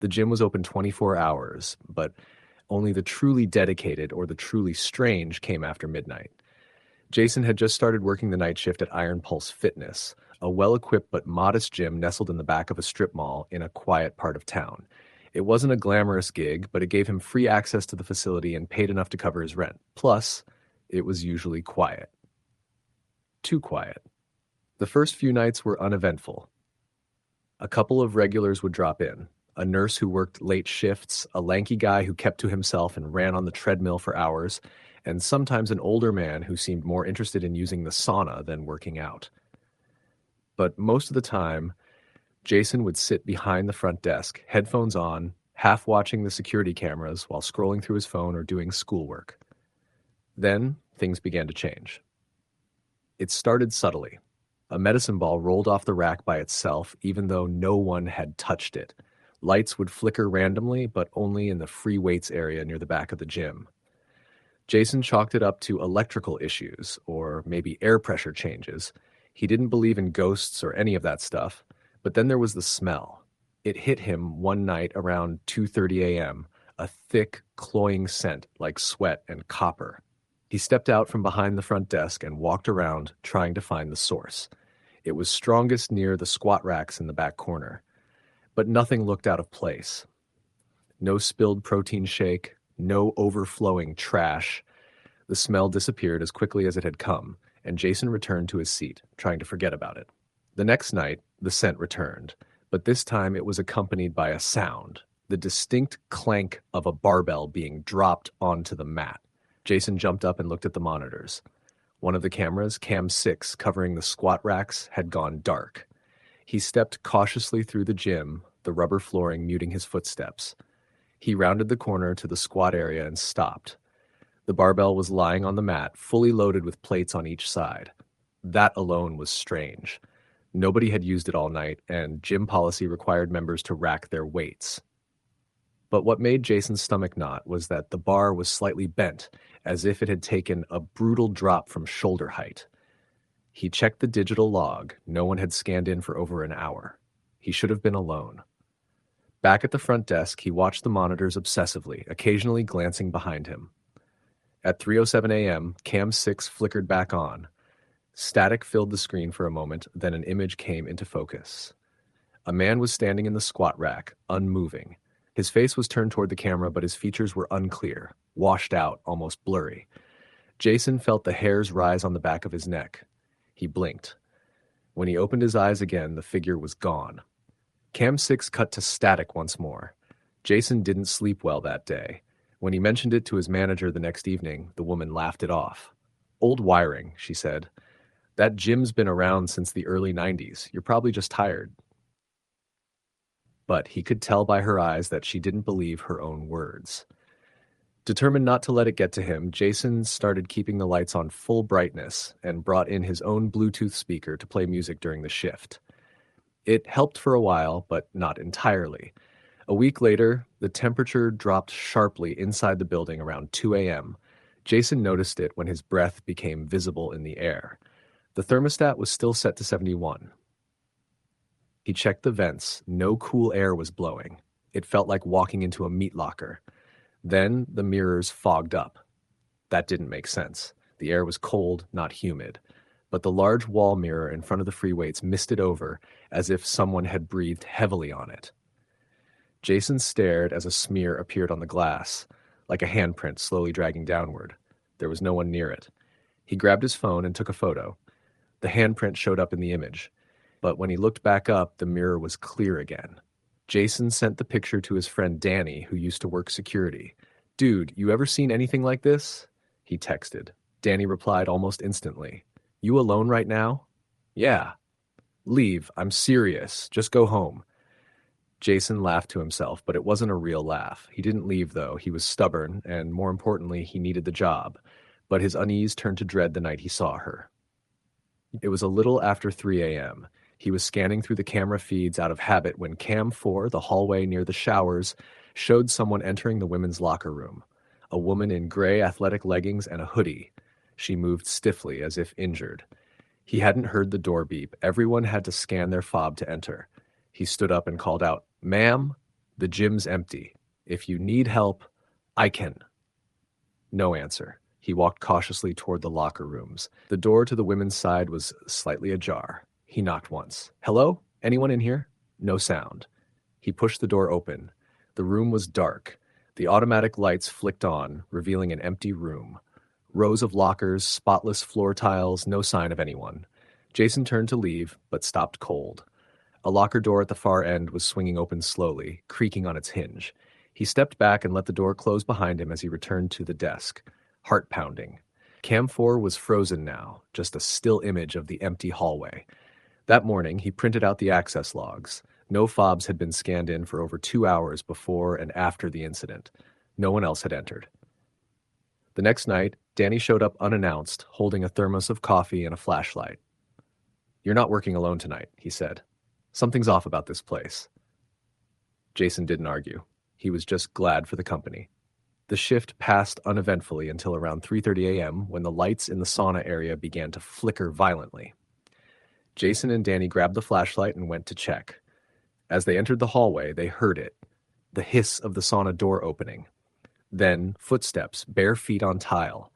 The gym was open 24 hours, but only the truly dedicated or the truly strange came after midnight. Jason had just started working the night shift at Iron Pulse Fitness, a well-equipped but modest gym nestled in the back of a strip mall in a quiet part of town. It wasn't a glamorous gig, but it gave him free access to the facility and paid enough to cover his rent. Plus, it was usually quiet. Too quiet. The first few nights were uneventful. A couple of regulars would drop in. A nurse who worked late shifts, a lanky guy who kept to himself and ran on the treadmill for hours, and sometimes an older man who seemed more interested in using the sauna than working out. But most of the time, Jason would sit behind the front desk, headphones on, half watching the security cameras while scrolling through his phone or doing schoolwork. Then, things began to change. It started subtly. A medicine ball rolled off the rack by itself, even though no one had touched it. Lights would flicker randomly, but only in the free weights area near the back of the gym. Jason chalked it up to electrical issues, or maybe air pressure changes. He didn't believe in ghosts or any of that stuff, but then there was the smell. It hit him one night around 2:30 a.m., a thick, cloying scent like sweat and copper. He stepped out from behind the front desk and walked around, trying to find the source. It was strongest near the squat racks in the back corner. But nothing looked out of place. No spilled protein shake, no overflowing trash. The smell disappeared as quickly as it had come, and Jason returned to his seat, trying to forget about it. The next night, the scent returned, but this time it was accompanied by a sound, the distinct clank of a barbell being dropped onto the mat. Jason jumped up and looked at the monitors. One of the cameras, Cam 6, covering the squat racks, had gone dark. He stepped cautiously through the gym, the rubber flooring muting his footsteps. He rounded the corner to the squat area and stopped. The barbell was lying on the mat, fully loaded with plates on each side. That alone was strange. Nobody had used it all night, and gym policy required members to rack their weights. But what made Jason's stomach knot was that the bar was slightly bent, as if it had taken a brutal drop from shoulder height. He checked the digital log. No one had scanned in for over an hour. He should have been alone. Back at the front desk, he watched the monitors obsessively, occasionally glancing behind him. At 3:07 a.m., Cam 6 flickered back on. Static filled the screen for a moment, then an image came into focus. A man was standing in the squat rack, unmoving. His face was turned toward the camera, but his features were unclear, washed out, almost blurry. Jason felt the hairs rise on the back of his neck. He blinked. When he opened his eyes again, the figure was gone. Cam 6 cut to static once more. Jason didn't sleep well that day. When he mentioned it to his manager the next evening, the woman laughed it off. "Old wiring," she said. "That gym's been around since the early 90s. You're probably just tired." But he could tell by her eyes that she didn't believe her own words. Determined not to let it get to him, Jason started keeping the lights on full brightness and brought in his own Bluetooth speaker to play music during the shift. It helped for a while, but not entirely. A week later, the temperature dropped sharply inside the building around 2 a.m. Jason noticed it when his breath became visible in the air. The thermostat was still set to 71. He checked the vents. No cool air was blowing. It felt like walking into a meat locker. Then the mirrors fogged up. That didn't make sense. The air was cold, not humid. But the large wall mirror in front of the free weights misted over as if someone had breathed heavily on it. Jason stared as a smear appeared on the glass, like a handprint slowly dragging downward. There was no one near it. He grabbed his phone and took a photo. The handprint showed up in the image. But when he looked back up, the mirror was clear again. Jason sent the picture to his friend Danny, who used to work security. "Dude, you ever seen anything like this?" He texted. Danny replied almost instantly. "You alone right now?" "Yeah." "Leave. I'm serious. Just go home." Jason laughed to himself, but it wasn't a real laugh. He didn't leave, though. He was stubborn, and more importantly, he needed the job. But his unease turned to dread the night he saw her. It was a little after 3 a.m. He was scanning through the camera feeds out of habit when Cam 4, the hallway near the showers, showed someone entering the women's locker room. A woman in gray athletic leggings and a hoodie. She moved stiffly, as if injured. He hadn't heard the door beep. Everyone had to scan their fob to enter. He stood up and called out, "Ma'am?" The gym's empty. If you need help, I can. No answer. He walked cautiously toward the locker rooms. The door to the women's side was slightly ajar. He knocked once. Hello? Anyone in here? No sound. He pushed the door open. The room was dark. The automatic lights flicked on, revealing an empty room. Rows of lockers, spotless floor tiles, no sign of anyone. Jason turned to leave, but stopped cold. A locker door at the far end was swinging open slowly, creaking on its hinge. He stepped back and let the door close behind him as he returned to the desk, heart pounding. Cam 4 was frozen now, just a still image of the empty hallway. That morning, he printed out the access logs. No fobs had been scanned in for over 2 hours before and after the incident. No one else had entered. The next night, Danny showed up unannounced, holding a thermos of coffee and a flashlight. "You're not working alone tonight," he said. "Something's off about this place." Jason didn't argue. He was just glad for the company. The shift passed uneventfully until around 3:30 a.m. when the lights in the sauna area began to flicker violently. Jason and Danny grabbed the flashlight and went to check. As they entered the hallway, they heard it, the hiss of the sauna door opening. Then, footsteps, bare feet on tile.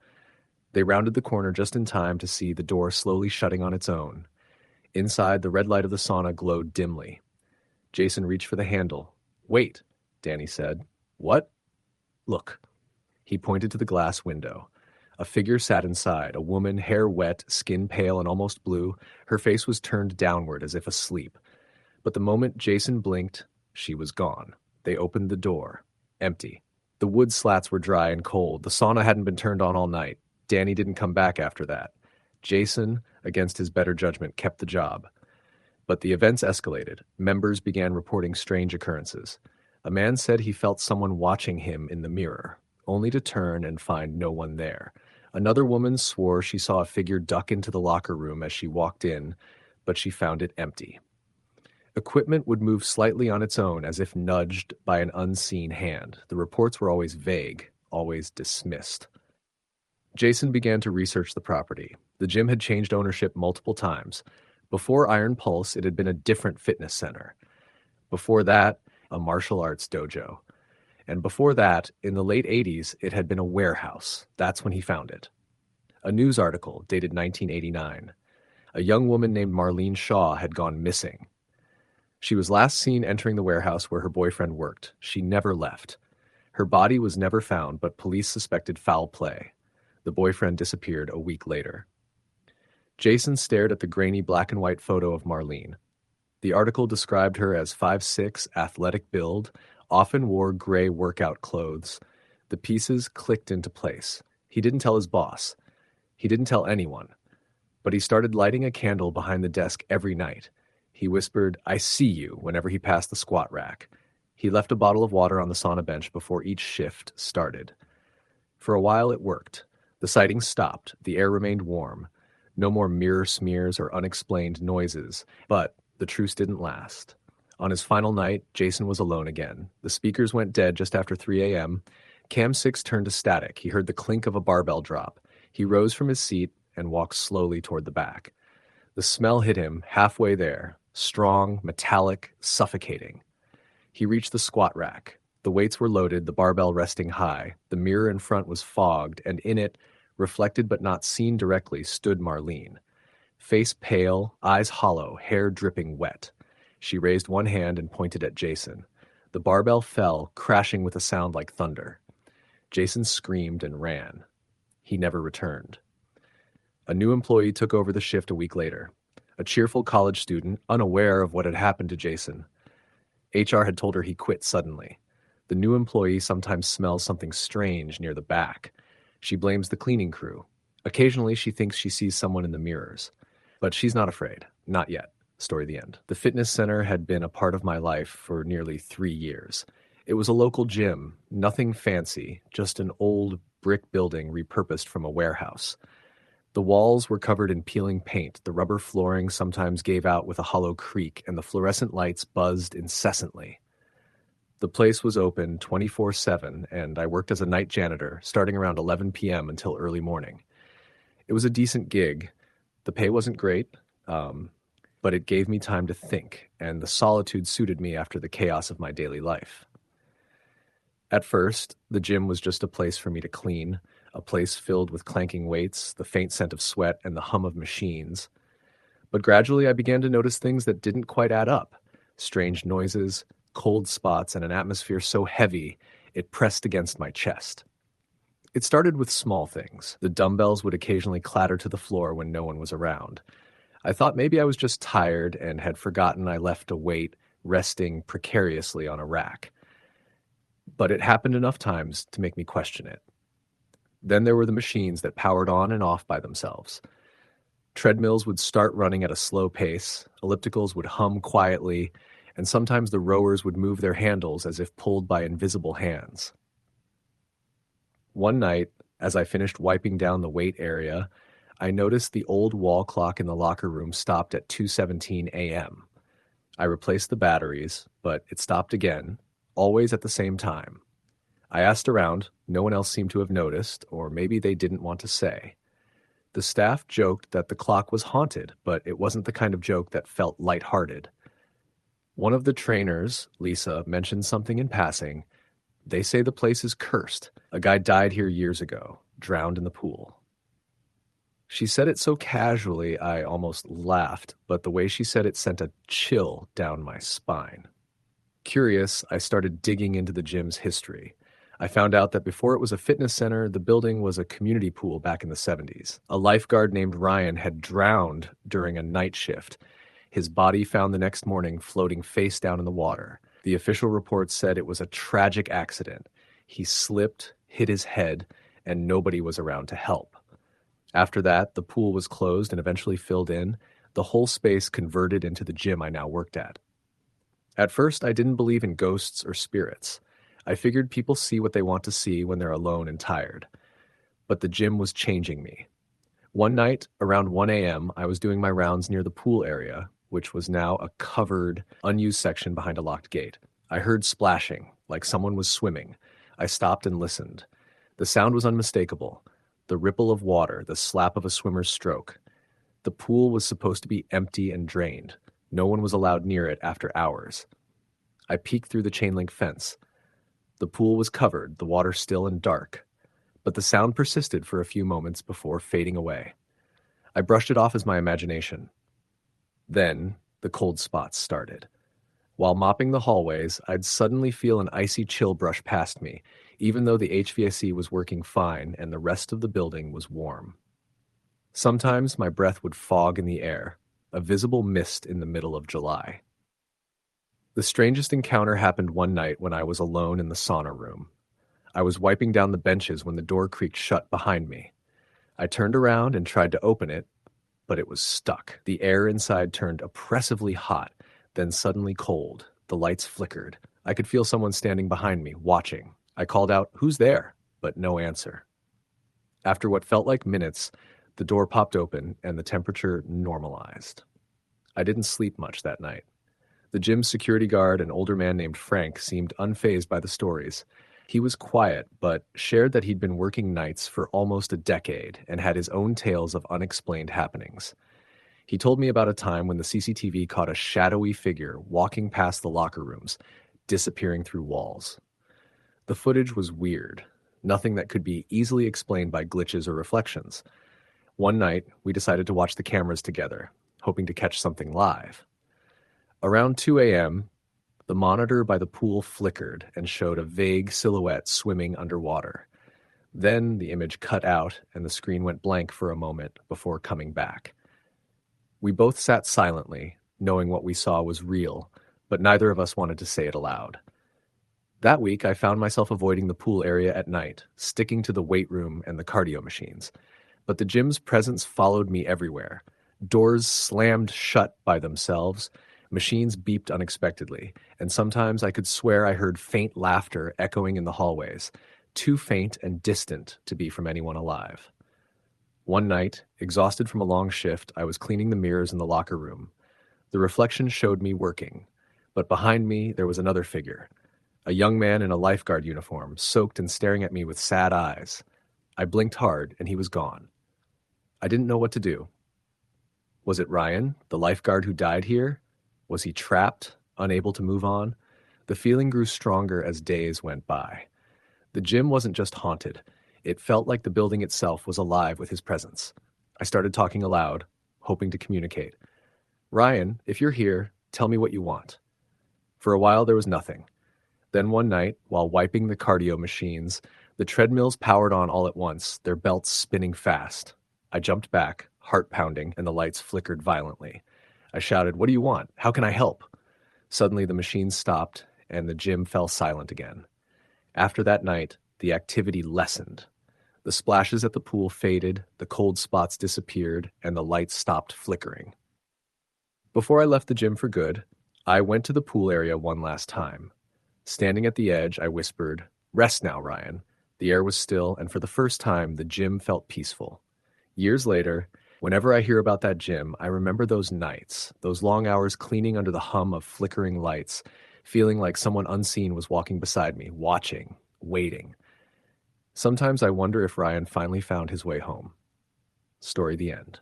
They rounded the corner just in time to see the door slowly shutting on its own. Inside, the red light of the sauna glowed dimly. Jason reached for the handle. "Wait," Danny said. "What?" "Look." He pointed to the glass window. A figure sat inside, a woman, hair wet, skin pale and almost blue. Her face was turned downward as if asleep. But the moment Jason blinked, she was gone. They opened the door. Empty. The wood slats were dry and cold. The sauna hadn't been turned on all night. Danny didn't come back after that. Jason, against his better judgment, kept the job. But the events escalated. Members began reporting strange occurrences. A man said he felt someone watching him in the mirror, only to turn and find no one there. Another woman swore she saw a figure duck into the locker room as she walked in, but she found it empty. Equipment would move slightly on its own as if nudged by an unseen hand. The reports were always vague, always dismissed. Jason began to research the property. The gym had changed ownership multiple times. Before Iron Pulse, it had been a different fitness center. Before that, a martial arts dojo. And before that, in the late 80s, it had been a warehouse. That's when he found it. A news article dated 1989. A young woman named Marlene Shaw had gone missing. She was last seen entering the warehouse where her boyfriend worked. She never left. Her body was never found, but police suspected foul play. The boyfriend disappeared a week later. Jason stared at the grainy black and white photo of Marlene. The article described her as 5'6", athletic build, often wore gray workout clothes. The pieces clicked into place. He didn't tell his boss. He didn't tell anyone. But he started lighting a candle behind the desk every night. He whispered, "I see you," whenever he passed the squat rack. He left a bottle of water on the sauna bench before each shift started. For a while it worked. The sighting stopped. The air remained warm. No more mirror smears or unexplained noises. But the truce didn't last. On his final night, Jason was alone again. The speakers went dead just after 3 a.m. Cam 6 turned to static. He heard the clink of a barbell drop. He rose from his seat and walked slowly toward the back. The smell hit him halfway there, strong, metallic, suffocating. He reached the squat rack. The weights were loaded, the barbell resting high. The mirror in front was fogged, and in it, reflected but not seen directly, stood Marlene. Face pale, eyes hollow, hair dripping wet. She raised one hand and pointed at Jason. The barbell fell, crashing with a sound like thunder. Jason screamed and ran. He never returned. A new employee took over the shift a week later. A cheerful college student, unaware of what had happened to Jason. HR had told her he quit suddenly. The new employee sometimes smells something strange near the back. She blames the cleaning crew. Occasionally, she thinks she sees someone in the mirrors. But she's not afraid. Not yet. Story the end. The fitness center had been a part of my life for nearly 3 years. It was a local gym, nothing fancy, just an old brick building repurposed from a warehouse. The walls were covered in peeling paint, the rubber flooring sometimes gave out with a hollow creak, and the fluorescent lights buzzed incessantly. The place was open 24/7, and I worked as a night janitor, starting around 11 p.m. until early morning. It was a decent gig. The pay wasn't great, but it gave me time to think, and the solitude suited me after the chaos of my daily life. At first, the gym was just a place for me to clean, a place filled with clanking weights, the faint scent of sweat, and the hum of machines. But gradually I began to notice things that didn't quite add up. Strange noises, cold spots, and an atmosphere so heavy it pressed against my chest. It started with small things. The dumbbells would occasionally clatter to the floor when no one was around. I thought maybe I was just tired and had forgotten I left a weight resting precariously on a rack. But it happened enough times to make me question it. Then there were the machines that powered on and off by themselves. Treadmills would start running at a slow pace, ellipticals would hum quietly, and sometimes the rowers would move their handles as if pulled by invisible hands. One night, as I finished wiping down the weight area, I noticed the old wall clock in the locker room stopped at 2:17 a.m. I replaced the batteries, but it stopped again, always at the same time. I asked around, no one else seemed to have noticed, or maybe they didn't want to say. The staff joked that the clock was haunted, but it wasn't the kind of joke that felt lighthearted. One of the trainers, Lisa, mentioned something in passing. They say the place is cursed. A guy died here years ago, drowned in the pool. She said it so casually I almost laughed, but the way she said it sent a chill down my spine. Curious, I started digging into the gym's history. I found out that before it was a fitness center, the building was a community pool back in the 70s. A lifeguard named Ryan had drowned during a night shift. His body found the next morning floating face down in the water. The official report said it was a tragic accident. He slipped, hit his head, and nobody was around to help. After that, the pool was closed and eventually filled in. The whole space converted into the gym I now worked at. At first, I didn't believe in ghosts or spirits. I figured people see what they want to see when they're alone and tired. But the gym was changing me. One night, around 1 a.m., I was doing my rounds near the pool area, which was now a covered, unused section behind a locked gate. I heard splashing, like someone was swimming. I stopped and listened. The sound was unmistakable. The ripple of water, the slap of a swimmer's stroke. The pool was supposed to be empty and drained. No one was allowed near it after hours. I peeked through the chain-link fence. The pool was covered, the water still and dark. But the sound persisted for a few moments before fading away. I brushed it off as my imagination. Then, the cold spots started. While mopping the hallways, I'd suddenly feel an icy chill brush past me, even though the HVAC was working fine and the rest of the building was warm. Sometimes my breath would fog in the air, a visible mist in the middle of July. The strangest encounter happened one night when I was alone in the sauna room. I was wiping down the benches when the door creaked shut behind me. I turned around and tried to open it, but it was stuck. The air inside turned oppressively hot, then suddenly cold. The lights flickered. I could feel someone standing behind me, watching. I called out, "Who's there?" but no answer. After what felt like minutes, the door popped open and the temperature normalized. I didn't sleep much that night. The gym's security guard, an older man named Frank, seemed unfazed by the stories. He was quiet, but shared that he'd been working nights for almost a decade and had his own tales of unexplained happenings. He told me about a time when the CCTV caught a shadowy figure walking past the locker rooms, disappearing through walls. The footage was weird, nothing that could be easily explained by glitches or reflections. One night, we decided to watch the cameras together, hoping to catch something live. Around 2 a.m., the monitor by the pool flickered and showed a vague silhouette swimming underwater. Then the image cut out and the screen went blank for a moment before coming back. We both sat silently, knowing what we saw was real, but neither of us wanted to say it aloud. That week, I found myself avoiding the pool area at night, sticking to the weight room and the cardio machines. But the gym's presence followed me everywhere. Doors slammed shut by themselves, machines beeped unexpectedly, and sometimes I could swear I heard faint laughter echoing in the hallways, too faint and distant to be from anyone alive. One night, exhausted from a long shift, I was cleaning the mirrors in the locker room. The reflection showed me working, but behind me there was another figure, a young man in a lifeguard uniform, soaked and staring at me with sad eyes. I blinked hard, and he was gone. I didn't know what to do. Was it Ryan, the lifeguard who died here? Was he trapped, unable to move on? The feeling grew stronger as days went by. The gym wasn't just haunted. It felt like the building itself was alive with his presence. I started talking aloud, hoping to communicate. Ryan, if you're here, tell me what you want. For a while, there was nothing. Then one night, while wiping the cardio machines, the treadmills powered on all at once, their belts spinning fast. I jumped back, heart pounding, and the lights flickered violently. I shouted, "What do you want? How can I help?" Suddenly, the machines stopped, and the gym fell silent again. After that night, the activity lessened. The splashes at the pool faded, the cold spots disappeared, and the lights stopped flickering. Before I left the gym for good, I went to the pool area one last time. Standing at the edge, I whispered, "Rest now, Ryan." The air was still, and for the first time, the gym felt peaceful. Years later, whenever I hear about that gym, I remember those nights, those long hours cleaning under the hum of flickering lights, feeling like someone unseen was walking beside me, watching, waiting. Sometimes I wonder if Ryan finally found his way home. Story the end.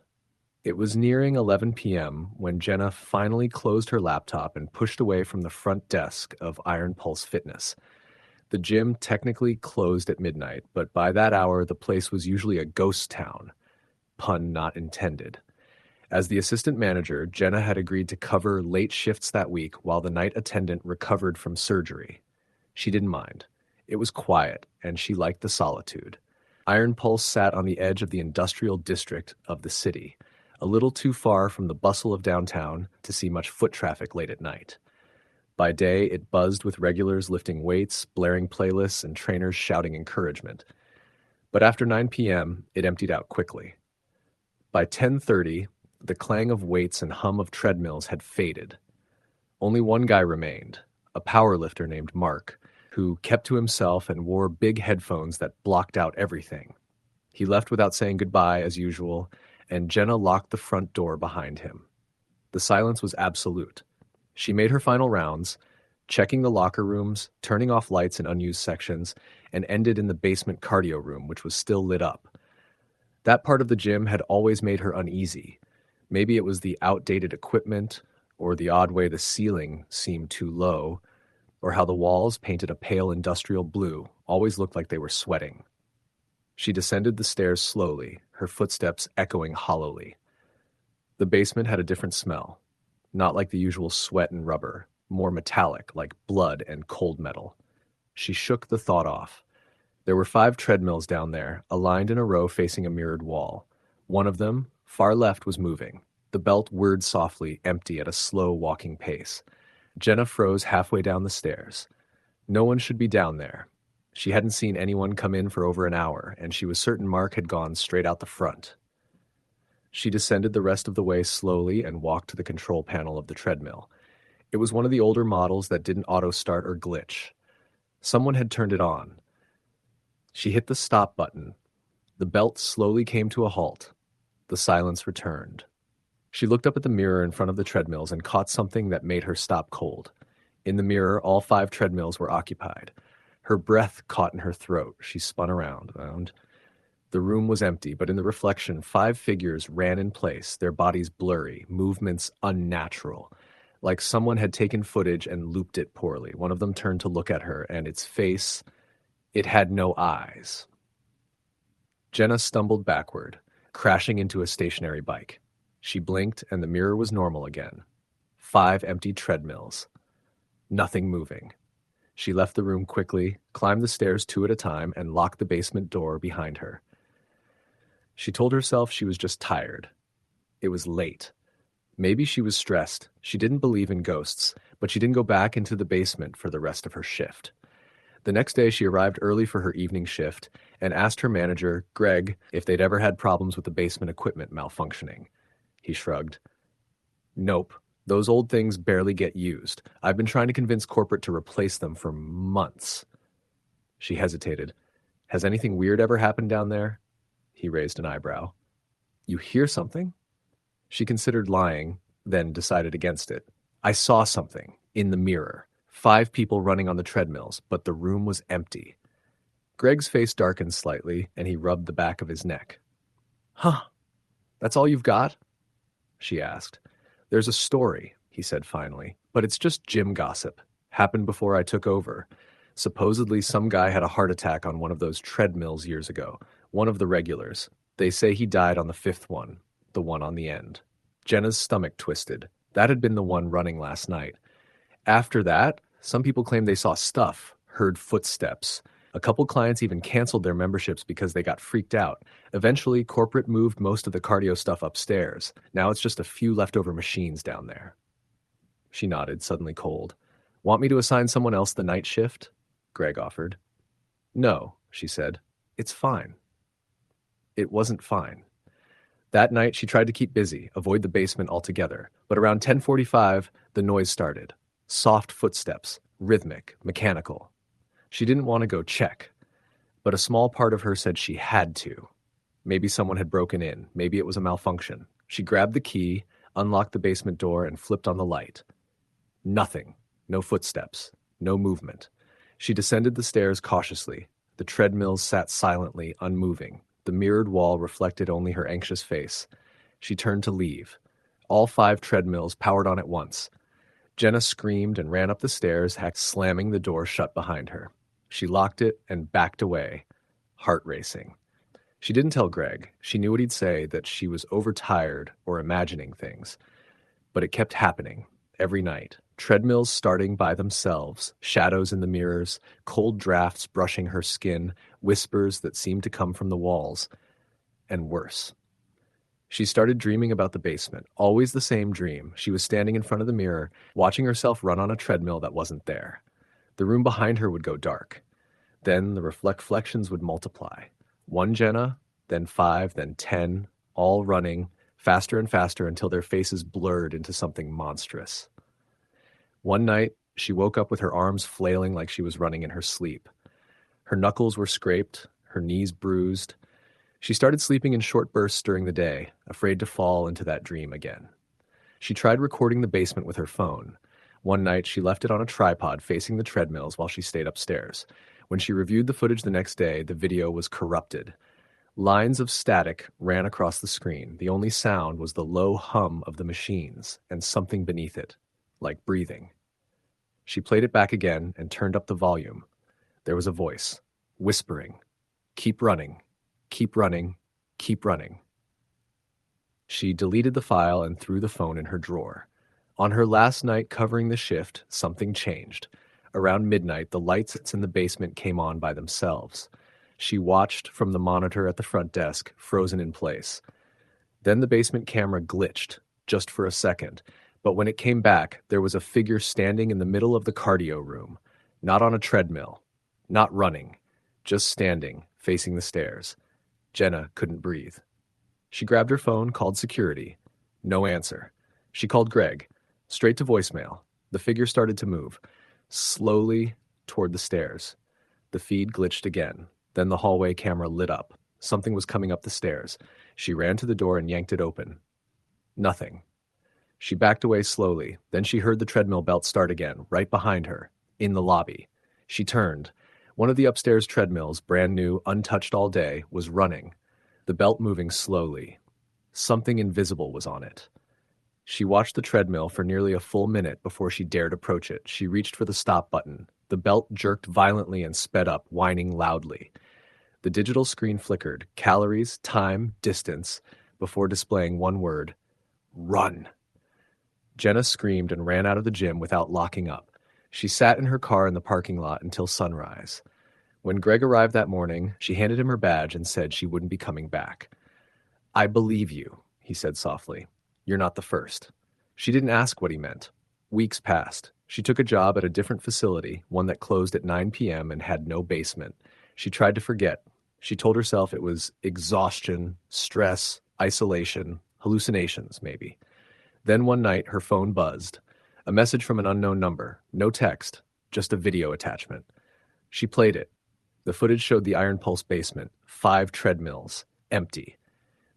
It was nearing 11 p.m. when Jenna finally closed her laptop and pushed away from the front desk of Iron Pulse Fitness. The gym technically closed at midnight, but by that hour, the place was usually a ghost town. Pun not intended. As the assistant manager, Jenna had agreed to cover late shifts that week while the night attendant recovered from surgery. She didn't mind. It was quiet, and she liked the solitude. Iron Pulse sat on the edge of the industrial district of the city, a little too far from the bustle of downtown to see much foot traffic late at night. By day, it buzzed with regulars lifting weights, blaring playlists, and trainers shouting encouragement. But after 9 p.m., it emptied out quickly. By 10:30, the clang of weights and hum of treadmills had faded. Only one guy remained, a powerlifter named Mark, who kept to himself and wore big headphones that blocked out everything. He left without saying goodbye, as usual, and Jenna locked the front door behind him. The silence was absolute. She made her final rounds, checking the locker rooms, turning off lights in unused sections, and ended in the basement cardio room, which was still lit up. That part of the gym had always made her uneasy. Maybe it was the outdated equipment, or the odd way the ceiling seemed too low, or how the walls, painted a pale industrial blue, always looked like they were sweating. She descended the stairs slowly, her footsteps echoing hollowly. The basement had a different smell. Not like the usual sweat and rubber, more metallic, like blood and cold metal. She shook the thought off. There were 5 treadmills down there, aligned in a row facing a mirrored wall. One of them, far left, was moving. The belt whirred softly, empty at a slow walking pace. Jenna froze halfway down the stairs. No one should be down there. She hadn't seen anyone come in for over an hour, and she was certain Mark had gone straight out the front. She descended the rest of the way slowly and walked to the control panel of the treadmill. It was one of the older models that didn't auto-start or glitch. Someone had turned it on. She hit the stop button. The belt slowly came to a halt. The silence returned. She looked up at the mirror in front of the treadmills and caught something that made her stop cold. In the mirror, all 5 treadmills were occupied. Her breath caught in her throat. She spun around. The room was empty, but in the reflection, 5 figures ran in place, their bodies blurry, movements unnatural, like someone had taken footage and looped it poorly. One of them turned to look at her, and its face, it had no eyes. Jenna stumbled backward, crashing into a stationary bike. She blinked, and the mirror was normal again. 5 empty treadmills. Nothing moving. She left the room quickly, climbed the stairs 2 at a time, and locked the basement door behind her. She told herself she was just tired. It was late. Maybe she was stressed. She didn't believe in ghosts, but she didn't go back into the basement for the rest of her shift. The next day, she arrived early for her evening shift and asked her manager, Greg, if they'd ever had problems with the basement equipment malfunctioning. He shrugged. Nope. Those old things barely get used. I've been trying to convince corporate to replace them for months. She hesitated. Has anything weird ever happened down there? He raised an eyebrow. You hear something? She considered lying, then decided against it. I saw something in the mirror. 5 people running on the treadmills, but the room was empty. Greg's face darkened slightly, and he rubbed the back of his neck. Huh. That's all you've got? She asked. There's a story, he said finally, but it's just gym gossip. Happened before I took over. Supposedly, some guy had a heart attack on one of those treadmills years ago, one of the regulars. They say he died on the fifth one, the one on the end. Jenna's stomach twisted. That had been the one running last night. After that, some people claimed they saw stuff, heard footsteps. A couple clients even canceled their memberships because they got freaked out. Eventually, corporate moved most of the cardio stuff upstairs. Now it's just a few leftover machines down there. She nodded, suddenly cold. Want me to assign someone else the night shift? Greg offered. No, she said. It's fine. It wasn't fine. That night, she tried to keep busy, avoid the basement altogether. But around 10:45, the noise started. Soft footsteps, rhythmic, mechanical. She didn't want to go check, but a small part of her said she had to. Maybe someone had broken in. Maybe it was a malfunction. She grabbed the key, unlocked the basement door, and flipped on the light. Nothing. No footsteps. No movement. She descended the stairs cautiously. The treadmills sat silently, unmoving. The mirrored wall reflected only her anxious face. She turned to leave. All 5 treadmills powered on at once. Jenna screamed and ran up the stairs, slamming the door shut behind her. She locked it and backed away, heart racing. She didn't tell Greg. She knew what he'd say, that she was overtired or imagining things. But it kept happening, every night. Treadmills starting by themselves, shadows in the mirrors, cold drafts brushing her skin, whispers that seemed to come from the walls, and worse. She started dreaming about the basement, always the same dream. She was standing in front of the mirror, watching herself run on a treadmill that wasn't there. The room behind her would go dark. Then the reflections would multiply. 1 Jenna, then 5, then 10, all running, faster and faster until their faces blurred into something monstrous. One night, she woke up with her arms flailing like she was running in her sleep. Her knuckles were scraped, her knees bruised. She started sleeping in short bursts during the day, afraid to fall into that dream again. She tried recording the basement with her phone. One night, she left it on a tripod facing the treadmills while she stayed upstairs. When she reviewed the footage the next day, the video was corrupted. Lines of static ran across the screen. The only sound was the low hum of the machines and something beneath it, like breathing. She played it back again and turned up the volume. There was a voice, whispering, "Keep running, keep running, keep running." She deleted the file and threw the phone in her drawer. On her last night covering the shift, something changed. Around midnight, the lights in the basement came on by themselves. She watched from the monitor at the front desk, frozen in place. Then the basement camera glitched, just for a second. But when it came back, there was a figure standing in the middle of the cardio room. Not on a treadmill. Not running. Just standing, facing the stairs. Jenna couldn't breathe. She grabbed her phone, called security. No answer. She called Greg. Straight to voicemail. The figure started to move. Slowly toward the stairs. The feed glitched again. Then the hallway camera lit up. Something was coming up the stairs. She ran to the door and yanked it open. Nothing. She backed away slowly. Then she heard the treadmill belt start again, right behind her, in the lobby. She turned. One of the upstairs treadmills, brand new, untouched all day, was running, the belt moving slowly. Something invisible was on it. She watched the treadmill for nearly a full minute before she dared approach it. She reached for the stop button. The belt jerked violently and sped up, whining loudly. The digital screen flickered, calories, time, distance, before displaying one word: run. Jenna screamed and ran out of the gym without locking up. She sat in her car in the parking lot until sunrise. When Greg arrived that morning, she handed him her badge and said she wouldn't be coming back. "I believe you," he said softly. "You're not the first." She didn't ask what he meant. Weeks passed. She took a job at a different facility, one that closed at 9 p.m. and had no basement. She tried to forget. She told herself it was exhaustion, stress, isolation, hallucinations, maybe. Then one night, her phone buzzed. A message from an unknown number. No text, just a video attachment. She played it. The footage showed the Iron Pulse basement, 5 treadmills, empty.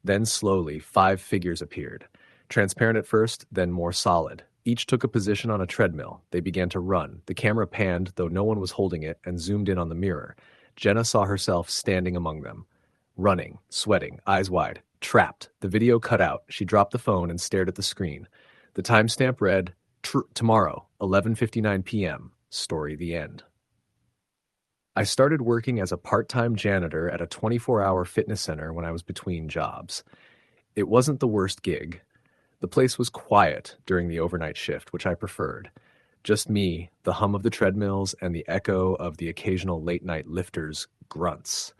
Then slowly, 5 figures appeared. Transparent at first, then more solid. Each took a position on a treadmill. They began to run. The camera panned, though no one was holding it, and zoomed in on the mirror. Jenna saw herself standing among them. Running, sweating, eyes wide. Trapped. The video cut out. She dropped the phone and stared at the screen. The timestamp read, tomorrow, 11:59 p.m. Story the end. I started working as a part-time janitor at a 24-hour fitness center when I was between jobs. It wasn't the worst gig. The place was quiet during the overnight shift, which I preferred. Just me, the hum of the treadmills, and the echo of the occasional late-night lifters' grunts.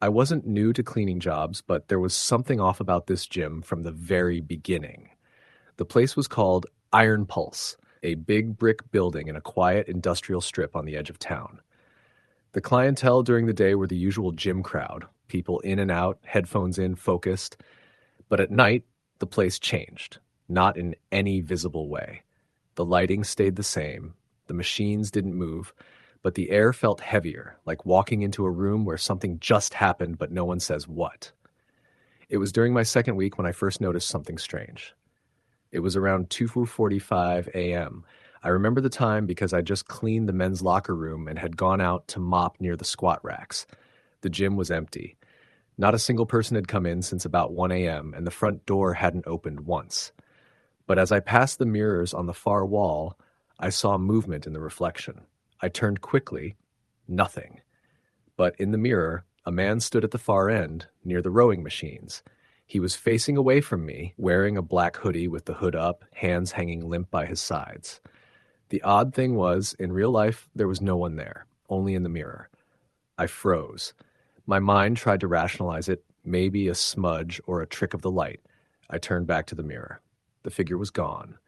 I wasn't new to cleaning jobs, but there was something off about this gym from the very beginning. The place was called Iron Pulse, a big brick building in a quiet industrial strip on the edge of town. The clientele during the day were the usual gym crowd, people in and out, headphones in, focused. But at night, the place changed, not in any visible way. The lighting stayed the same, the machines didn't move, but the air felt heavier, like walking into a room where something just happened but no one says what. It was during my second week when I first noticed something strange. It was around 2:45 a.m. I remember the time because I just cleaned the men's locker room and had gone out to mop near the squat racks. The gym was empty. Not a single person had come in since about 1 a.m., and the front door hadn't opened once. But as I passed the mirrors on the far wall, I saw movement in the reflection. I turned quickly. Nothing. But in the mirror, a man stood at the far end, near the rowing machines. He was facing away from me, wearing a black hoodie with the hood up, hands hanging limp by his sides. The odd thing was, in real life, there was no one there, only in the mirror. I froze. My mind tried to rationalize it, maybe a smudge or a trick of the light. I turned back to the mirror. The figure was gone.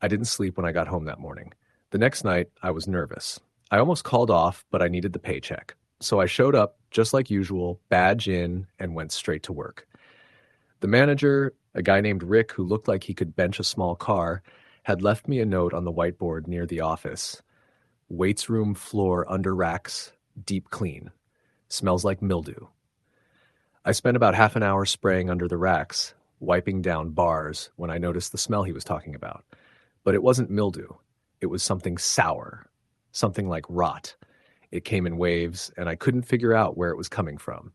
I didn't sleep when I got home that morning. The next night, I was nervous. I almost called off, but I needed the paycheck. So I showed up, just like usual, badge in, and went straight to work. The manager, a guy named Rick who looked like he could bench a small car, had left me a note on the whiteboard near the office. Weights room floor under racks, deep clean. Smells like mildew. I spent about half an hour spraying under the racks, wiping down bars when I noticed the smell he was talking about. But it wasn't mildew. It was something sour, something like rot. It came in waves, and I couldn't figure out where it was coming from.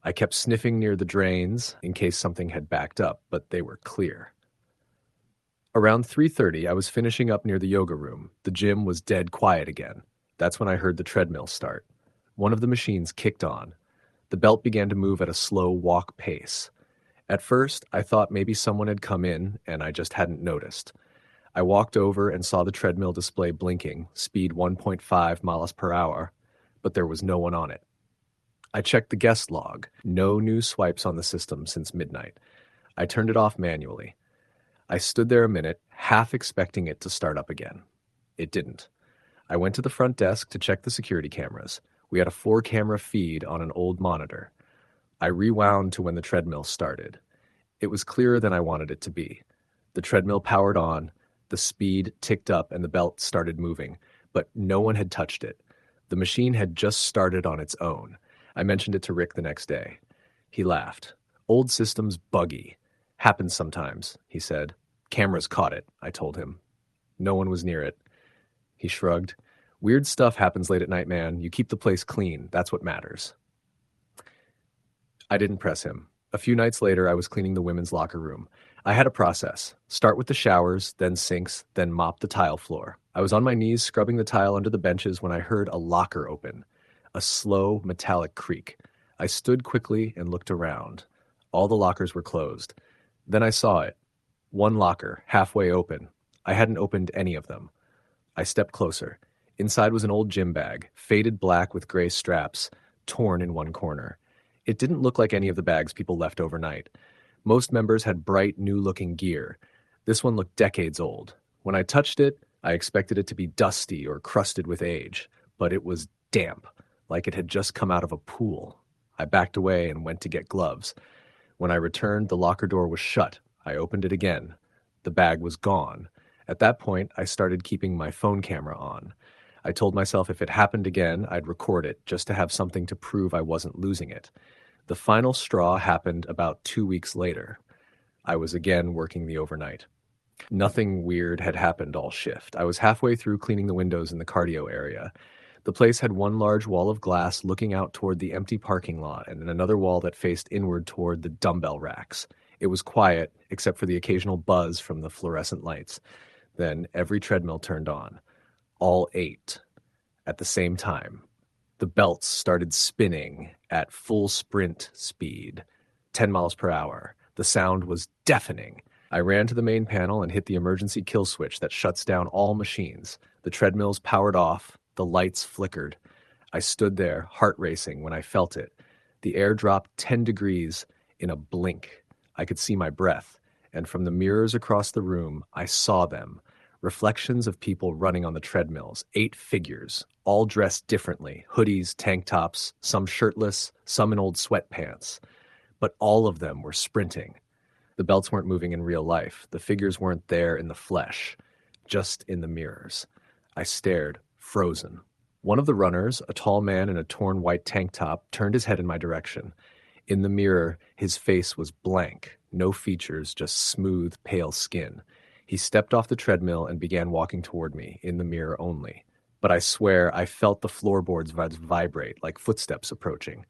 I kept sniffing near the drains in case something had backed up, but they were clear. Around 3:30, I was finishing up near the yoga room. The gym was dead quiet again. That's when I heard the treadmill start. One of the machines kicked on. The belt began to move at a slow walk pace. At first, I thought maybe someone had come in and I just hadn't noticed. I walked over and saw the treadmill display blinking, speed 1.5 miles per hour, but there was no one on it. I checked the guest log. No new swipes on the system since midnight. I turned it off manually. I stood there a minute, half expecting it to start up again. It didn't. I went to the front desk to check the security cameras. We had a 4-camera feed on an old monitor. I rewound to when the treadmill started. It was clearer than I wanted it to be. The treadmill powered on, the speed ticked up, and the belt started moving, but no one had touched it. The machine had just started on its own. I mentioned it to Rick the next day. He laughed. Old system's buggy. Happens sometimes, he said. Cameras caught it, I told him. No one was near it. He shrugged. Weird stuff happens late at night, man. You keep the place clean. That's what matters. I didn't press him. A few nights later, I was cleaning the women's locker room. I had a process. Start with the showers, then sinks, then mop the tile floor. I was on my knees scrubbing the tile under the benches when I heard a locker open. A slow, metallic creak. I stood quickly and looked around. All the lockers were closed. Then I saw it. One locker, halfway open. I hadn't opened any of them. I stepped closer. Inside was an old gym bag, faded black with gray straps, torn in one corner. It didn't look like any of the bags people left overnight. Most members had bright, new-looking gear. This one looked decades old. When I touched it, I expected it to be dusty or crusted with age, but it was damp, like it had just come out of a pool. I backed away and went to get gloves. When I returned, the locker door was shut. I opened it again. The bag was gone. At that point, I started keeping my phone camera on. I told myself if it happened again, I'd record it, just to have something to prove I wasn't losing it. The final straw happened about 2 weeks later. I was again working the overnight. Nothing weird had happened all shift. I was halfway through cleaning the windows in the cardio area. The place had one large wall of glass looking out toward the empty parking lot and then another wall that faced inward toward the dumbbell racks. It was quiet, except for the occasional buzz from the fluorescent lights. Then every treadmill turned on. All 8. At the same time. The belts started spinning at full sprint speed, 10 miles per hour. The sound was deafening. I ran to the main panel and hit the emergency kill switch that shuts down all machines. The treadmills powered off. The lights flickered. I stood there, heart racing, when I felt it. The air dropped 10 degrees in a blink. I could see my breath, and from the mirrors across the room, I saw them. Reflections of people running on the treadmills, 8 figures, all dressed differently, hoodies, tank tops, some shirtless, some in old sweatpants. But all of them were sprinting. The belts weren't moving in real life. The figures weren't there in the flesh, just in the mirrors. I stared, frozen. One of the runners, a tall man in a torn white tank top, turned his head in my direction. In the mirror, his face was blank, no features, just smooth, pale skin. He stepped off the treadmill and began walking toward me, in the mirror only. But I swear I felt the floorboards vibrate like footsteps approaching.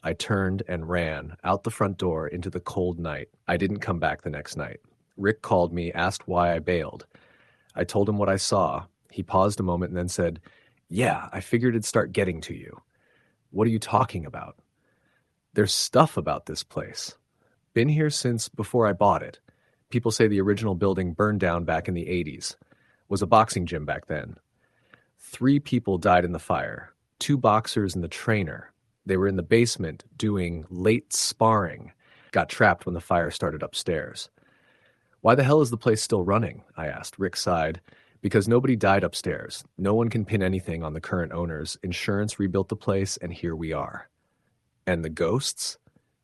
I turned and ran out the front door into the cold night. I didn't come back the next night. Rick called me, asked why I bailed. I told him what I saw. He paused a moment and then said, "Yeah, I figured it'd start getting to you." "What are you talking about?" "There's stuff about this place. Been here since before I bought it. People say the original building burned down back in the 80s. Was a boxing gym back then. 3 people died in the fire. 2 boxers and the trainer. They were in the basement doing late sparring. Got trapped when the fire started upstairs." "Why the hell is the place still running?" I asked. Rick sighed. "Because nobody died upstairs. No one can pin anything on the current owners. Insurance rebuilt the place, and here we are." "And the ghosts?"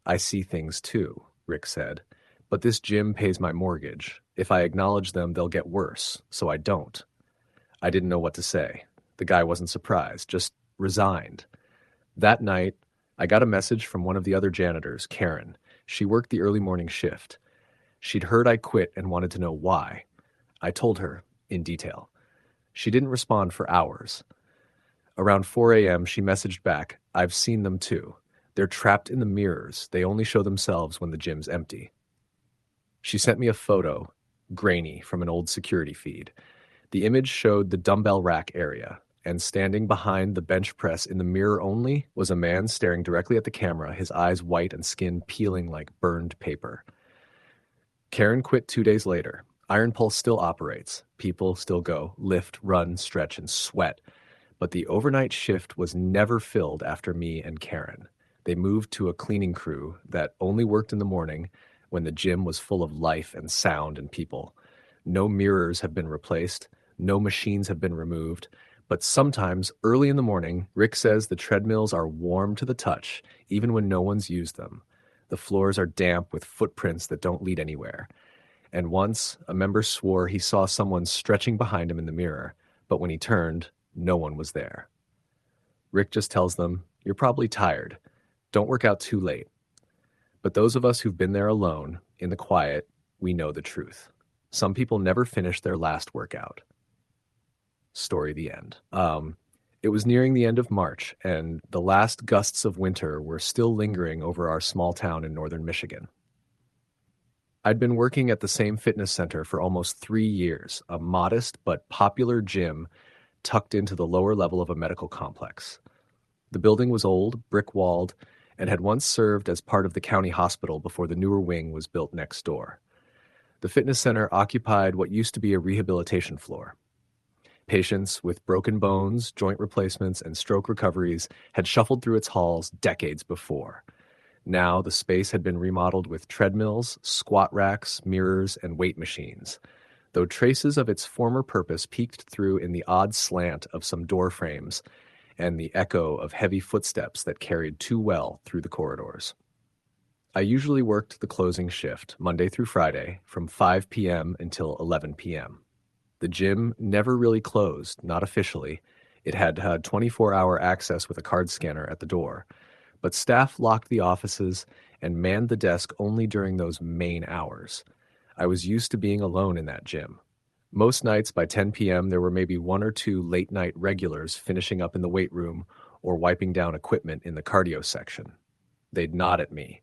"I see things too," Rick said. "But this gym pays my mortgage. If I acknowledge them, they'll get worse, so I don't." I didn't know what to say. The guy wasn't surprised, just resigned. That night, I got a message from one of the other janitors, Karen. She worked the early morning shift. She'd heard I quit and wanted to know why. I told her, in detail. She didn't respond for hours. Around 4 a.m., she messaged back, "I've seen them too. They're trapped in the mirrors. They only show themselves when the gym's empty." She sent me a photo, grainy, from an old security feed. The image showed the dumbbell rack area, and standing behind the bench press in the mirror only was a man staring directly at the camera, his eyes white and skin peeling like burned paper. Karen quit 2 days later. Iron Pulse still operates. People still go, lift, run, stretch, and sweat. But the overnight shift was never filled after me and Karen. They moved to a cleaning crew that only worked in the morning when the gym was full of life and sound and people. No mirrors have been replaced. No machines have been removed. But sometimes, early in the morning, Rick says the treadmills are warm to the touch, even when no one's used them. The floors are damp with footprints that don't lead anywhere. And once, a member swore he saw someone stretching behind him in the mirror, but when he turned, no one was there. Rick just tells them, "You're probably tired. Don't work out too late." But those of us who've been there alone, in the quiet, we know the truth. Some people never finish their last workout. Story the end. It was nearing the end of March, and the last gusts of winter were still lingering over our small town in northern Michigan. I'd been working at the same fitness center for almost 3 years, a modest but popular gym tucked into the lower level of a medical complex. The building was old, brick-walled, and had once served as part of the county hospital before the newer wing was built next door. The fitness center occupied what used to be a rehabilitation floor. Patients with broken bones, joint replacements, and stroke recoveries had shuffled through its halls decades before. Now the space had been remodeled with treadmills, squat racks, mirrors, and weight machines, though traces of its former purpose peeked through in the odd slant of some door frames and the echo of heavy footsteps that carried too well through the corridors. I usually worked the closing shift, Monday through Friday, from 5 p.m. until 11 p.m. The gym never really closed, not officially. It had 24-hour access with a card scanner at the door, but staff locked the offices and manned the desk only during those main hours. I was used to being alone in that gym. Most nights by 10 p.m. there were maybe 1 or 2 late-night regulars finishing up in the weight room or wiping down equipment in the cardio section. They'd nod at me,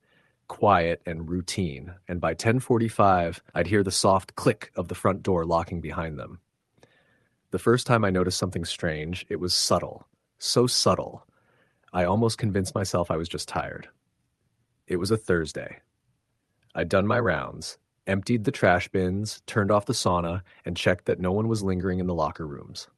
quiet and routine, and by 10:45 I'd hear the soft click of the front door locking behind them. The first time I noticed something strange, it was subtle, so subtle. I almost convinced myself I was just tired. It was a Thursday. I'd done my rounds, emptied the trash bins, turned off the sauna, and checked that no one was lingering in the locker rooms.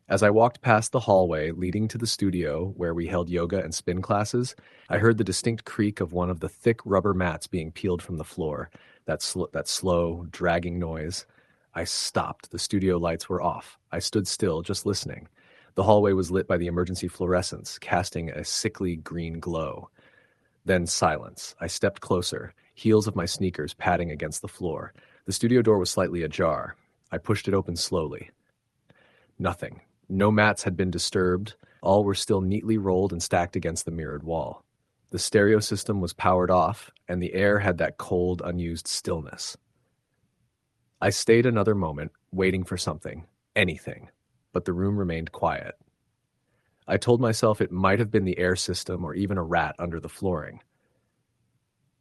As I walked past the hallway leading to the studio where we held yoga and spin classes, I heard the distinct creak of one of the thick rubber mats being peeled from the floor, that slow, dragging noise. I stopped. The studio lights were off. I stood still, just listening. The hallway was lit by the emergency fluorescents, casting a sickly green glow. Then silence. I stepped closer, heels of my sneakers padding against the floor. The studio door was slightly ajar. I pushed it open slowly. Nothing. No mats had been disturbed. All were still neatly rolled and stacked against the mirrored wall. The stereo system was powered off, and the air had that cold, unused stillness. I stayed another moment, waiting for something, anything, but the room remained quiet. I told myself it might have been the air system or even a rat under the flooring.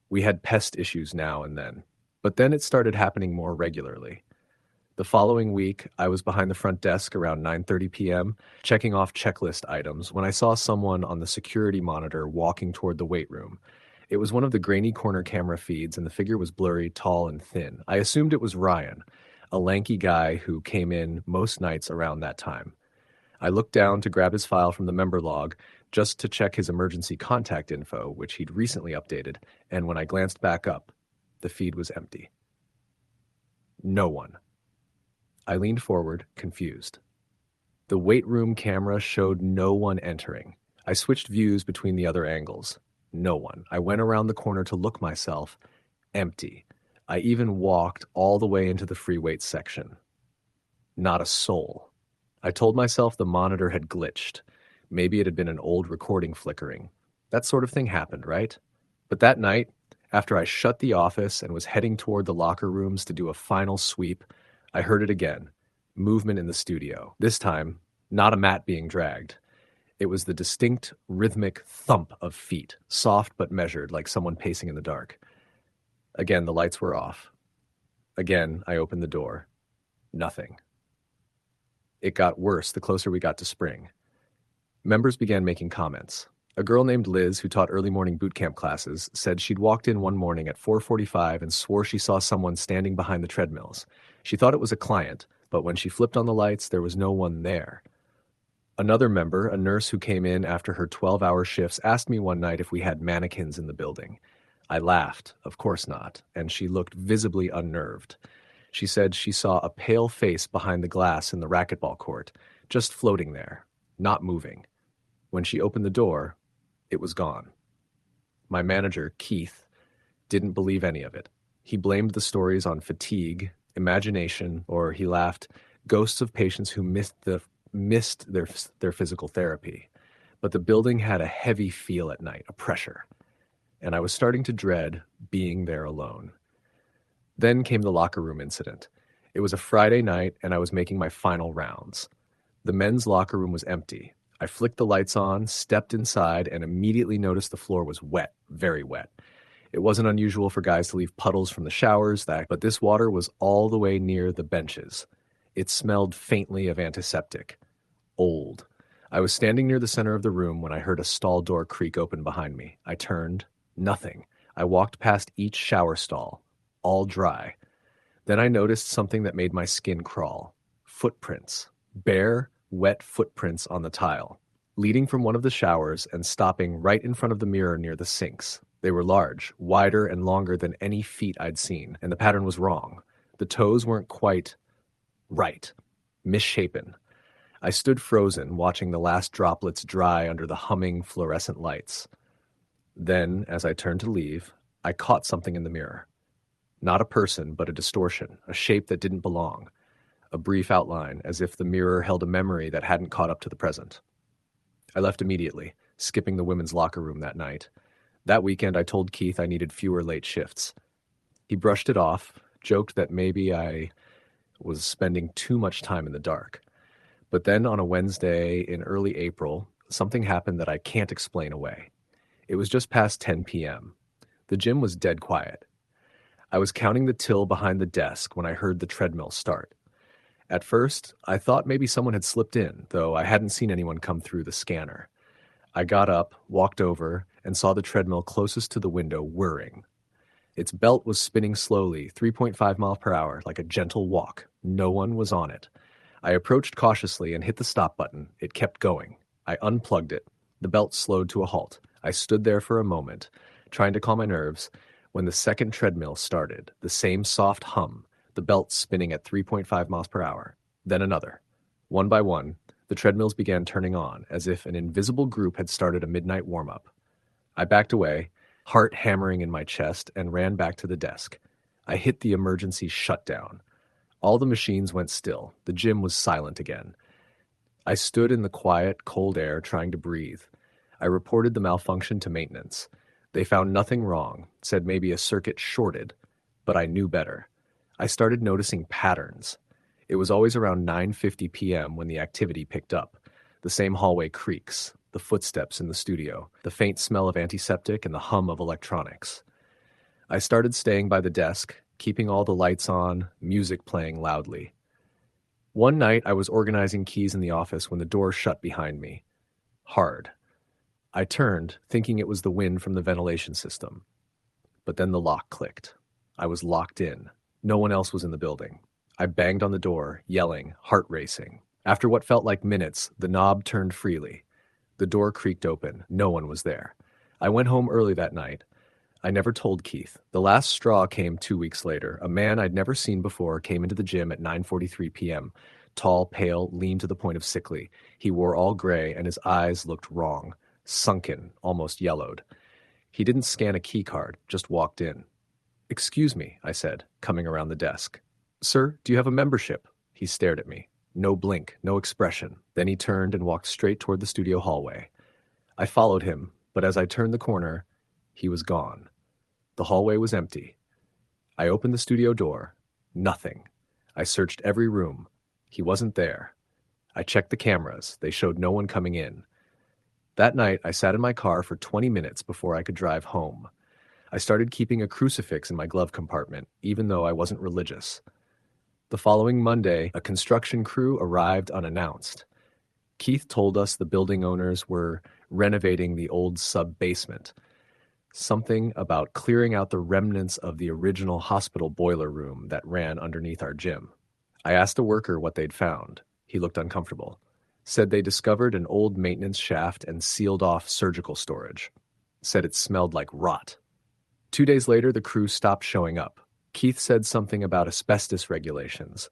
We had pest issues now and then, but then it started happening more regularly. The following week, I was behind the front desk around 9:30 p.m., checking off checklist items when I saw someone on the security monitor walking toward the weight room. It was one of the grainy corner camera feeds, and the figure was blurry, tall, and thin. I assumed it was Ryan, a lanky guy who came in most nights around that time. I looked down to grab his file from the member log just to check his emergency contact info, which he'd recently updated, and when I glanced back up, the feed was empty. No one. I leaned forward, confused. The weight room camera showed no one entering. I switched views between the other angles. No one. I went around the corner to look myself. Empty. I even walked all the way into the free weights section. Not a soul. I told myself the monitor had glitched. Maybe it had been an old recording flickering. That sort of thing happened, right? But that night, after I shut the office and was heading toward the locker rooms to do a final sweep, I heard it again. Movement in the studio. This time, not a mat being dragged. It was the distinct, rhythmic thump of feet, soft but measured, like someone pacing in the dark. Again, the lights were off. Again, I opened the door. Nothing. It got worse the closer we got to spring. Members began making comments. A girl named Liz, who taught early morning boot camp classes, said she'd walked in one morning at 4:45 and swore she saw someone standing behind the treadmills. She thought it was a client, but when she flipped on the lights, there was no one there. Another member, a nurse who came in after her 12-hour shifts, asked me one night if we had mannequins in the building. I laughed, of course not, and she looked visibly unnerved. She said she saw a pale face behind the glass in the racquetball court, just floating there, not moving. When she opened the door, it was gone. My manager, Keith, didn't believe any of it. He blamed the stories on fatigue, imagination, or, he laughed, ghosts of patients who missed their physical therapy. But the building had a heavy feel at night, a pressure, and I was starting to dread being there alone. Then came the locker room incident. It was a Friday night, and I was making my final rounds. The men's locker room was empty. I flicked the lights on, stepped inside, and immediately noticed the floor was wet, very wet. It wasn't unusual for guys to leave puddles from the showers, but this water was all the way near the benches. It smelled faintly of antiseptic. Old. I was standing near the center of the room when I heard a stall door creak open behind me. I turned. Nothing. I walked past each shower stall. All dry. Then I noticed something that made my skin crawl. Footprints. Bare, wet footprints on the tile, leading from one of the showers and stopping right in front of the mirror near the sinks. They were large, wider and longer than any feet I'd seen, and the pattern was wrong. The toes weren't quite right. Misshapen. I stood frozen, watching the last droplets dry under the humming fluorescent lights. Then, as I turned to leave, I caught something in the mirror. Not a person, but a distortion, a shape that didn't belong. A brief outline, as if the mirror held a memory that hadn't caught up to the present. I left immediately, skipping the women's locker room that night. That weekend, I told Keith I needed fewer late shifts. He brushed it off, joked that maybe I was spending too much time in the dark. But then on a Wednesday in early April, something happened that I can't explain away. It was just past 10 p.m. The gym was dead quiet. I was counting the till behind the desk when I heard the treadmill start. At first, I thought maybe someone had slipped in, though I hadn't seen anyone come through the scanner. I got up, walked over, and saw the treadmill closest to the window whirring. Its belt was spinning slowly, 3.5 miles per hour, like a gentle walk. No one was on it. I approached cautiously and hit the stop button. It kept going. I unplugged it. The belt slowed to a halt. I stood there for a moment, trying to calm my nerves, when the second treadmill started, the same soft hum, the belt spinning at 3.5 miles per hour. Then another. One by one, the treadmills began turning on, as if an invisible group had started a midnight warm-up. I backed away, heart hammering in my chest, and ran back to the desk. I hit the emergency shutdown. All the machines went still. The gym was silent again. I stood in the quiet, cold air, trying to breathe. I reported the malfunction to maintenance. They found nothing wrong, said maybe a circuit shorted, but I knew better. I started noticing patterns. It was always around 9:50 p.m. when the activity picked up. The same hallway creaks, the footsteps in the studio, the faint smell of antiseptic, and the hum of electronics. I started staying by the desk, keeping all the lights on, music playing loudly. One night, I was organizing keys in the office when the door shut behind me. Hard. I turned, thinking it was the wind from the ventilation system. But then the lock clicked. I was locked in. No one else was in the building. I banged on the door, yelling, heart racing. After what felt like minutes, the knob turned freely. The door creaked open. No one was there. I went home early that night. I never told Keith. The last straw came 2 weeks later. A man I'd never seen before came into the gym at 9:43 p.m. Tall, pale, lean to the point of sickly. He wore all gray, and his eyes looked wrong. Sunken, almost yellowed. He didn't scan a key card, just walked in. "Excuse me," I said, coming around the desk. "Sir, do you have a membership?" He stared at me. No blink, no expression. Then he turned and walked straight toward the studio hallway. I followed him, but as I turned the corner, he was gone. The hallway was empty. I opened the studio door. Nothing. I searched every room. He wasn't there. I checked the cameras. They showed no one coming in. That night, I sat in my car for 20 minutes before I could drive home. I started keeping a crucifix in my glove compartment, even though I wasn't religious. The following Monday, a construction crew arrived unannounced. Keith told us the building owners were renovating the old sub-basement. Something about clearing out the remnants of the original hospital boiler room that ran underneath our gym. I asked a worker what they'd found. He looked uncomfortable. Said they discovered an old maintenance shaft and sealed off surgical storage. Said it smelled like rot. 2 days later, the crew stopped showing up. Keith said something about asbestos regulations,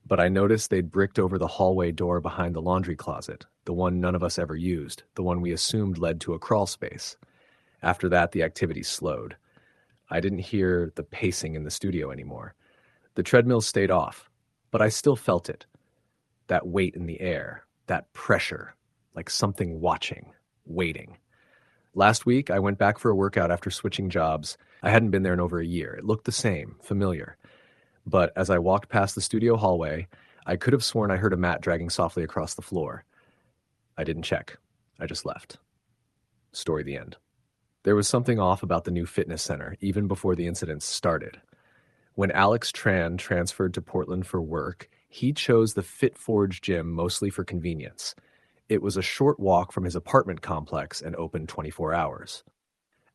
but I noticed they'd bricked over the hallway door behind the laundry closet, the one none of us ever used, the one we assumed led to a crawl space. After that, the activity slowed. I didn't hear the pacing in the studio anymore. The treadmill stayed off, but I still felt it. That weight in the air, that pressure, like something watching, waiting. Last week, I went back for a workout after switching jobs. I hadn't been there in over a year. It looked the same, familiar. But as I walked past the studio hallway, I could have sworn I heard a mat dragging softly across the floor. I didn't check. I just left. Story the end. There was something off about the new fitness center, even before the incidents started. When Alex Tran transferred to Portland for work, he chose the FitForge gym mostly for convenience. It was a short walk from his apartment complex and open 24 hours.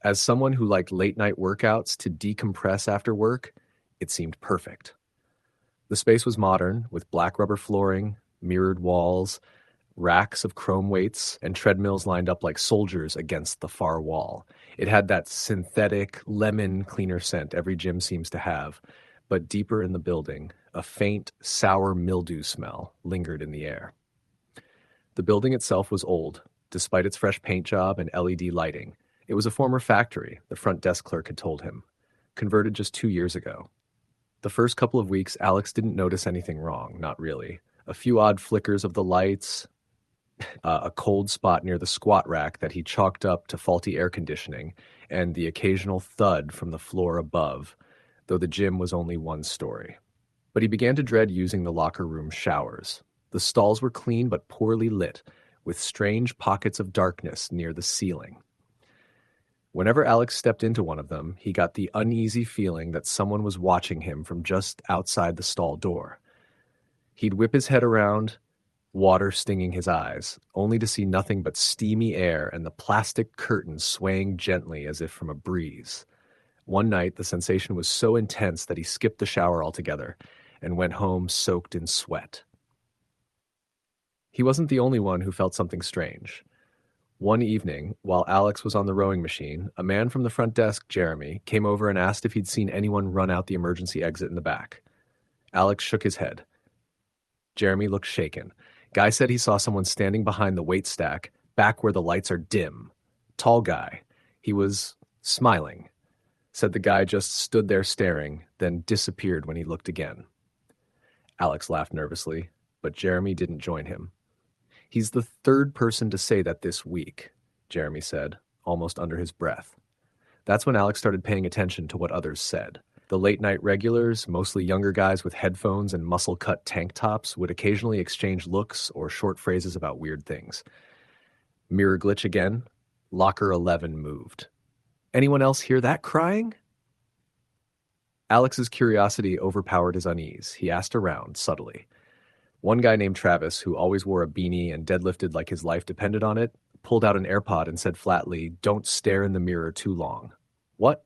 As someone who liked late-night workouts to decompress after work, it seemed perfect. The space was modern, with black rubber flooring, mirrored walls, racks of chrome weights, and treadmills lined up like soldiers against the far wall. It had that synthetic, lemon cleaner scent every gym seems to have, but deeper in the building, a faint, sour mildew smell lingered in the air. The building itself was old, despite its fresh paint job and LED lighting. It was a former factory, the front desk clerk had told him, converted just 2 years ago. The first couple of weeks, Alex didn't notice anything wrong, not really. A few odd flickers of the lights, a cold spot near the squat rack that he chalked up to faulty air conditioning, and the occasional thud from the floor above, though the gym was only 1 story. But he began to dread using the locker room showers. The stalls were clean but poorly lit, with strange pockets of darkness near the ceiling. Whenever Alex stepped into one of them, he got the uneasy feeling that someone was watching him from just outside the stall door. He'd whip his head around, water stinging his eyes, only to see nothing but steamy air and the plastic curtains swaying gently as if from a breeze. One night, the sensation was so intense that he skipped the shower altogether and went home soaked in sweat. He wasn't the only one who felt something strange. One evening, while Alex was on the rowing machine, a man from the front desk, Jeremy, came over and asked if he'd seen anyone run out the emergency exit in the back. Alex shook his head. Jeremy looked shaken. Guy said he saw someone standing behind the weight stack, back where the lights are dim. Tall guy. He was smiling. Said the guy just stood there staring, then disappeared when he looked again. Alex laughed nervously, but Jeremy didn't join him. He's the third person to say that this week, Jeremy said, almost under his breath. That's when Alex started paying attention to what others said. The late-night regulars, mostly younger guys with headphones and muscle-cut tank tops, would occasionally exchange looks or short phrases about weird things. Mirror glitch again. Locker 11 moved. Anyone else hear that crying? Alex's curiosity overpowered his unease. He asked around, subtly. One guy named Travis, who always wore a beanie and deadlifted like his life depended on it, pulled out an AirPod and said flatly, "Don't stare in the mirror too long." What?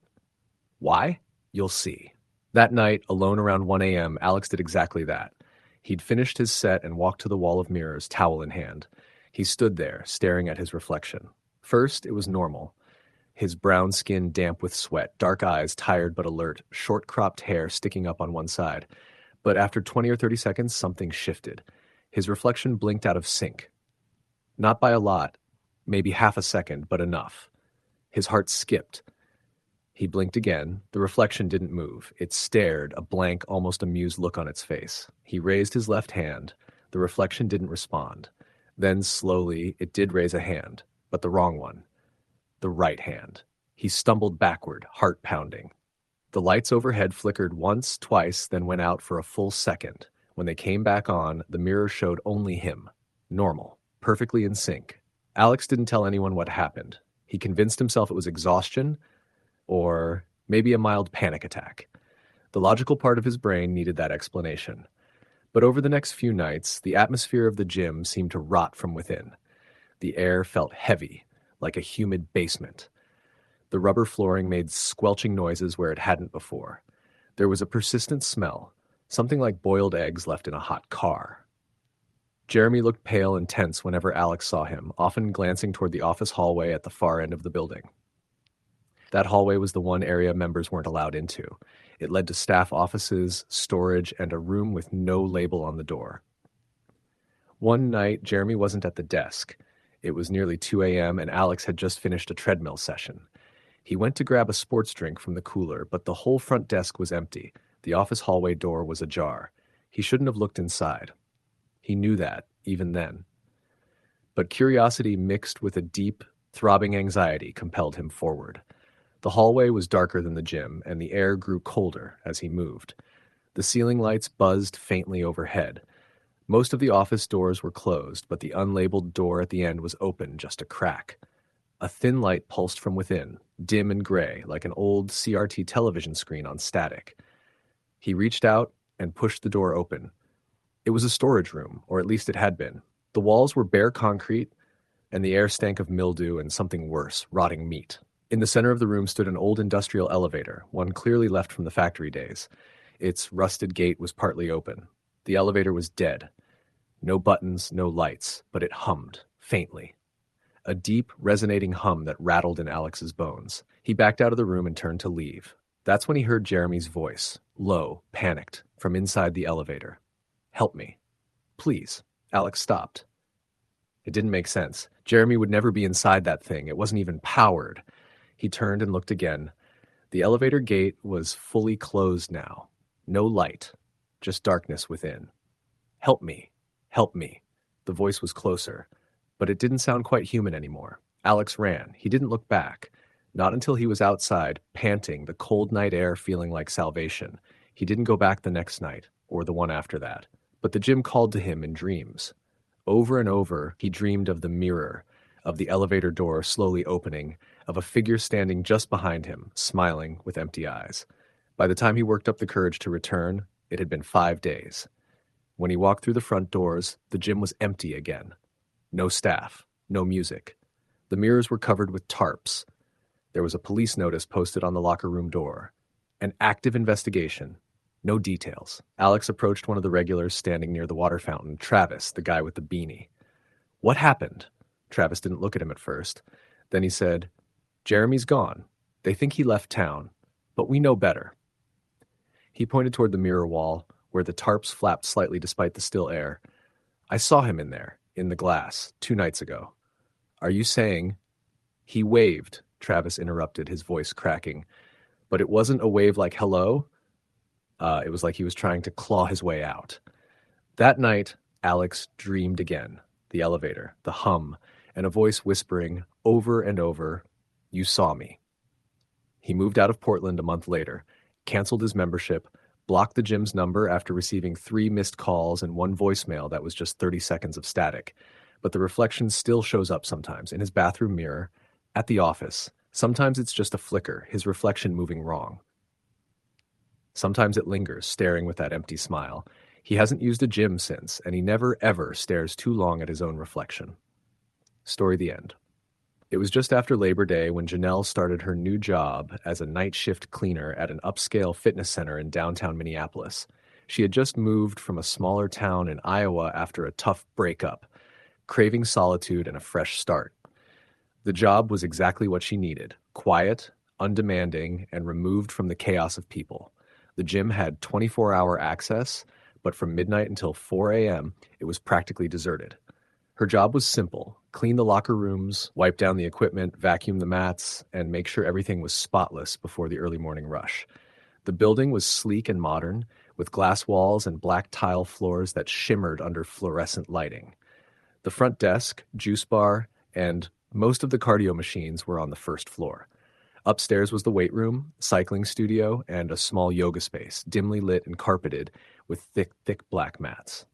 Why? You'll see. That night, alone around 1 a.m., Alex did exactly that. He'd finished his set and walked to the wall of mirrors, towel in hand. He stood there, staring at his reflection. First, it was normal. His brown skin damp with sweat, dark eyes tired but alert, short-cropped hair sticking up on one side. But after 20 or 30 seconds, something shifted. His reflection blinked out of sync. Not by a lot, maybe half a second, but enough. His heart skipped. He blinked again. The reflection didn't move. It stared, a blank, almost amused look on its face. He raised his left hand. The reflection didn't respond. Then, slowly, it did raise a hand, but the wrong one. The right hand. He stumbled backward, heart pounding. The lights overhead flickered once, twice, then went out for a full second. When they came back on, the mirror showed only him. Normal. Perfectly in sync. Alex didn't tell anyone what happened. He convinced himself it was exhaustion, or maybe a mild panic attack. The logical part of his brain needed that explanation. But over the next few nights, the atmosphere of the gym seemed to rot from within. The air felt heavy, like a humid basement. The rubber flooring made squelching noises where it hadn't before. There was a persistent smell, something like boiled eggs left in a hot car. Jeremy looked pale and tense whenever Alex saw him, often glancing toward the office hallway at the far end of the building. That hallway was the one area members weren't allowed into. It led to staff offices, storage, and a room with no label on the door. One night, Jeremy wasn't at the desk. It was nearly 2 a.m., and Alex had just finished a treadmill session. He went to grab a sports drink from the cooler, but the whole front desk was empty. The office hallway door was ajar. He shouldn't have looked inside. He knew that, even then. But curiosity mixed with a deep, throbbing anxiety compelled him forward. The hallway was darker than the gym, and the air grew colder as he moved. The ceiling lights buzzed faintly overhead. Most of the office doors were closed, but the unlabeled door at the end was open just a crack. A thin light pulsed from within, dim and gray, like an old CRT television screen on static. He reached out and pushed the door open. It was a storage room, or at least it had been. The walls were bare concrete, and the air stank of mildew and something worse, rotting meat. In the center of the room stood an old industrial elevator, one clearly left from the factory days. Its rusted gate was partly open. The elevator was dead. No buttons, no lights, but it hummed, faintly. A deep, resonating hum that rattled in Alex's bones. He backed out of the room and turned to leave. That's when he heard Jeremy's voice, low, panicked, from inside the elevator. "Help me. Please." Alex stopped. It didn't make sense. Jeremy would never be inside that thing. It wasn't even powered. He turned and looked again. The elevator gate was fully closed now. No light, just darkness within. "Help me. Help me." The voice was closer, but it didn't sound quite human anymore. Alex ran. He didn't look back. Not until he was outside, panting, the cold night air feeling like salvation. He didn't go back the next night, or the one after that. But the gym called to him in dreams. Over and over, he dreamed of the mirror, of the elevator door slowly opening, of a figure standing just behind him, smiling with empty eyes. By the time he worked up the courage to return, it had been 5 days. When he walked through the front doors, the gym was empty again. No staff, no music. The mirrors were covered with tarps. There was a police notice posted on the locker room door. An active investigation. No details. Alex approached one of the regulars standing near the water fountain, Travis, the guy with the beanie. "What happened?" Travis didn't look at him at first. Then he said, "Jeremy's gone. They think he left town, but we know better." He pointed toward the mirror wall, where the tarps flapped slightly despite the still air. "I saw him in there, in the glass, 2 nights ago." "Are you saying—" He waved, Travis interrupted, his voice cracking. But it wasn't a wave like hello. It was like he was trying to claw his way out. That night, Alex dreamed again. The elevator, the hum, and a voice whispering over and over, "You saw me." He moved out of Portland a month later, canceled his membership, blocked the gym's number after receiving 3 missed calls and 1 voicemail that was just 30 seconds of static. But the reflection still shows up sometimes, in his bathroom mirror, at the office. Sometimes it's just a flicker, his reflection moving wrong. Sometimes it lingers, staring with that empty smile. He hasn't used a gym since, and he never, ever stares too long at his own reflection. Story the end. It was just after Labor Day when Janelle started her new job as a night shift cleaner at an upscale fitness center in downtown Minneapolis. She had just moved from a smaller town in Iowa after a tough breakup, craving solitude and a fresh start. The job was exactly what she needed: quiet, undemanding, and removed from the chaos of people. The gym had 24-hour access, but from midnight until 4 a.m., it was practically deserted. Her job was simple: clean the locker rooms, wipe down the equipment, vacuum the mats, and make sure everything was spotless before the early morning rush. The building was sleek and modern, with glass walls and black tile floors that shimmered under fluorescent lighting. The front desk, juice bar, and most of the cardio machines were on the first floor. Upstairs was the weight room, cycling studio, and a small yoga space, dimly lit and carpeted with thick black mats.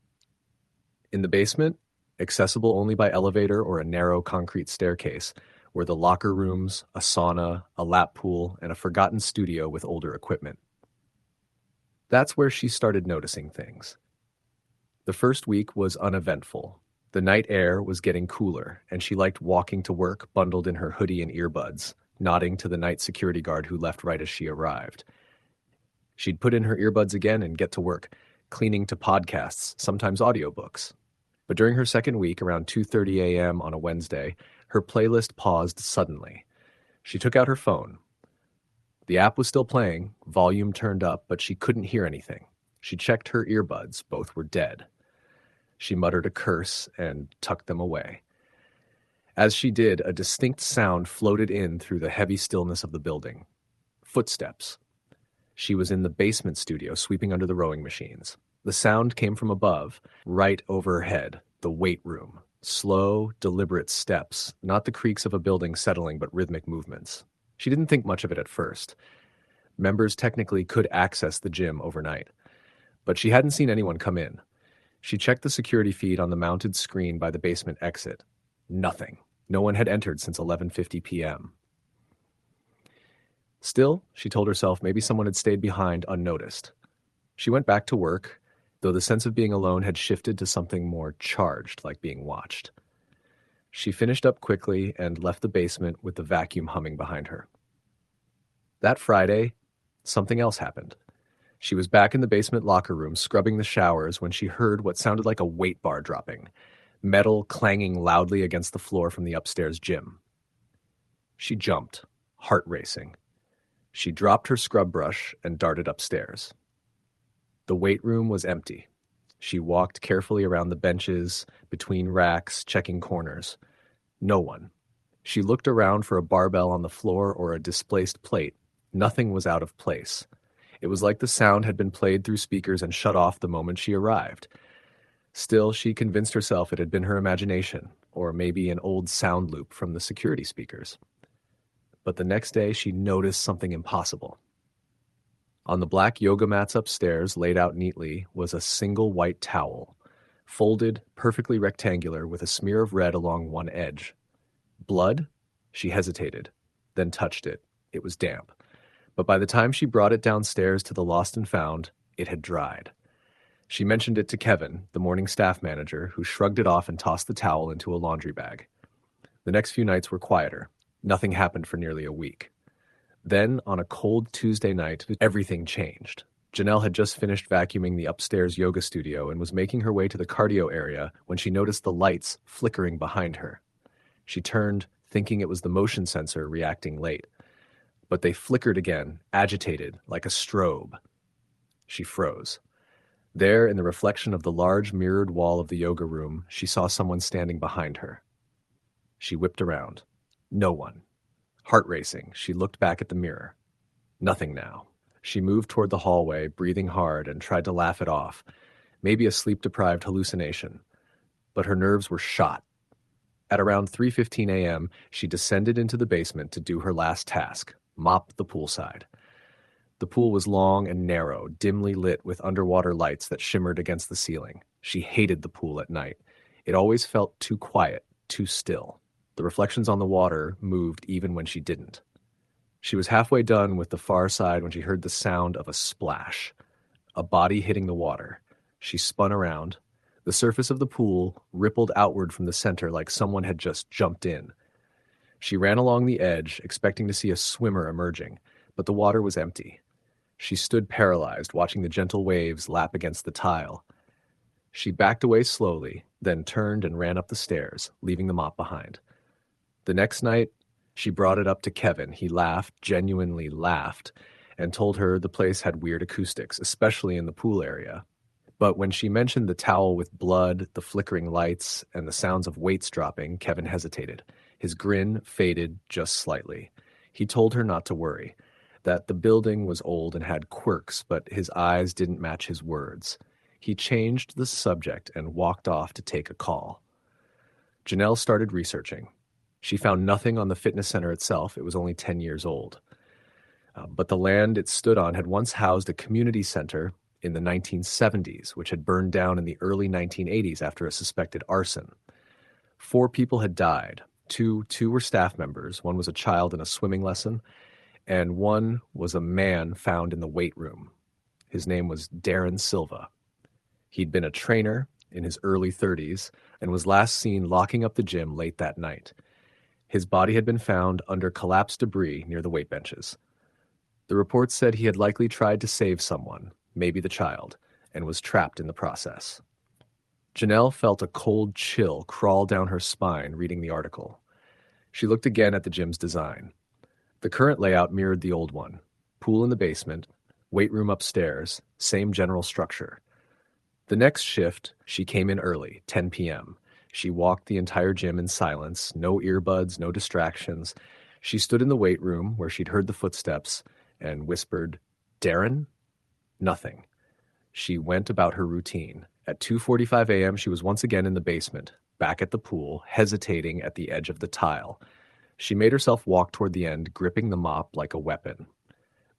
In the basement, accessible only by elevator or a narrow concrete staircase, were the locker rooms, a sauna, a lap pool, and a forgotten studio with older equipment. That's where she started noticing things. The first week was uneventful. The night air was getting cooler, and she liked walking to work bundled in her hoodie and earbuds, nodding to the night security guard who left right as she arrived. She'd put in her earbuds again and get to work, cleaning to podcasts, sometimes audiobooks. But during her second week, around 2:30 a.m. on a Wednesday, her playlist paused suddenly. She took out her phone. The app was still playing, volume turned up, but she couldn't hear anything. She checked her earbuds, both were dead. She muttered a curse and tucked them away. As she did, a distinct sound floated in through the heavy stillness of the building. Footsteps. She was in the basement studio, sweeping under the rowing machines. The sound came from above, right over her head, the weight room. Slow, deliberate steps, not the creaks of a building settling, but rhythmic movements. She didn't think much of it at first. Members technically could access the gym overnight, but she hadn't seen anyone come in. She checked the security feed on the mounted screen by the basement exit. Nothing. No one had entered since 11:50 p.m. Still, she told herself maybe someone had stayed behind unnoticed. She went back to work, though the sense of being alone had shifted to something more charged, like being watched. She finished up quickly and left the basement with the vacuum humming behind her. That Friday, something else happened. She was back in the basement locker room scrubbing the showers when she heard what sounded like a weight bar dropping, metal clanging loudly against the floor from the upstairs gym. She jumped, heart racing. She dropped her scrub brush and darted upstairs. The weight room was empty. She walked carefully around the benches, between racks, checking corners. No one. She looked around for a barbell on the floor or a displaced plate. Nothing was out of place. It was like the sound had been played through speakers and shut off the moment she arrived. Still, she convinced herself it had been her imagination, or maybe an old sound loop from the security speakers. But the next day, she noticed something impossible. On the black yoga mats upstairs, laid out neatly, was a single white towel, folded, perfectly rectangular, with a smear of red along one edge. Blood? She hesitated, then touched it. It was damp. But by the time she brought it downstairs to the lost and found, it had dried. She mentioned it to Kevin, the morning staff manager, who shrugged it off and tossed the towel into a laundry bag. The next few nights were quieter. Nothing happened for nearly a week. Then, on a cold Tuesday night, everything changed. Janelle had just finished vacuuming the upstairs yoga studio and was making her way to the cardio area when she noticed the lights flickering behind her. She turned, thinking it was the motion sensor reacting late. But they flickered again, agitated, like a strobe. She froze. There, in the reflection of the large mirrored wall of the yoga room, she saw someone standing behind her. She whipped around. No one. Heart racing, she looked back at the mirror. Nothing now. She moved toward the hallway, breathing hard, and tried to laugh it off. Maybe a sleep-deprived hallucination. But her nerves were shot. At around 3:15 a.m., she descended into the basement to do her last task, mop the poolside. The pool was long and narrow, dimly lit with underwater lights that shimmered against the ceiling. She hated the pool at night. It always felt too quiet, too still. The reflections on the water moved even when she didn't. She was halfway done with the far side when she heard the sound of a splash. A body hitting the water. She spun around. The surface of the pool rippled outward from the center like someone had just jumped in. She ran along the edge, expecting to see a swimmer emerging, but the water was empty. She stood paralyzed, watching the gentle waves lap against the tile. She backed away slowly, then turned and ran up the stairs, leaving the mop behind. The next night, she brought it up to Kevin. He laughed, genuinely laughed, and told her the place had weird acoustics, especially in the pool area. But when she mentioned the towel with blood, the flickering lights, and the sounds of weights dropping, Kevin hesitated. His grin faded just slightly. He told her not to worry, that the building was old and had quirks, but his eyes didn't match his words. He changed the subject and walked off to take a call. Janelle started researching. She found nothing on the fitness center itself. It was only 10 years old. But the land it stood on had once housed a community center in the 1970s, which had burned down in the early 1980s after a suspected arson. 4 people had died. Two were staff members. One was a child in a swimming lesson, and one was a man found in the weight room. His name was Darren Silva. He'd been a trainer in his early 30s and was last seen locking up the gym late that night. His body had been found under collapsed debris near the weight benches. The reports said he had likely tried to save someone, maybe the child, and was trapped in the process. Janelle felt a cold chill crawl down her spine reading the article. She looked again at the gym's design. The current layout mirrored the old one. Pool in the basement, weight room upstairs, same general structure. The next shift, she came in early, 10 p.m. She walked the entire gym in silence, no earbuds, no distractions. She stood in the weight room where she'd heard the footsteps and whispered, "Darren?" Nothing. She went about her routine. At 2:45 a.m., she was once again in the basement, back at the pool, hesitating at the edge of the tile. She made herself walk toward the end, gripping the mop like a weapon.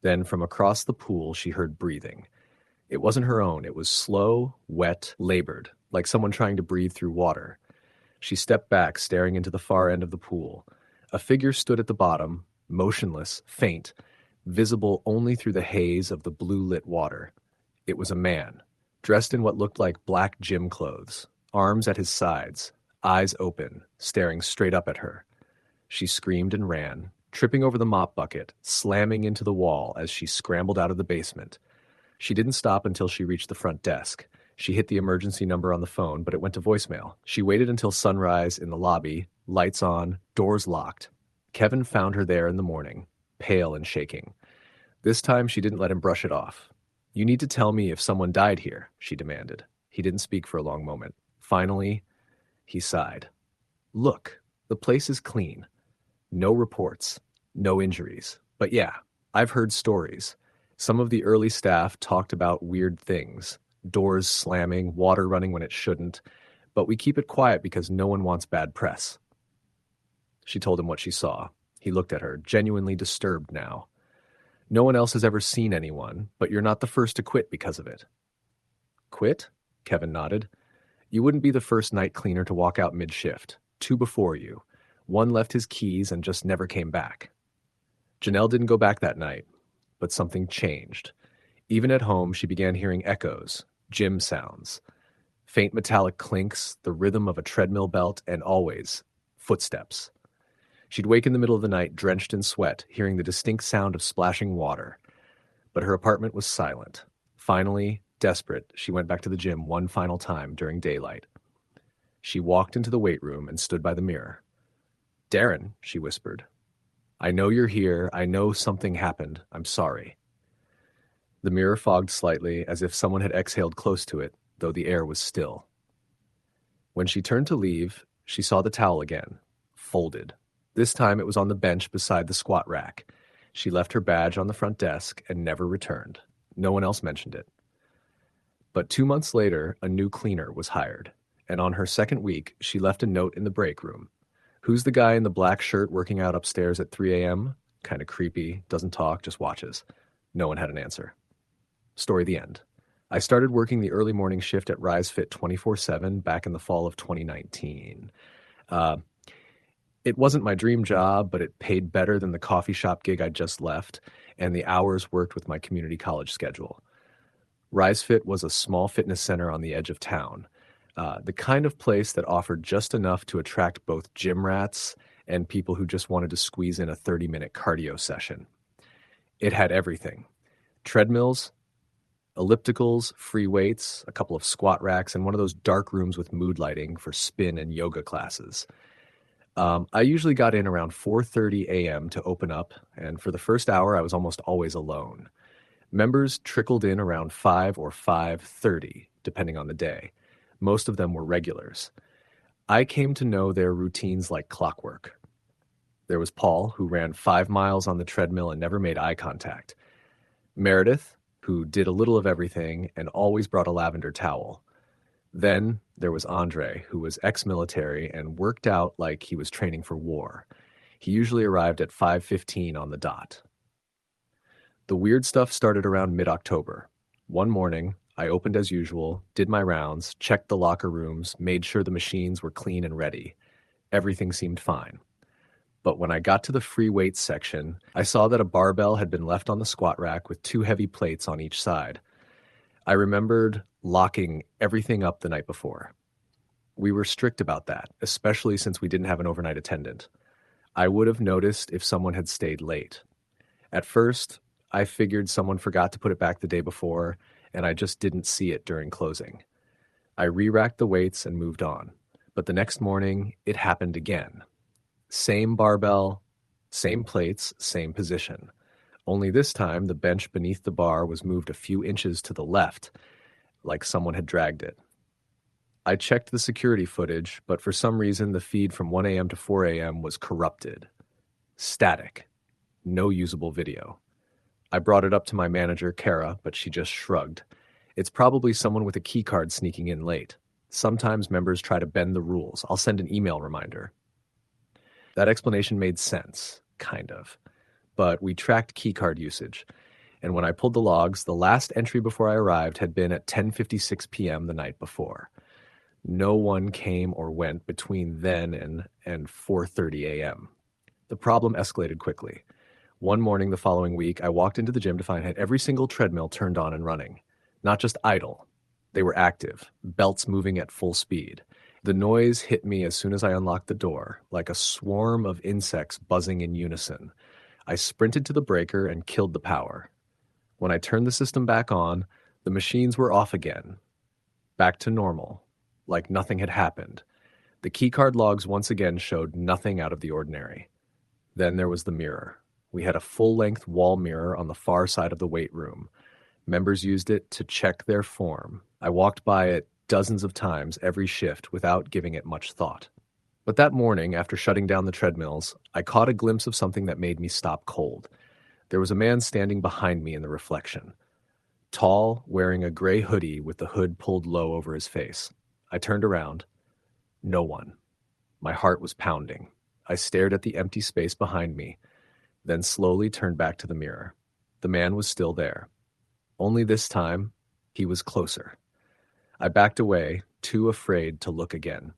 Then, from across the pool, she heard breathing. It wasn't her own. It was slow, wet, labored, like someone trying to breathe through water. She stepped back, staring into the far end of the pool. A figure stood at the bottom, motionless, faint, visible only through the haze of the blue-lit water. It was a man, dressed in what looked like black gym clothes, arms at his sides, eyes open, staring straight up at her. She screamed and ran, tripping over the mop bucket, slamming into the wall as she scrambled out of the basement. She didn't stop until she reached the front desk. She hit the emergency number on the phone, but it went to voicemail. She waited until sunrise in the lobby, lights on, doors locked. Kevin found her there in the morning, pale and shaking. This time she didn't let him brush it off. "You need to tell me if someone died here," she demanded. He didn't speak for a long moment. Finally, he sighed. "Look, the place is clean. No reports, no injuries. But yeah, I've heard stories. Some of the early staff talked about weird things. Doors slamming, water running when it shouldn't. But we keep it quiet because no one wants bad press." She told him what she saw. He looked at her, genuinely disturbed now. "No one else has ever seen anyone, but you're not the first to quit because of it." "Quit?" Kevin nodded. "You wouldn't be the first night cleaner to walk out mid-shift. 2 before you. One left his keys and just never came back." Janelle didn't go back that night, but something changed. Even at home, she began hearing echoes, Gym sounds. Faint metallic clinks, the rhythm of a treadmill belt, and always footsteps. She'd wake in the middle of the night, drenched in sweat, hearing the distinct sound of splashing water. But her apartment was silent. Finally, desperate, she went back to the gym one final time during daylight. She walked into the weight room and stood by the mirror. "Darren," she whispered. "I know you're here. I know something happened. I'm sorry." The mirror fogged slightly, as if someone had exhaled close to it, though the air was still. When she turned to leave, she saw the towel again, folded. This time it was on the bench beside the squat rack. She left her badge on the front desk and never returned. No one else mentioned it. But 2 months later, a new cleaner was hired, and on her second week, she left a note in the break room. "Who's the guy in the black shirt working out upstairs at 3 a.m.? Kind of creepy, doesn't talk, just watches." No one had an answer. Story the end. I started working the early morning shift at Rise Fit 24/7 back in the fall of 2019. It wasn't my dream job, but it paid better than the coffee shop gig I just left, and the hours worked with my community college schedule. Rise Fit was a small fitness center on the edge of town, the kind of place that offered just enough to attract both gym rats and people who just wanted to squeeze in a 30-minute cardio session. It had everything: treadmills, ellipticals, free weights, a couple of squat racks, and one of those dark rooms with mood lighting for spin and yoga classes. I usually got in around 4:30 a.m. to open up, and for the first hour, I was almost always alone. Members trickled in around 5 or 5:30, depending on the day. Most of them were regulars. I came to know their routines like clockwork. There was Paul, who ran 5 miles on the treadmill and never made eye contact. Meredith, who did a little of everything and always brought a lavender towel. Then there was Andre, who was ex-military and worked out like he was training for war. He usually arrived at 5:15 on the dot. The weird stuff started around mid-October. One morning, I opened as usual, did my rounds, checked the locker rooms, made sure the machines were clean and ready. Everything seemed fine. But when I got to the free weights section, I saw that a barbell had been left on the squat rack with 2 heavy plates on each side. I remembered locking everything up the night before. We were strict about that, especially since we didn't have an overnight attendant. I would have noticed if someone had stayed late. At first, I figured someone forgot to put it back the day before, and I just didn't see it during closing. I re-racked the weights and moved on. But the next morning, it happened again. Same barbell, same plates, same position. Only this time, the bench beneath the bar was moved a few inches to the left, like someone had dragged it. I checked the security footage, but for some reason, the feed from 1 a.m. to 4 a.m. was corrupted. Static. No usable video. I brought it up to my manager, Kara, but she just shrugged. It's probably someone with a key card sneaking in late. Sometimes members try to bend the rules. I'll send an email reminder. That explanation made sense, kind of. But we tracked keycard usage, and when I pulled the logs, the last entry before I arrived had been at 10:56 p.m. the night before. No one came or went between then and 4:30 a.m. The problem escalated quickly. One morning the following week, I walked into the gym to find every single treadmill turned on and running. Not just idle. They were active, belts moving at full speed. The noise hit me as soon as I unlocked the door, like a swarm of insects buzzing in unison. I sprinted to the breaker and killed the power. When I turned the system back on, the machines were off again. Back to normal, like nothing had happened. The keycard logs once again showed nothing out of the ordinary. Then there was the mirror. We had a full-length wall mirror on the far side of the weight room. Members used it to check their form. I walked by it dozens of times every shift without giving it much thought. But that morning, after shutting down the treadmills, I caught a glimpse of something that made me stop cold. There was a man standing behind me in the reflection. Tall, wearing a gray hoodie with the hood pulled low over his face. I turned around. No one. My heart was pounding. I stared at the empty space behind me, then slowly turned back to the mirror. The man was still there. Only this time, he was closer. I backed away, too afraid to look again.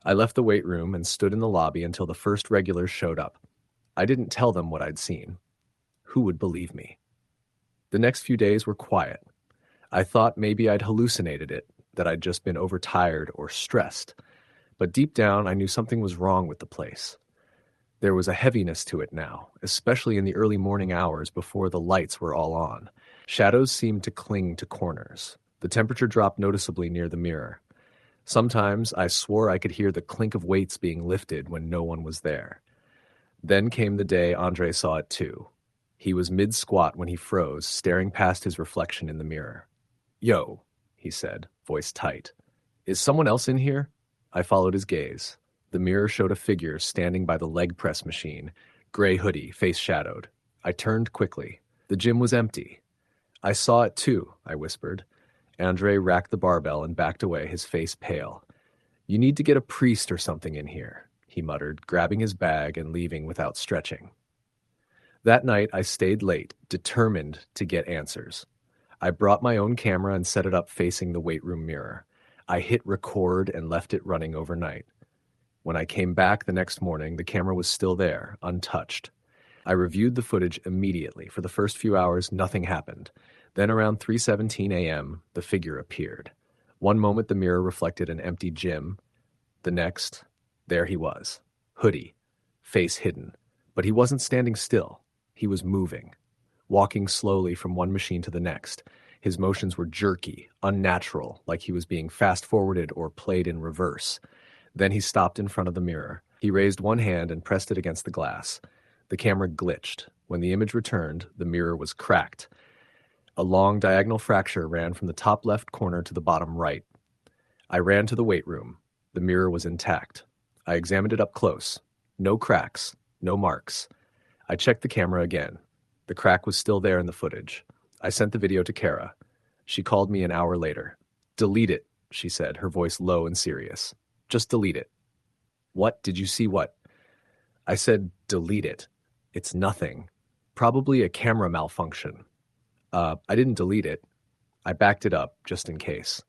I left the weight room and stood in the lobby until the first regulars showed up. I didn't tell them what I'd seen. Who would believe me? The next few days were quiet. I thought maybe I'd hallucinated it, that I'd just been overtired or stressed. But deep down, I knew something was wrong with the place. There was a heaviness to it now, especially in the early morning hours before the lights were all on. Shadows seemed to cling to corners. The temperature dropped noticeably near the mirror. Sometimes I swore I could hear the clink of weights being lifted when no one was there. Then came the day Andre saw it too. He was mid-squat when he froze, staring past his reflection in the mirror. "Yo," he said, voice tight. "Is someone else in here?" I followed his gaze. The mirror showed a figure standing by the leg press machine, gray hoodie, face shadowed. I turned quickly. The gym was empty. "I saw it too," I whispered. Andre racked the barbell and backed away, his face pale. "You need to get a priest or something in here," he muttered, grabbing his bag and leaving without stretching. That night, I stayed late, determined to get answers. I brought my own camera and set it up facing the weight room mirror. I hit record and left it running overnight. When I came back the next morning, the camera was still there, untouched. I reviewed the footage immediately. For the first few hours, nothing happened. Then around 3:17 a.m., the figure appeared. One moment the mirror reflected an empty gym. The next, there he was. Hoodie, face hidden. But he wasn't standing still. He was moving, walking slowly from one machine to the next. His motions were jerky, unnatural, like he was being fast-forwarded or played in reverse. Then he stopped in front of the mirror. He raised one hand and pressed it against the glass. The camera glitched. When the image returned, the mirror was cracked. A long diagonal fracture ran from the top left corner to the bottom right. I ran to the weight room. The mirror was intact. I examined it up close. No cracks, no marks. I checked the camera again. The crack was still there in the footage. I sent the video to Kara. She called me an hour later. "Delete it," she said, her voice low and serious. "Just delete it." "What? Did you see what?" I said, "Delete it. It's nothing. Probably a camera malfunction." I didn't delete it. I backed it up, just in case.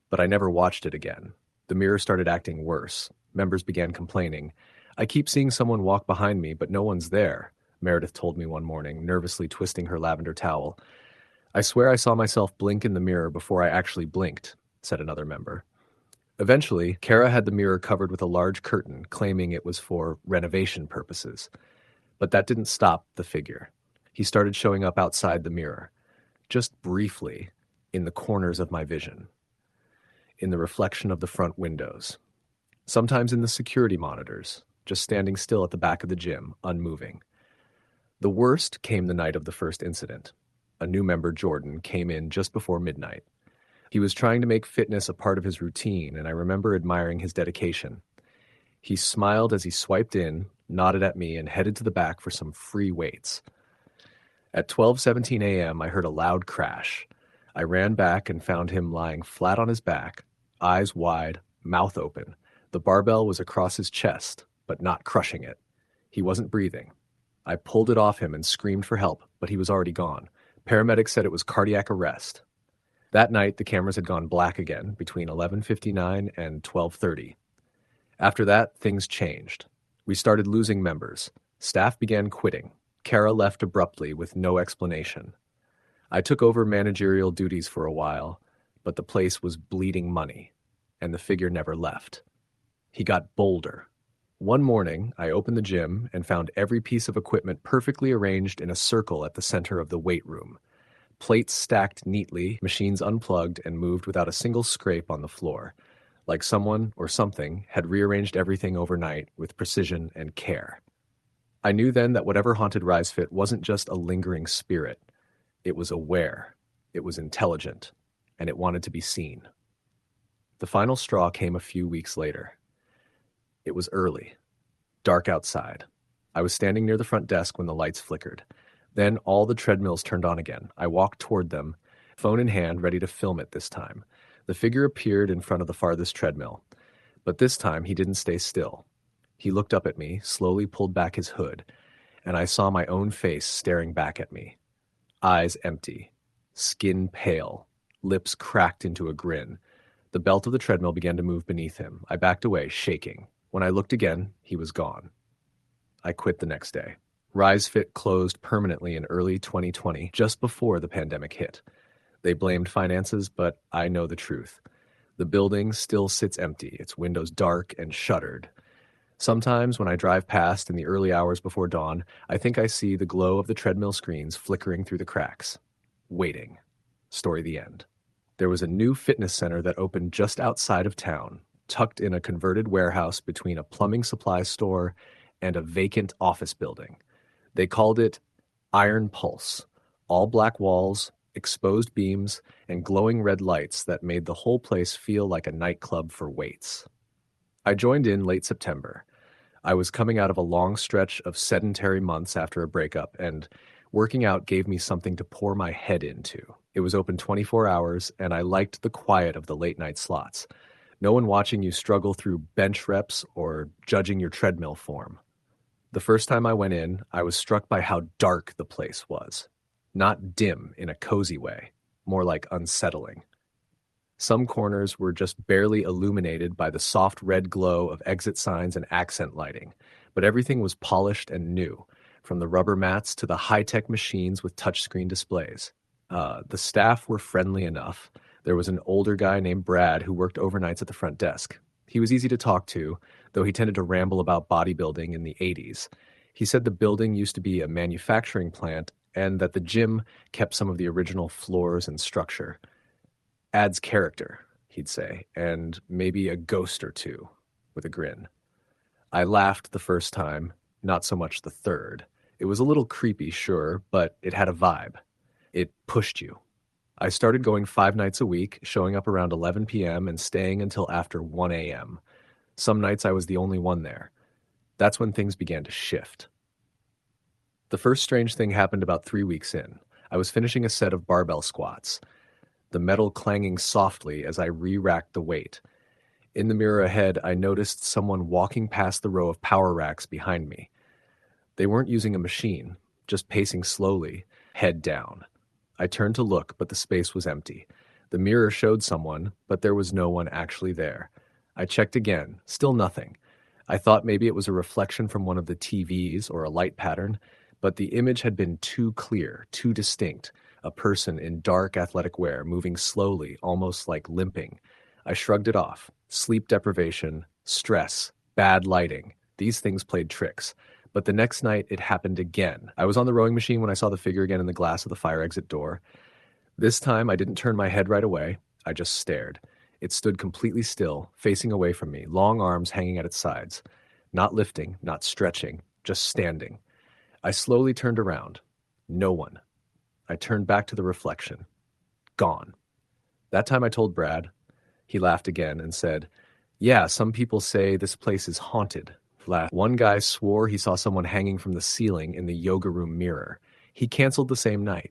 But I never watched it again. The mirror started acting worse. Members began complaining. "I keep seeing someone walk behind me, but no one's there," Meredith told me one morning, nervously twisting her lavender towel. "I swear I saw myself blink in the mirror before I actually blinked," said another member. Eventually, Kara had the mirror covered with a large curtain, claiming it was for renovation purposes. But that didn't stop the figure. He started showing up outside the mirror, just briefly, in the corners of my vision, in the reflection of the front windows, sometimes in the security monitors, just standing still at the back of the gym, unmoving. The worst came the night of the first incident. A new member, Jordan, came in just before midnight. He was trying to make fitness a part of his routine, and I remember admiring his dedication. He smiled as he swiped in, nodded at me, and headed to the back for some free weights. At 12:17 a.m., I heard a loud crash. I ran back and found him lying flat on his back, eyes wide, mouth open. The barbell was across his chest, but not crushing it. He wasn't breathing. I pulled it off him and screamed for help, but he was already gone. Paramedics said it was cardiac arrest. That night, the cameras had gone black again between 11:59 and 12:30. After that, things changed. We started losing members. Staff began quitting. Kara left abruptly with no explanation. I took over managerial duties for a while, but the place was bleeding money, and the figure never left. He got bolder. One morning, I opened the gym and found every piece of equipment perfectly arranged in a circle at the center of the weight room. Plates stacked neatly, machines unplugged and moved without a single scrape on the floor, like someone or something had rearranged everything overnight with precision and care. I knew then that whatever haunted RiseFit wasn't just a lingering spirit. It was aware, it was intelligent, and it wanted to be seen. The final straw came a few weeks later. It was early, dark outside. I was standing near the front desk when the lights flickered. Then all the treadmills turned on again. I walked toward them, phone in hand, ready to film it this time. The figure appeared in front of the farthest treadmill. But this time he didn't stay still. He looked up at me, slowly pulled back his hood, and I saw my own face staring back at me. Eyes empty, skin pale, lips cracked into a grin. The belt of the treadmill began to move beneath him. I backed away, shaking. When I looked again, he was gone. I quit the next day. RiseFit closed permanently in early 2020, just before the pandemic hit. They blamed finances, but I know the truth. The building still sits empty, its windows dark and shuttered. Sometimes when I drive past in the early hours before dawn, I think I see the glow of the treadmill screens flickering through the cracks. Waiting. Story the end. There was a new fitness center that opened just outside of town, tucked in a converted warehouse between a plumbing supply store and a vacant office building. They called it Iron Pulse. All black walls, exposed beams, and glowing red lights that made the whole place feel like a nightclub for weights. I joined in late September. I was coming out of a long stretch of sedentary months after a breakup, and working out gave me something to pour my head into. It was open 24 hours, and I liked the quiet of the late night slots. No one watching you struggle through bench reps or judging your treadmill form. The first time I went in, I was struck by how dark the place was. Not dim in a cozy way, more like unsettling. Some corners were just barely illuminated by the soft red glow of exit signs and accent lighting, but everything was polished and new, from the rubber mats to the high-tech machines with touchscreen displays. The staff were friendly enough. There was an older guy named Brad who worked overnights at the front desk. He was easy to talk to, though he tended to ramble about bodybuilding in the 80s. He said the building used to be a manufacturing plant and that the gym kept some of the original floors and structure. Adds character, he'd say, and maybe a ghost or two, with a grin. I laughed the first time, not so much the third. It was a little creepy, sure, but it had a vibe. It pushed you. I started going 5 nights a week, showing up around 11 p.m. and staying until after 1 a.m. Some nights I was the only one there. That's when things began to shift. The first strange thing happened about 3 weeks in. I was finishing a set of barbell squats, the metal clanging softly as I re-racked the weight. In the mirror ahead, I noticed someone walking past the row of power racks behind me. They weren't using a machine, just pacing slowly, head down. I turned to look, but the space was empty. The mirror showed someone, but there was no one actually there. I checked again, still nothing. I thought maybe it was a reflection from one of the TVs or a light pattern, but the image had been too clear, too distinct. A person in dark athletic wear, moving slowly, almost like limping. I shrugged it off. Sleep deprivation, stress, bad lighting. These things played tricks. But the next night, it happened again. I was on the rowing machine when I saw the figure again in the glass of the fire exit door. This time, I didn't turn my head right away. I just stared. It stood completely still, facing away from me, long arms hanging at its sides. Not lifting, not stretching, just standing. I slowly turned around. No one. I turned back to the reflection. Gone. That time I told Brad. He laughed again and said, "Yeah, some people say this place is haunted." One guy swore he saw someone hanging from the ceiling in the yoga room mirror. He canceled the same night.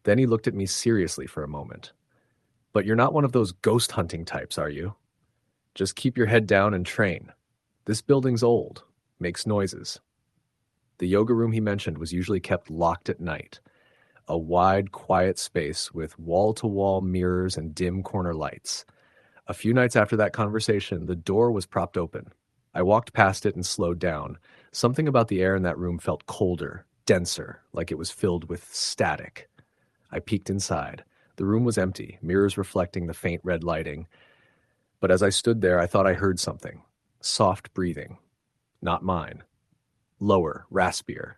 Then he looked at me seriously for a moment. "But you're not one of those ghost hunting types, are you? Just keep your head down and train. This building's old, makes noises." The yoga room he mentioned was usually kept locked at night. A wide, quiet space with wall-to-wall mirrors and dim corner lights. A few nights after that conversation, the door was propped open. I walked past it and slowed down. Something about the air in that room felt colder, denser, like it was filled with static. I peeked inside. The room was empty, mirrors reflecting the faint red lighting. But as I stood there, I thought I heard something. Soft breathing. Not mine. Lower, raspier.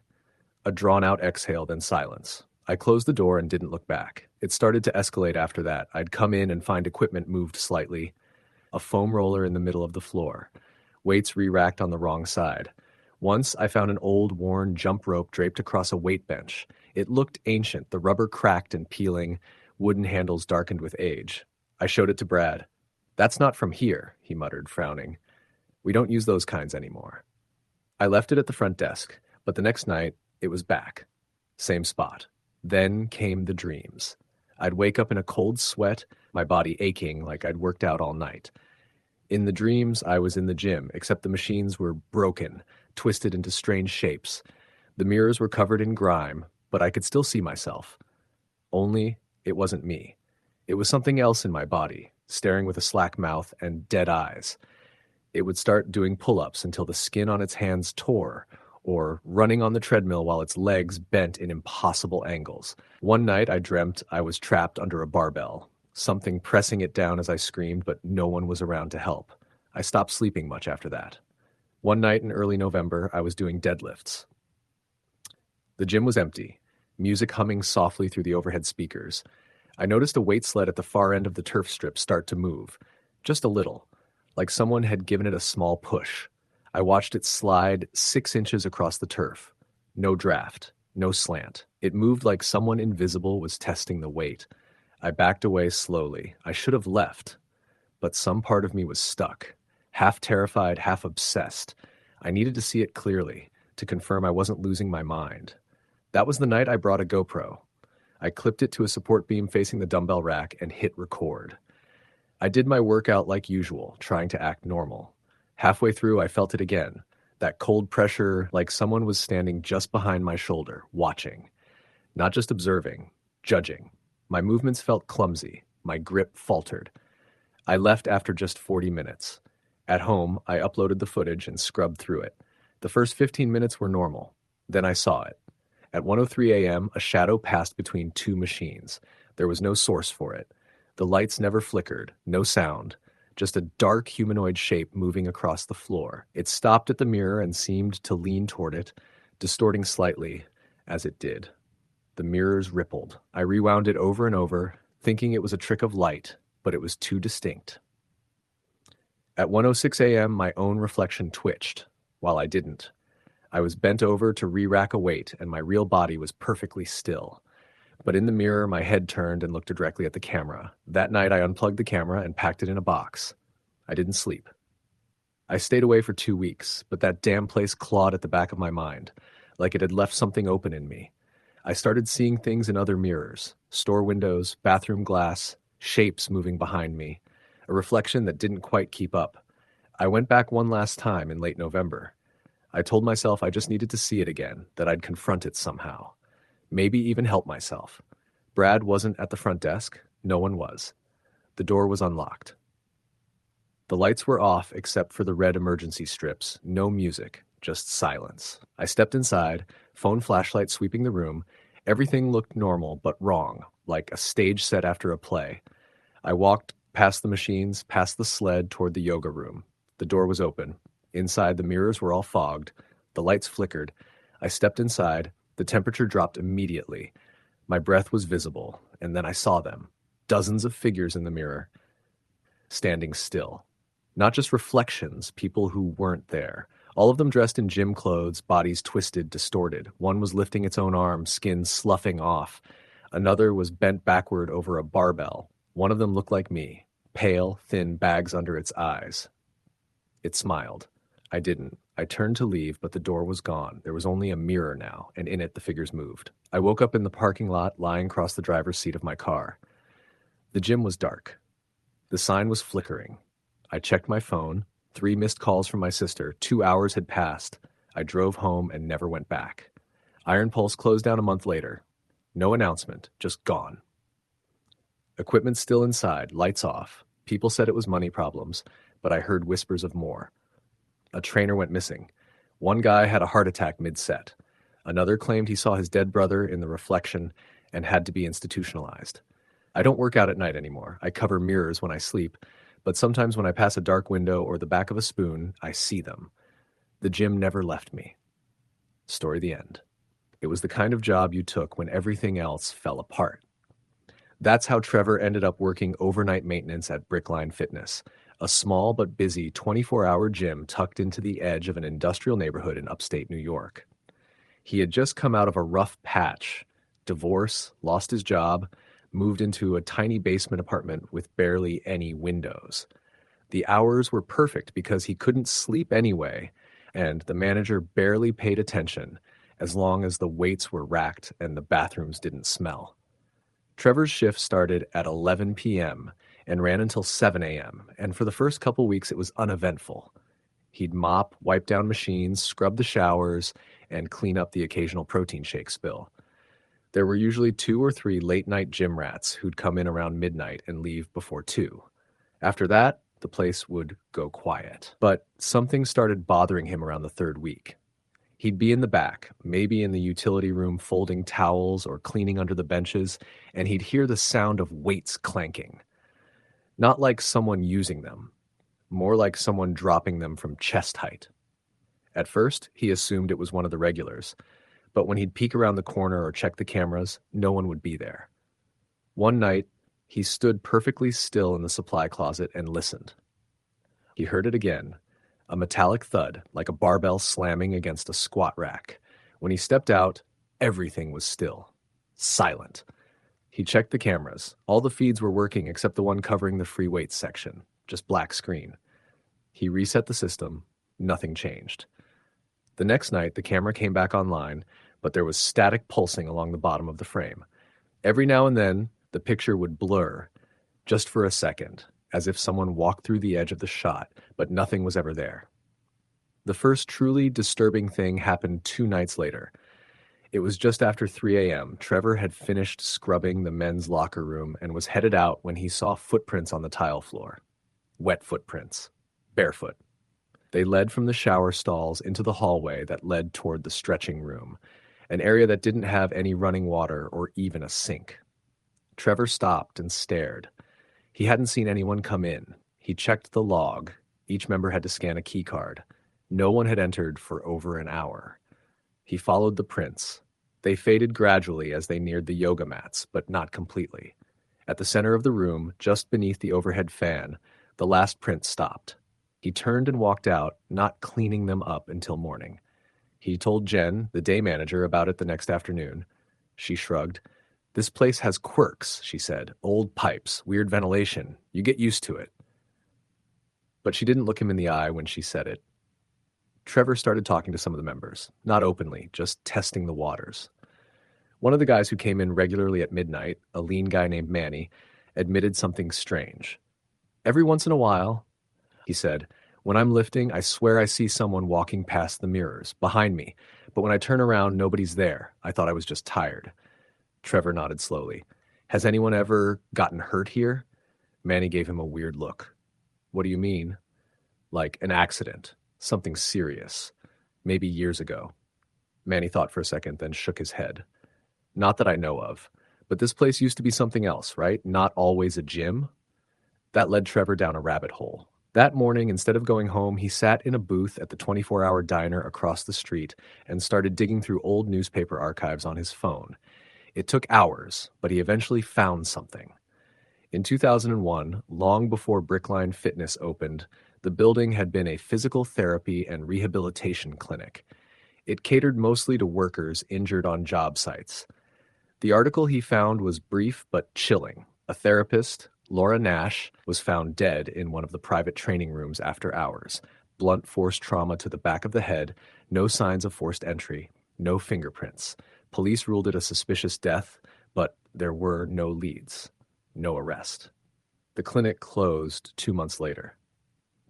A drawn-out exhale, then silence. I closed the door and didn't look back. It started to escalate after that. I'd come in and find equipment moved slightly. A foam roller in the middle of the floor. Weights re-racked on the wrong side. Once, I found an old, worn jump rope draped across a weight bench. It looked ancient, the rubber cracked and peeling, wooden handles darkened with age. I showed it to Brad. "That's not from here," he muttered, frowning. "We don't use those kinds anymore." I left it at the front desk, but the next night, it was back. Same spot. Then came the dreams. I'd wake up in a cold sweat, my body aching like I'd worked out all night. In the dreams, I was in the gym, except the machines were broken, twisted into strange shapes. The mirrors were covered in grime, but I could still see myself. Only, it wasn't me. It was something else in my body, staring with a slack mouth and dead eyes. It would start doing pull-ups until the skin on its hands tore, or running on the treadmill while its legs bent in impossible angles. One night I dreamt I was trapped under a barbell, something pressing it down as I screamed, but no one was around to help. I stopped sleeping much after that. One night in early November, I was doing deadlifts. The gym was empty, music humming softly through the overhead speakers. I noticed a weight sled at the far end of the turf strip start to move, just a little, like someone had given it a small push. I watched it slide 6 inches across the turf. No draft, no slant. It moved like someone invisible was testing the weight. I backed away slowly. I should have left, but some part of me was stuck, half terrified, half obsessed. I needed to see it clearly, to confirm I wasn't losing my mind. That was the night I brought a GoPro. I clipped it to a support beam facing the dumbbell rack and hit record. I did my workout like usual, trying to act normal. Halfway through, I felt it again. That cold pressure, like someone was standing just behind my shoulder, watching. Not just observing, judging. My movements felt clumsy. My grip faltered. I left after just 40 minutes. At home, I uploaded the footage and scrubbed through it. The first 15 minutes were normal. Then I saw it. At 1:03 a.m., a shadow passed between two machines. There was no source for it. The lights never flickered, no sound, just a dark humanoid shape moving across the floor. It stopped at the mirror and seemed to lean toward it, distorting slightly as it did. The mirrors rippled. I rewound it over and over, thinking it was a trick of light, but it was too distinct. At 1:06 a.m., my own reflection twitched, while I didn't. I was bent over to re-rack a weight, and my real body was perfectly still. But in the mirror, my head turned and looked directly at the camera. That night, I unplugged the camera and packed it in a box. I didn't sleep. I stayed away for 2 weeks, but that damn place clawed at the back of my mind, like it had left something open in me. I started seeing things in other mirrors, store windows, bathroom glass, shapes moving behind me, a reflection that didn't quite keep up. I went back one last time in late November. I told myself I just needed to see it again, that I'd confront it somehow. Maybe even help myself. Brad wasn't at the front desk. No one was. The door was unlocked. The lights were off except for the red emergency strips. No music, just silence. I stepped inside, phone flashlight sweeping the room. Everything looked normal but wrong, like a stage set after a play. I walked past the machines, past the sled toward the yoga room. The door was open. Inside, the mirrors were all fogged. The lights flickered. I stepped inside. The temperature dropped immediately. My breath was visible, and then I saw them. Dozens of figures in the mirror, standing still. Not just reflections, people who weren't there. All of them dressed in gym clothes, bodies twisted, distorted. One was lifting its own arm, skin sloughing off. Another was bent backward over a barbell. One of them looked like me, pale, thin, bags under its eyes. It smiled. I didn't. I turned to leave, but the door was gone. There was only a mirror now, and in it the figures moved. I woke up in the parking lot, lying across the driver's seat of my car. The gym was dark. The sign was flickering. I checked my phone. 3 missed calls from my sister. 2 hours had passed. I drove home and never went back. Iron Pulse closed down a month later. No announcement, just gone. Equipment still inside, lights off. People said it was money problems, but I heard whispers of more. A trainer went missing. One guy had a heart attack mid-set. Another claimed he saw his dead brother in the reflection and had to be institutionalized. I don't work out at night anymore. I cover mirrors when I sleep, but sometimes when I pass a dark window or the back of a spoon, I see them. The gym never left me. Story the end. It was the kind of job you took when everything else fell apart. That's how Trevor ended up working overnight maintenance at Brickline Fitness, a small but busy 24-hour gym tucked into the edge of an industrial neighborhood in upstate New York. He had just come out of a rough patch, divorce, lost his job, moved into a tiny basement apartment with barely any windows. The hours were perfect because he couldn't sleep anyway, and the manager barely paid attention as long as the weights were racked and the bathrooms didn't smell. Trevor's shift started at 11 p.m. and ran until 7 a.m., and for the first couple weeks it was uneventful. He'd mop, wipe down machines, scrub the showers, and clean up the occasional protein shake spill. There were usually 2 or 3 late-night gym rats who'd come in around midnight and leave before 2. After that, the place would go quiet. But something started bothering him around the 3rd week. He'd be in the back, maybe in the utility room folding towels or cleaning under the benches, and he'd hear the sound of weights clanking. Not like someone using them, more like someone dropping them from chest height. At first, he assumed it was one of the regulars, but when he'd peek around the corner or check the cameras, no one would be there. One night, he stood perfectly still in the supply closet and listened. He heard it again, a metallic thud, like a barbell slamming against a squat rack. When he stepped out, everything was still. Silent. He checked the cameras. All the feeds were working except the one covering the free weights section. Just black screen. He reset the system. Nothing changed. The next night, the camera came back online, but there was static pulsing along the bottom of the frame. Every now and then, the picture would blur, just for a second, as if someone walked through the edge of the shot, but nothing was ever there. The first truly disturbing thing happened 2 nights later. It was just after 3 a.m. Trevor had finished scrubbing the men's locker room and was headed out when he saw footprints on the tile floor. Wet footprints. Barefoot. They led from the shower stalls into the hallway that led toward the stretching room, an area that didn't have any running water or even a sink. Trevor stopped and stared. He hadn't seen anyone come in. He checked the log. Each member had to scan a key card. No one had entered for over an hour. He followed the prints. They faded gradually as they neared the yoga mats, but not completely. At the center of the room, just beneath the overhead fan, the last print stopped. He turned and walked out, not cleaning them up until morning. He told Jen, the day manager, about it the next afternoon. She shrugged. "This place has quirks," she said. "Old pipes, weird ventilation. You get used to it." But she didn't look him in the eye when she said it. Trevor started talking to some of the members, not openly, just testing the waters. One of the guys who came in regularly at midnight, a lean guy named Manny, admitted something strange. "Every once in a while," he said, "when I'm lifting, I swear I see someone walking past the mirrors, behind me, but when I turn around, nobody's there. I thought I was just tired." Trevor nodded slowly. "Has anyone ever gotten hurt here?" Manny gave him a weird look. "What do you mean?" "Like an accident. Something serious. Maybe years ago." Manny thought for a second, then shook his head. "Not that I know of. But this place used to be something else, right? Not always a gym?" That led Trevor down a rabbit hole. That morning, instead of going home, he sat in a booth at the 24-hour diner across the street and started digging through old newspaper archives on his phone. It took hours, but he eventually found something. In 2001, long before Brickline Fitness opened, the building had been a physical therapy and rehabilitation clinic. It catered mostly to workers injured on job sites. The article he found was brief but chilling. A therapist, Laura Nash, was found dead in one of the private training rooms after hours. Blunt force trauma to the back of the head, no signs of forced entry, no fingerprints. Police ruled it a suspicious death, but there were no leads, no arrest. The clinic closed 2 months later.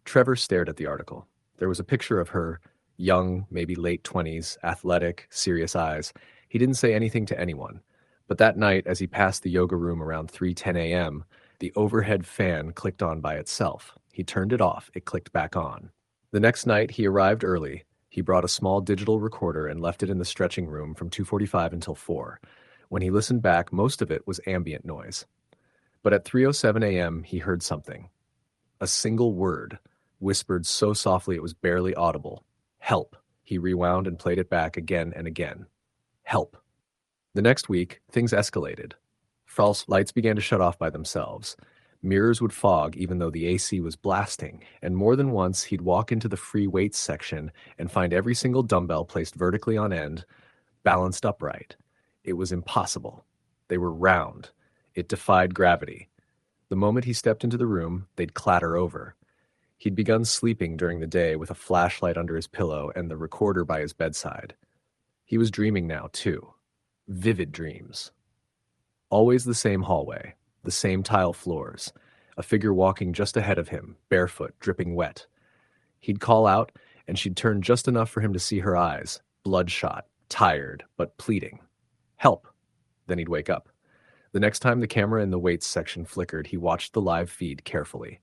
Trevor stared at the article. There was a picture of her, young, maybe late 20s, athletic, serious eyes. He didn't say anything to anyone. But that night, as he passed the yoga room around 3:10 a.m., the overhead fan clicked on by itself. He turned it off. It clicked back on. The next night, he arrived early. He brought a small digital recorder and left it in the stretching room from 2:45 until 4. When he listened back, most of it was ambient noise. But at 3:07 a.m., he heard something. A single word, whispered so softly it was barely audible. "Help." He rewound and played it back again and again. "Help." The next week, things escalated. False lights began to shut off by themselves. Mirrors would fog even though the AC was blasting, and more than once he'd walk into the free weights section and find every single dumbbell placed vertically on end, balanced upright. It was impossible. They were round. It defied gravity. The moment he stepped into the room, they'd clatter over. He'd begun sleeping during the day with a flashlight under his pillow and the recorder by his bedside. He was dreaming now, too. Vivid dreams. Always the same hallway, the same tile floors, a figure walking just ahead of him, barefoot, dripping wet. He'd call out, and she'd turn just enough for him to see her eyes, bloodshot, tired, but pleading. "Help!" Then he'd wake up. The next time the camera in the weights section flickered, he watched the live feed carefully.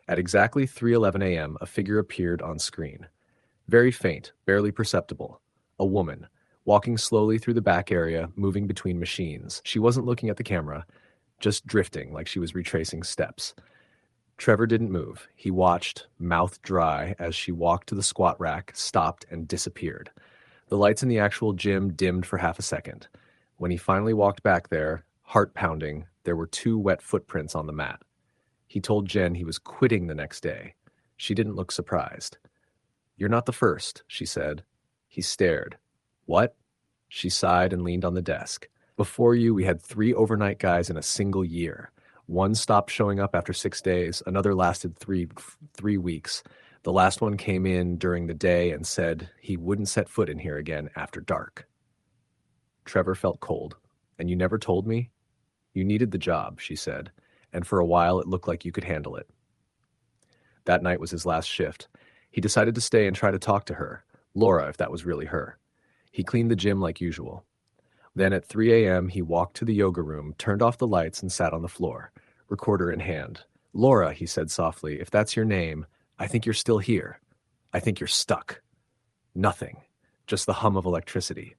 At exactly 3:11 a.m., a figure appeared on screen. Very faint, barely perceptible. A woman, walking slowly through the back area, moving between machines. She wasn't looking at the camera, just drifting like she was retracing steps. Trevor didn't move. He watched, mouth dry, as she walked to the squat rack, stopped, and disappeared. The lights in the actual gym dimmed for half a second. When he finally walked back there, heart pounding, there were 2 wet footprints on the mat. He told Jen he was quitting the next day. She didn't look surprised. "You're not the first," she said. He stared. "What?" She sighed and leaned on the desk. "Before you, we had 3 overnight guys in a single year. One stopped showing up after 6 days. Another lasted three weeks. The last one came in during the day and said he wouldn't set foot in here again after dark." Trevor felt cold. "And you never told me?" "You needed the job," she said, "and for a while it looked like you could handle it." That night was his last shift. He decided to stay and try to talk to her, Laura, if that was really her. He cleaned the gym like usual. Then at 3 a.m., he walked to the yoga room, turned off the lights, and sat on the floor, recorder in hand. "Laura," he said softly, "if that's your name, I think you're still here. I think you're stuck." Nothing. Just the hum of electricity.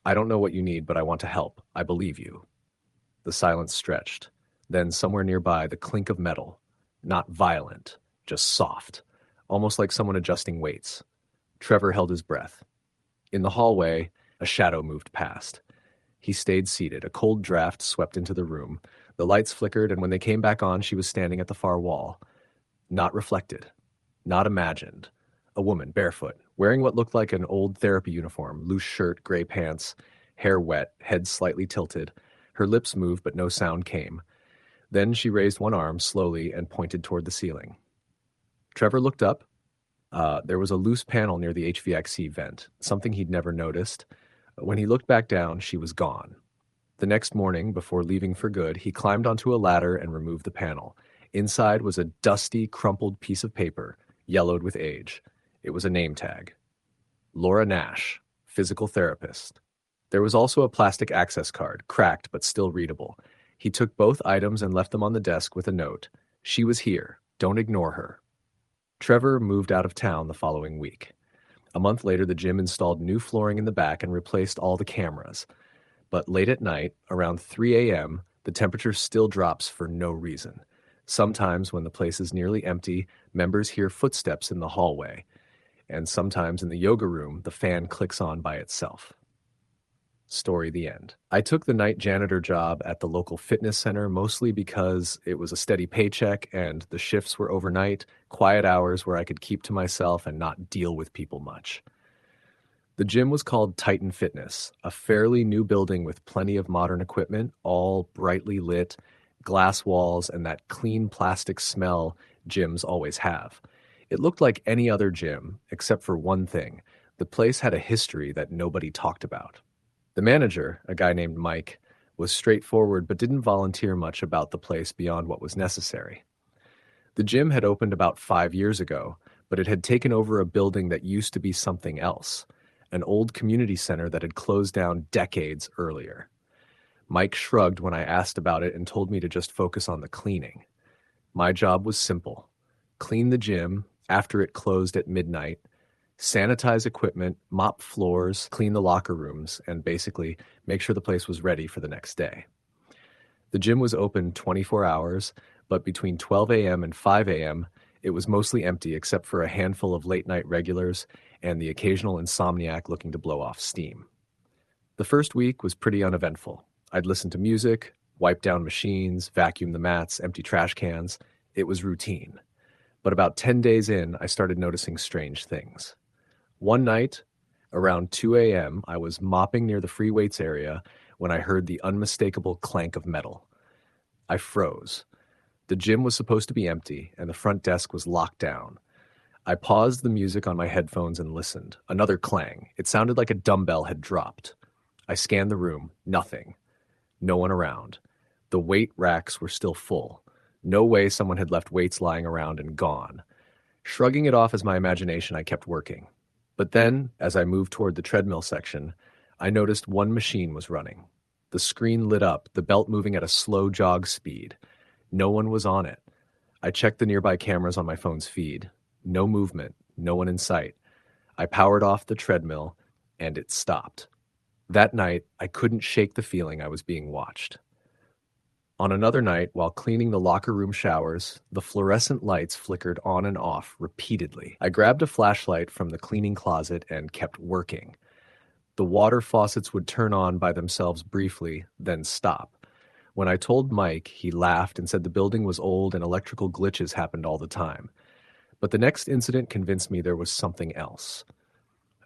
"I don't know what you need, but I want to help. I believe you." The silence stretched. Then, somewhere nearby, the clink of metal. Not violent, just soft, almost like someone adjusting weights. Trevor held his breath. In the hallway, a shadow moved past. He stayed seated. A cold draft swept into the room. The lights flickered, and when they came back on, she was standing at the far wall. Not reflected. Not imagined. A woman, barefoot, wearing what looked like an old therapy uniform, loose shirt, gray pants, hair wet, head slightly tilted. Her lips moved, but no sound came. Then she raised one arm slowly and pointed toward the ceiling. Trevor looked up. There was a loose panel near the HVAC vent, something he'd never noticed. When he looked back down, she was gone. The next morning, before leaving for good, he climbed onto a ladder and removed the panel. Inside was a dusty, crumpled piece of paper, yellowed with age. It was a name tag. Laura Nash, physical therapist. There was also a plastic access card, cracked but still readable. He took both items and left them on the desk with a note. "She was here. Don't ignore her." Trevor moved out of town the following week. A month later, the gym installed new flooring in the back and replaced all the cameras. But late at night, around 3 a.m., the temperature still drops for no reason. Sometimes, when the place is nearly empty, members hear footsteps in the hallway. And sometimes in the yoga room, the fan clicks on by itself. Story the end. I took the night janitor job at the local fitness center mostly because it was a steady paycheck and the shifts were overnight, quiet hours where I could keep to myself and not deal with people much. The gym was called Titan Fitness, a fairly new building with plenty of modern equipment, all brightly lit, glass walls, and that clean plastic smell gyms always have. It looked like any other gym, except for one thing. The place had a history that nobody talked about. The manager, a guy named Mike, was straightforward but didn't volunteer much about the place beyond what was necessary. The gym had opened about 5 years ago, but it had taken over a building that used to be something else, an old community center that had closed down decades earlier. Mike shrugged when I asked about it and told me to just focus on the cleaning. My job was simple: clean the gym after it closed at midnight, sanitize equipment, mop floors, clean the locker rooms, and basically make sure the place was ready for the next day. The gym was open 24 hours, but between 12 a.m. and 5 a.m., it was mostly empty except for a handful of late-night regulars and the occasional insomniac looking to blow off steam. The first week was pretty uneventful. I'd listen to music, wipe down machines, vacuum the mats, empty trash cans. It was routine. But about 10 days in, I started noticing strange things. One night, around 2 a.m., I was mopping near the free weights area when I heard the unmistakable clank of metal. I froze. The gym was supposed to be empty, and the front desk was locked down. I paused the music on my headphones and listened. Another clang. It sounded like a dumbbell had dropped. I scanned the room. Nothing. No one around. The weight racks were still full. No way someone had left weights lying around and gone. Shrugging it off as my imagination, I kept working. But then, as I moved toward the treadmill section, I noticed one machine was running. The screen lit up, the belt moving at a slow jog speed. No one was on it. I checked the nearby cameras on my phone's feed. No movement, no one in sight. I powered off the treadmill and it stopped. That night, I couldn't shake the feeling I was being watched. On another night, while cleaning the locker room showers, the fluorescent lights flickered on and off repeatedly. I grabbed a flashlight from the cleaning closet and kept working. The water faucets would turn on by themselves briefly, then stop. When I told Mike, he laughed and said the building was old and electrical glitches happened all the time. But the next incident convinced me there was something else.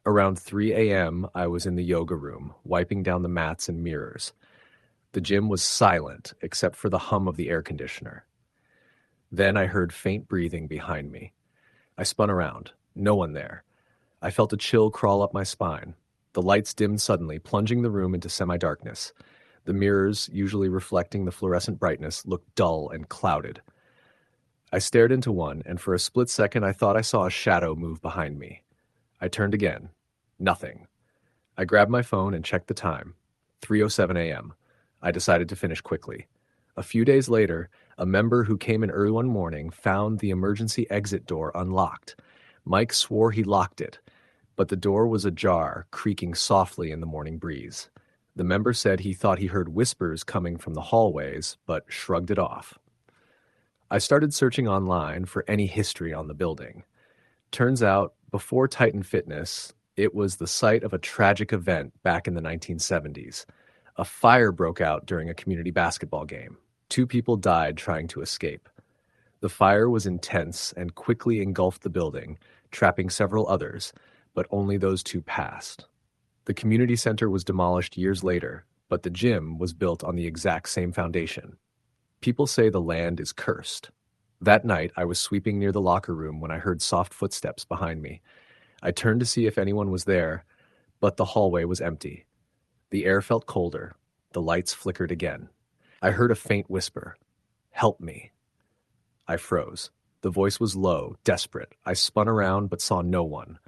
Around 3 a.m., I was in the yoga room, wiping down the mats and mirrors. The gym was silent, except for the hum of the air conditioner. Then I heard faint breathing behind me. I spun around. No one there. I felt a chill crawl up my spine. The lights dimmed suddenly, plunging the room into semi-darkness. The mirrors, usually reflecting the fluorescent brightness, looked dull and clouded. I stared into one, and for a split second I thought I saw a shadow move behind me. I turned again. Nothing. I grabbed my phone and checked the time. 3:07 a.m. I decided to finish quickly. A few days later, a member who came in early one morning found the emergency exit door unlocked. Mike swore he locked it, but the door was ajar, creaking softly in the morning breeze. The member said he thought he heard whispers coming from the hallways, but shrugged it off. I started searching online for any history on the building. Turns out, before Titan Fitness, it was the site of a tragic event back in the 1970s. A fire broke out during a community basketball game. 2 people died trying to escape. The fire was intense and quickly engulfed the building, trapping several others, but only those 2 passed. The community center was demolished years later, but the gym was built on the exact same foundation. People say the land is cursed. That night, I was sweeping near the locker room when I heard soft footsteps behind me. I turned to see if anyone was there, but the hallway was empty. The air felt colder. The lights flickered again. I heard a faint whisper. "Help me." I froze. The voice was low, desperate. I spun around but saw no one.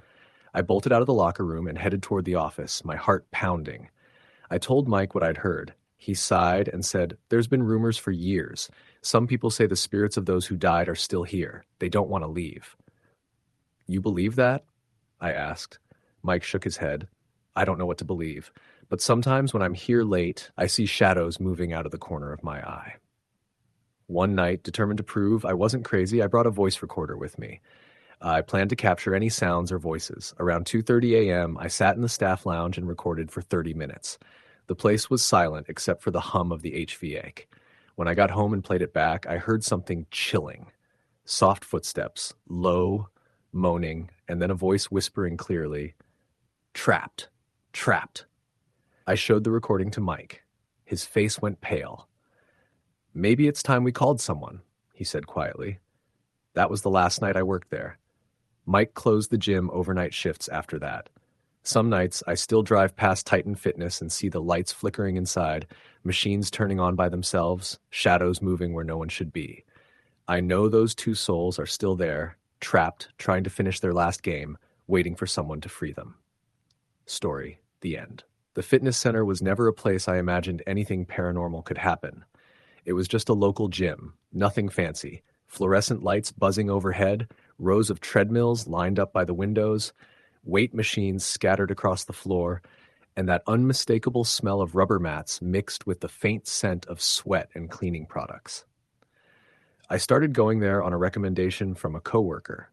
I bolted out of the locker room and headed toward the office, my heart pounding. I told Mike what I'd heard. He sighed and said, "There's been rumors for years. Some people say the spirits of those who died are still here. They don't want to leave." "You believe that?" I asked. Mike shook his head. "I don't know what to believe. But sometimes when I'm here late, I see shadows moving out of the corner of my eye." One night, determined to prove I wasn't crazy, I brought a voice recorder with me. I planned to capture any sounds or voices. Around 2:30 a.m., I sat in the staff lounge and recorded for 30 minutes. The place was silent except for the hum of the HVAC. When I got home and played it back, I heard something chilling. Soft footsteps, low, moaning, and then a voice whispering clearly, "Trapped, trapped." I showed the recording to Mike. His face went pale. "Maybe it's time we called someone," he said quietly. That was the last night I worked there. Mike closed the gym overnight shifts after that. Some nights, I still drive past Titan Fitness and see the lights flickering inside, machines turning on by themselves, shadows moving where no one should be. I know those 2 souls are still there, trapped, trying to finish their last game, waiting for someone to free them. Story, the end. The fitness center was never a place I imagined anything paranormal could happen. It was just a local gym, nothing fancy. Fluorescent lights buzzing overhead, rows of treadmills lined up by the windows, weight machines scattered across the floor, and that unmistakable smell of rubber mats mixed with the faint scent of sweat and cleaning products. I started going there on a recommendation from a coworker.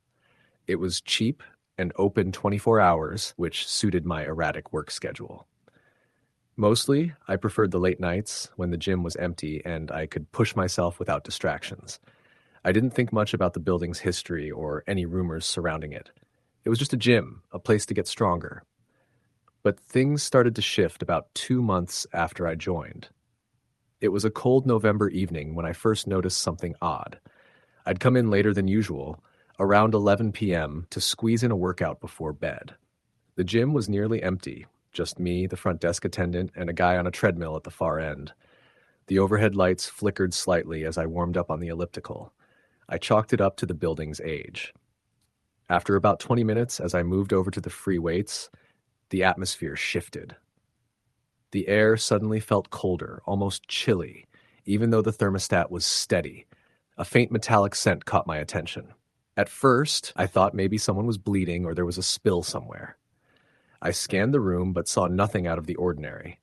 It was cheap and open 24 hours, which suited my erratic work schedule. Mostly, I preferred the late nights when the gym was empty and I could push myself without distractions. I didn't think much about the building's history or any rumors surrounding it. It was just a gym, a place to get stronger. But things started to shift about 2 months after I joined. It was a cold November evening when I first noticed something odd. I'd come in later than usual, around 11 p.m., to squeeze in a workout before bed. The gym was nearly empty, just me, the front desk attendant, and a guy on a treadmill at the far end. The overhead lights flickered slightly as I warmed up on the elliptical. I chalked it up to the building's age. After about 20 minutes, as I moved over to the free weights, the atmosphere shifted. The air suddenly felt colder, almost chilly, even though the thermostat was steady. A faint metallic scent caught my attention. At first, I thought maybe someone was bleeding or there was a spill somewhere. I scanned the room but saw nothing out of the ordinary.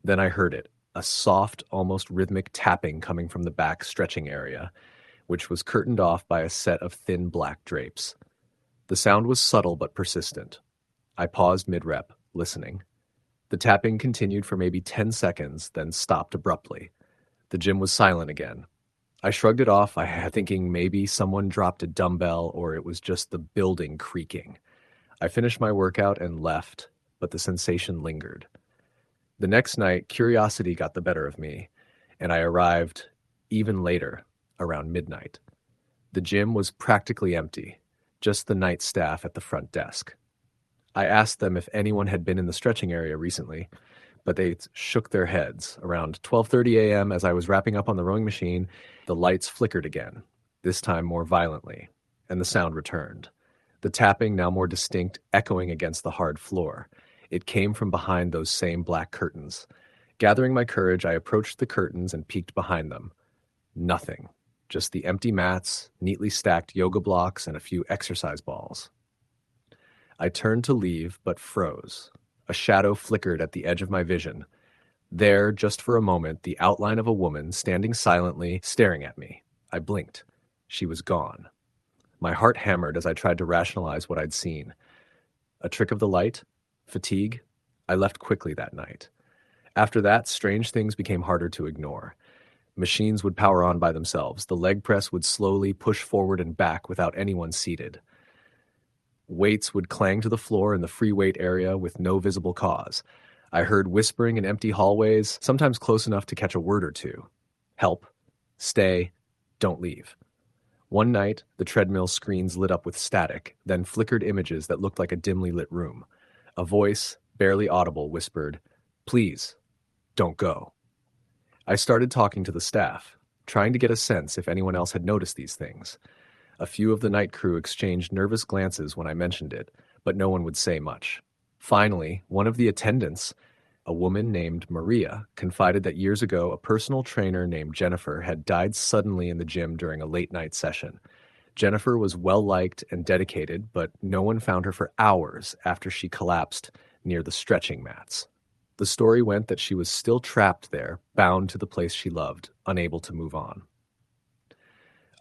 Then I heard it, a soft, almost rhythmic tapping coming from the back stretching area, which was curtained off by a set of thin black drapes. The sound was subtle but persistent. I paused mid-rep, listening. The tapping continued for maybe 10 seconds, then stopped abruptly. The gym was silent again. I shrugged it off, thinking maybe someone dropped a dumbbell or it was just the building creaking. I finished my workout and left, but the sensation lingered. The next night, curiosity got the better of me, and I arrived even later, around midnight. The gym was practically empty, just the night staff at the front desk. I asked them if anyone had been in the stretching area recently, but they shook their heads. Around 12:30 a.m., as I was wrapping up on the rowing machine, the lights flickered again, this time more violently, and the sound returned. The tapping, now more distinct, echoing against the hard floor. It came from behind those same black curtains. Gathering my courage, I approached the curtains and peeked behind them. Nothing. Just the empty mats, neatly stacked yoga blocks, and a few exercise balls. I turned to leave, but froze. A shadow flickered at the edge of my vision. There, just for a moment, the outline of a woman standing silently, staring at me. I blinked. She was gone. My heart hammered as I tried to rationalize what I'd seen. A trick of the light? Fatigue? I left quickly that night. After that, strange things became harder to ignore. Machines would power on by themselves. The leg press would slowly push forward and back without anyone seated. Weights would clang to the floor in the free weight area with no visible cause. I heard whispering in empty hallways, sometimes close enough to catch a word or two. Help. Stay. Don't leave. One night, the treadmill screens lit up with static, then flickered images that looked like a dimly lit room. A voice, barely audible, whispered, "Please, don't go." I started talking to the staff, trying to get a sense if anyone else had noticed these things. A few of the night crew exchanged nervous glances when I mentioned it, but no one would say much. Finally, one of the attendants, a woman named Maria, confided that years ago a personal trainer named Jennifer had died suddenly in the gym during a late-night session. Jennifer was well-liked and dedicated, but no one found her for hours after she collapsed near the stretching mats. The story went that she was still trapped there, bound to the place she loved, unable to move on.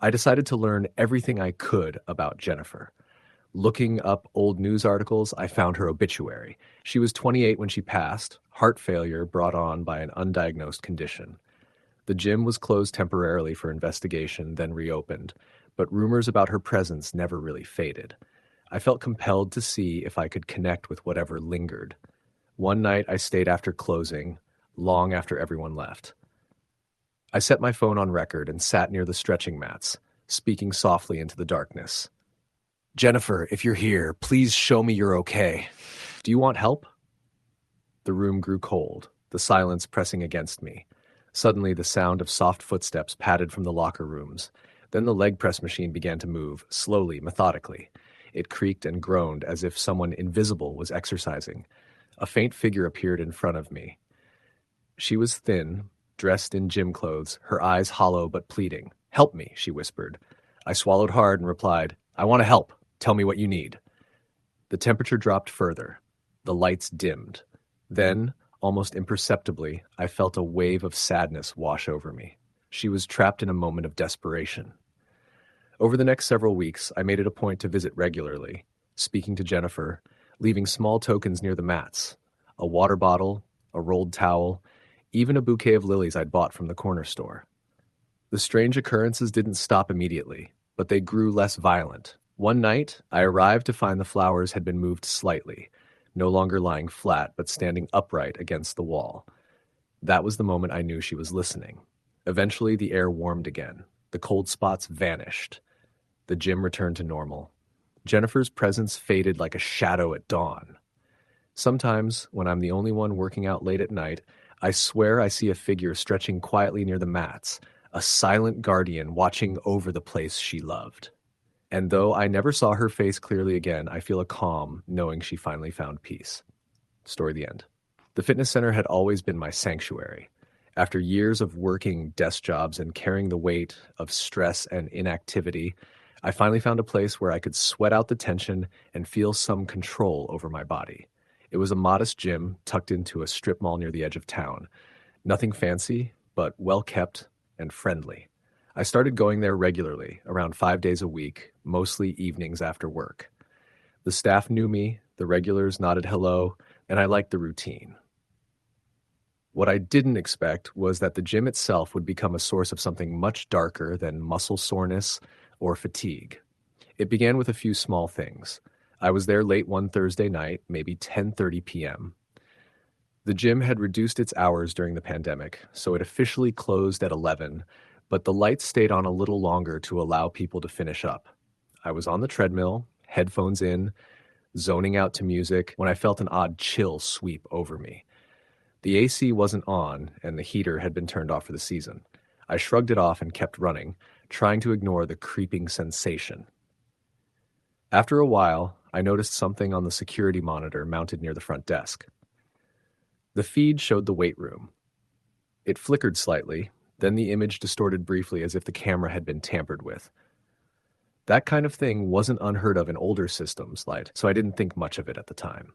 I decided to learn everything I could about Jennifer. Looking up old news articles, I found her obituary. She was 28 when she passed, heart failure brought on by an undiagnosed condition. The gym was closed temporarily for investigation, then reopened, but rumors about her presence never really faded. I felt compelled to see if I could connect with whatever lingered. One night I stayed after closing, long after everyone left. I set my phone on record and sat near the stretching mats, speaking softly into the darkness. "Jennifer, if you're here, please show me you're okay. Do you want help?" The room grew cold, the silence pressing against me. Suddenly, the sound of soft footsteps padded from the locker rooms. Then the leg press machine began to move, slowly, methodically. It creaked and groaned as if someone invisible was exercising. A faint figure appeared in front of me. She was thin, dressed in gym clothes, her eyes hollow but pleading. "Help me," she whispered. I swallowed hard and replied, "I want to help. Tell me what you need." The temperature dropped further. The lights dimmed. Then, almost imperceptibly, I felt a wave of sadness wash over me. She was trapped in a moment of desperation. Over the next several weeks, I made it a point to visit regularly, speaking to Jennifer, leaving small tokens near the mats, a water bottle, a rolled towel, even a bouquet of lilies I'd bought from the corner store. The strange occurrences didn't stop immediately, but they grew less violent. One night, I arrived to find the flowers had been moved slightly, no longer lying flat, but standing upright against the wall. That was the moment I knew she was listening. Eventually, the air warmed again. The cold spots vanished. The gym returned to normal. Jennifer's presence faded like a shadow at dawn. Sometimes, when I'm the only one working out late at night, I swear I see a figure stretching quietly near the mats, a silent guardian watching over the place she loved. And though I never saw her face clearly again, I feel a calm knowing she finally found peace. Story the end. The fitness center had always been my sanctuary. After years of working desk jobs and carrying the weight of stress and inactivity, I finally found a place where I could sweat out the tension and feel some control over my body. It was a modest gym tucked into a strip mall near the edge of town. Nothing fancy, but well kept and friendly. I started going there regularly, around 5 days a week, mostly evenings after work. The staff knew me, the regulars nodded hello, and I liked the routine. What I didn't expect was that the gym itself would become a source of something much darker than muscle soreness or fatigue. It began with a few small things. I was there late one Thursday night, maybe 10:30 p.m. The gym had reduced its hours during the pandemic, so it officially closed at 11, but the lights stayed on a little longer to allow people to finish up. I was on the treadmill, headphones in, zoning out to music, when I felt an odd chill sweep over me. The AC wasn't on, and the heater had been turned off for the season. I shrugged it off and kept running, trying to ignore the creeping sensation. After a while, I noticed something on the security monitor mounted near the front desk. The feed showed the weight room. It flickered slightly, then the image distorted briefly as if the camera had been tampered with. That kind of thing wasn't unheard of in older systems, so I didn't think much of it at the time.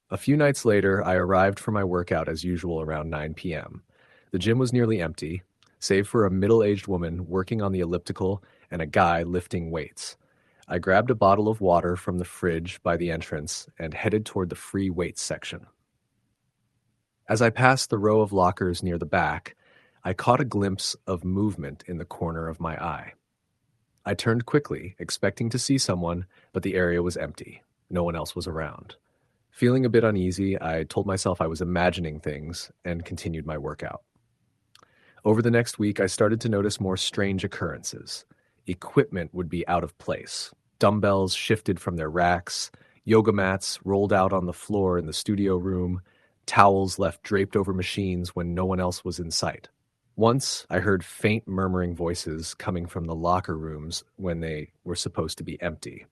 A few nights later, I arrived for my workout as usual around 9 p.m. The gym was nearly empty, save for a middle-aged woman working on the elliptical and a guy lifting weights. I grabbed a bottle of water from the fridge by the entrance and headed toward the free weights section. As I passed the row of lockers near the back, I caught a glimpse of movement in the corner of my eye. I turned quickly, expecting to see someone, but the area was empty. No one else was around. Feeling a bit uneasy, I told myself I was imagining things and continued my workout. Over the next week, I started to notice more strange occurrences. Equipment would be out of place. Dumbbells shifted from their racks, yoga mats rolled out on the floor in the studio room, towels left draped over machines when no one else was in sight. Once, I heard faint murmuring voices coming from the locker rooms when they were supposed to be empty.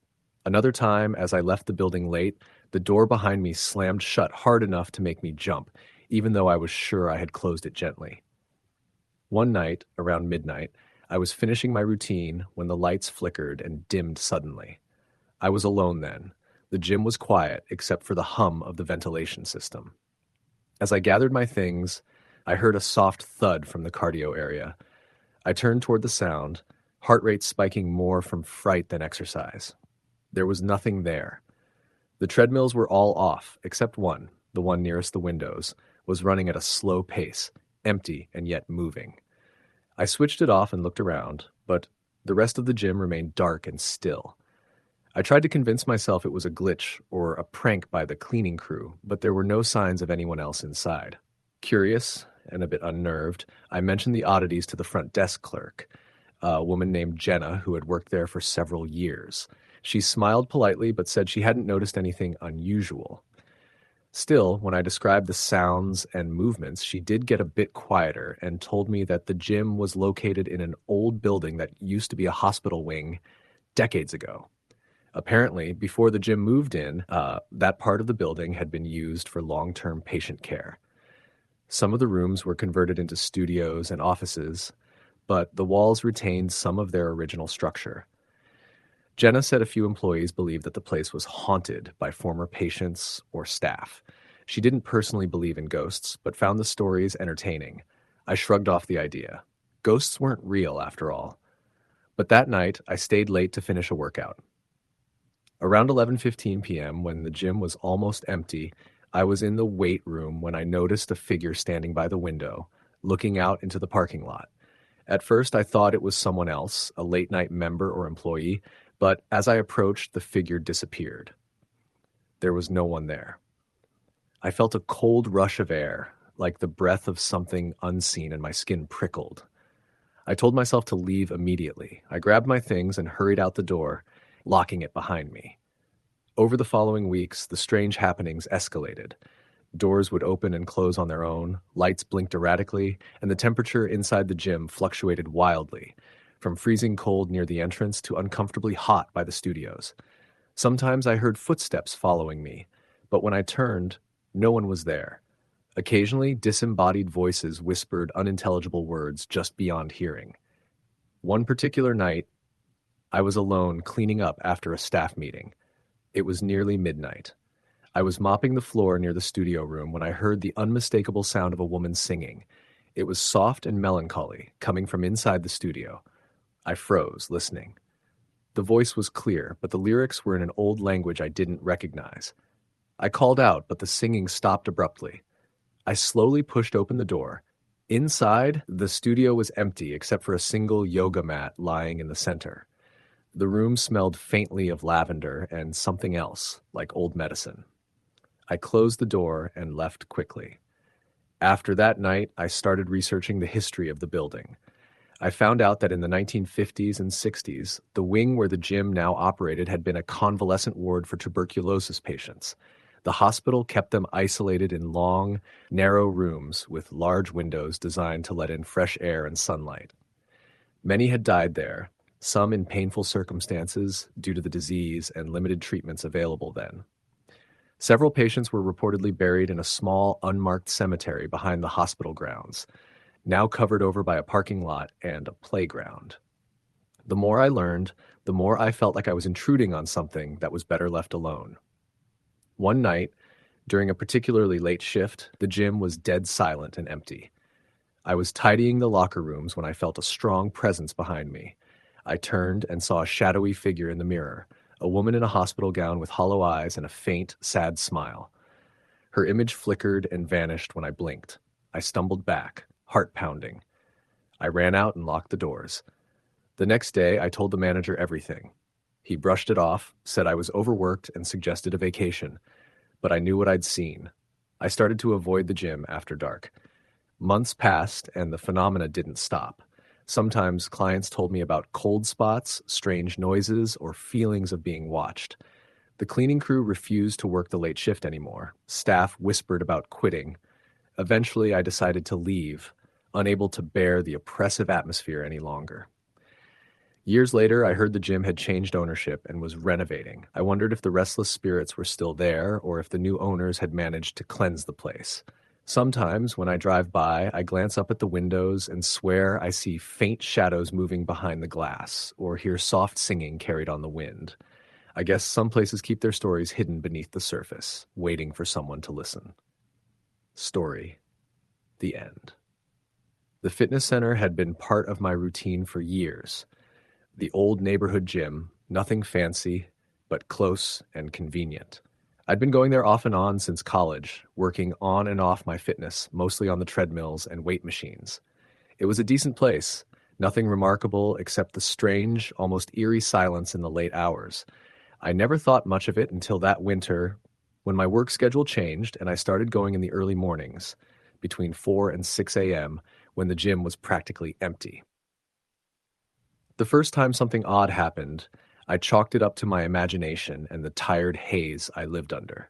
Another time, as I left the building late, the door behind me slammed shut hard enough to make me jump, even though I was sure I had closed it gently. One night, around midnight, I was finishing my routine when the lights flickered and dimmed suddenly. I was alone then. The gym was quiet except for the hum of the ventilation system. As I gathered my things, I heard a soft thud from the cardio area. I turned toward the sound, heart rate spiking more from fright than exercise. There was nothing there. The treadmills were all off, except one, the one nearest the windows, was running at a slow pace, empty and yet moving. I switched it off and looked around, but the rest of the gym remained dark and still. I tried to convince myself it was a glitch or a prank by the cleaning crew, but there were no signs of anyone else inside. Curious and a bit unnerved, I mentioned the oddities to the front desk clerk, a woman named Jenna who had worked there for several years. She smiled politely but said she hadn't noticed anything unusual. Still, when I described the sounds and movements, she did get a bit quieter and told me that the gym was located in an old building that used to be a hospital wing decades ago. Apparently, before the gym moved in, that part of the building had been used for long-term patient care. Some of the rooms were converted into studios and offices, but the walls retained some of their original structure. Jenna said a few employees believed that the place was haunted by former patients or staff. She didn't personally believe in ghosts, but found the stories entertaining. I shrugged off the idea. Ghosts weren't real, after all. But that night, I stayed late to finish a workout. Around 11:15 p.m., when the gym was almost empty, I was in the weight room when I noticed a figure standing by the window, looking out into the parking lot. At first, I thought it was someone else, a late-night member or employee, but as I approached, the figure disappeared. There was no one there. I felt a cold rush of air, like the breath of something unseen, and my skin prickled. I told myself to leave immediately. I grabbed my things and hurried out the door, locking it behind me. Over the following weeks, the strange happenings escalated. Doors would open and close on their own, lights blinked erratically, and the temperature inside the gym fluctuated wildly, from freezing cold near the entrance to uncomfortably hot by the studios. Sometimes I heard footsteps following me, but when I turned, no one was there. Occasionally, disembodied voices whispered unintelligible words just beyond hearing. One particular night, I was alone cleaning up after a staff meeting. It was nearly midnight. I was mopping the floor near the studio room when I heard the unmistakable sound of a woman singing. It was soft and melancholy, coming from inside the studio. I froze, listening. The voice was clear, but the lyrics were in an old language I didn't recognize. I called out, but the singing stopped abruptly. I slowly pushed open the door. Inside, the studio was empty except for a single yoga mat lying in the center. The room smelled faintly of lavender and something else, like old medicine. I closed the door and left quickly. After that night, I started researching the history of the building. I found out that in the 1950s and 60s, the wing where the gym now operated had been a convalescent ward for tuberculosis patients. The hospital kept them isolated in long, narrow rooms with large windows designed to let in fresh air and sunlight. Many had died there, some in painful circumstances due to the disease and limited treatments available then. Several patients were reportedly buried in a small, unmarked cemetery behind the hospital grounds, now covered over by a parking lot and a playground. The more I learned, the more I felt like I was intruding on something that was better left alone. One night, during a particularly late shift, the gym was dead silent and empty. I was tidying the locker rooms when I felt a strong presence behind me. I turned and saw a shadowy figure in the mirror, a woman in a hospital gown with hollow eyes and a faint, sad smile. Her image flickered and vanished when I blinked. I stumbled back, heart pounding. I ran out and locked the doors. The next day, I told the manager everything. He brushed it off, said I was overworked, and suggested a vacation. But I knew what I'd seen. I started to avoid the gym after dark. Months passed, and the phenomena didn't stop. Sometimes clients told me about cold spots, strange noises, or feelings of being watched. The cleaning crew refused to work the late shift anymore. Staff whispered about quitting. Eventually, I decided to leave, unable to bear the oppressive atmosphere any longer. Years later, I heard the gym had changed ownership and was renovating. I wondered if the restless spirits were still there or if the new owners had managed to cleanse the place. Sometimes, when I drive by, I glance up at the windows and swear I see faint shadows moving behind the glass or hear soft singing carried on the wind. I guess some places keep their stories hidden beneath the surface, waiting for someone to listen. Story. The end. The fitness center had been part of my routine for years. The old neighborhood gym, nothing fancy, but close and convenient. I'd been going there off and on since college, working on and off my fitness, mostly on the treadmills and weight machines. It was a decent place, nothing remarkable except the strange, almost eerie silence in the late hours. I never thought much of it until that winter when my work schedule changed and I started going in the early mornings, between 4 and 6 a.m., when the gym was practically empty. The first time something odd happened, I chalked it up to my imagination and the tired haze I lived under.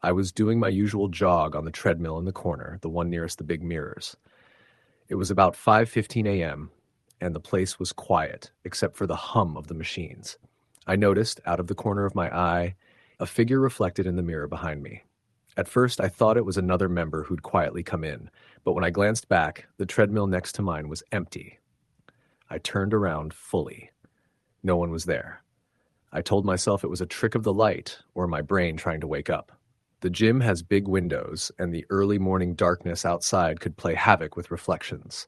I was doing my usual jog on the treadmill in the corner, the one nearest the big mirrors. It was about 5:15 a.m., and the place was quiet, except for the hum of the machines. I noticed, out of the corner of my eye, a figure reflected in the mirror behind me. At first, I thought it was another member who'd quietly come in, but when I glanced back, the treadmill next to mine was empty. I turned around fully. No one was there. I told myself it was a trick of the light or my brain trying to wake up. The gym has big windows, and the early morning darkness outside could play havoc with reflections.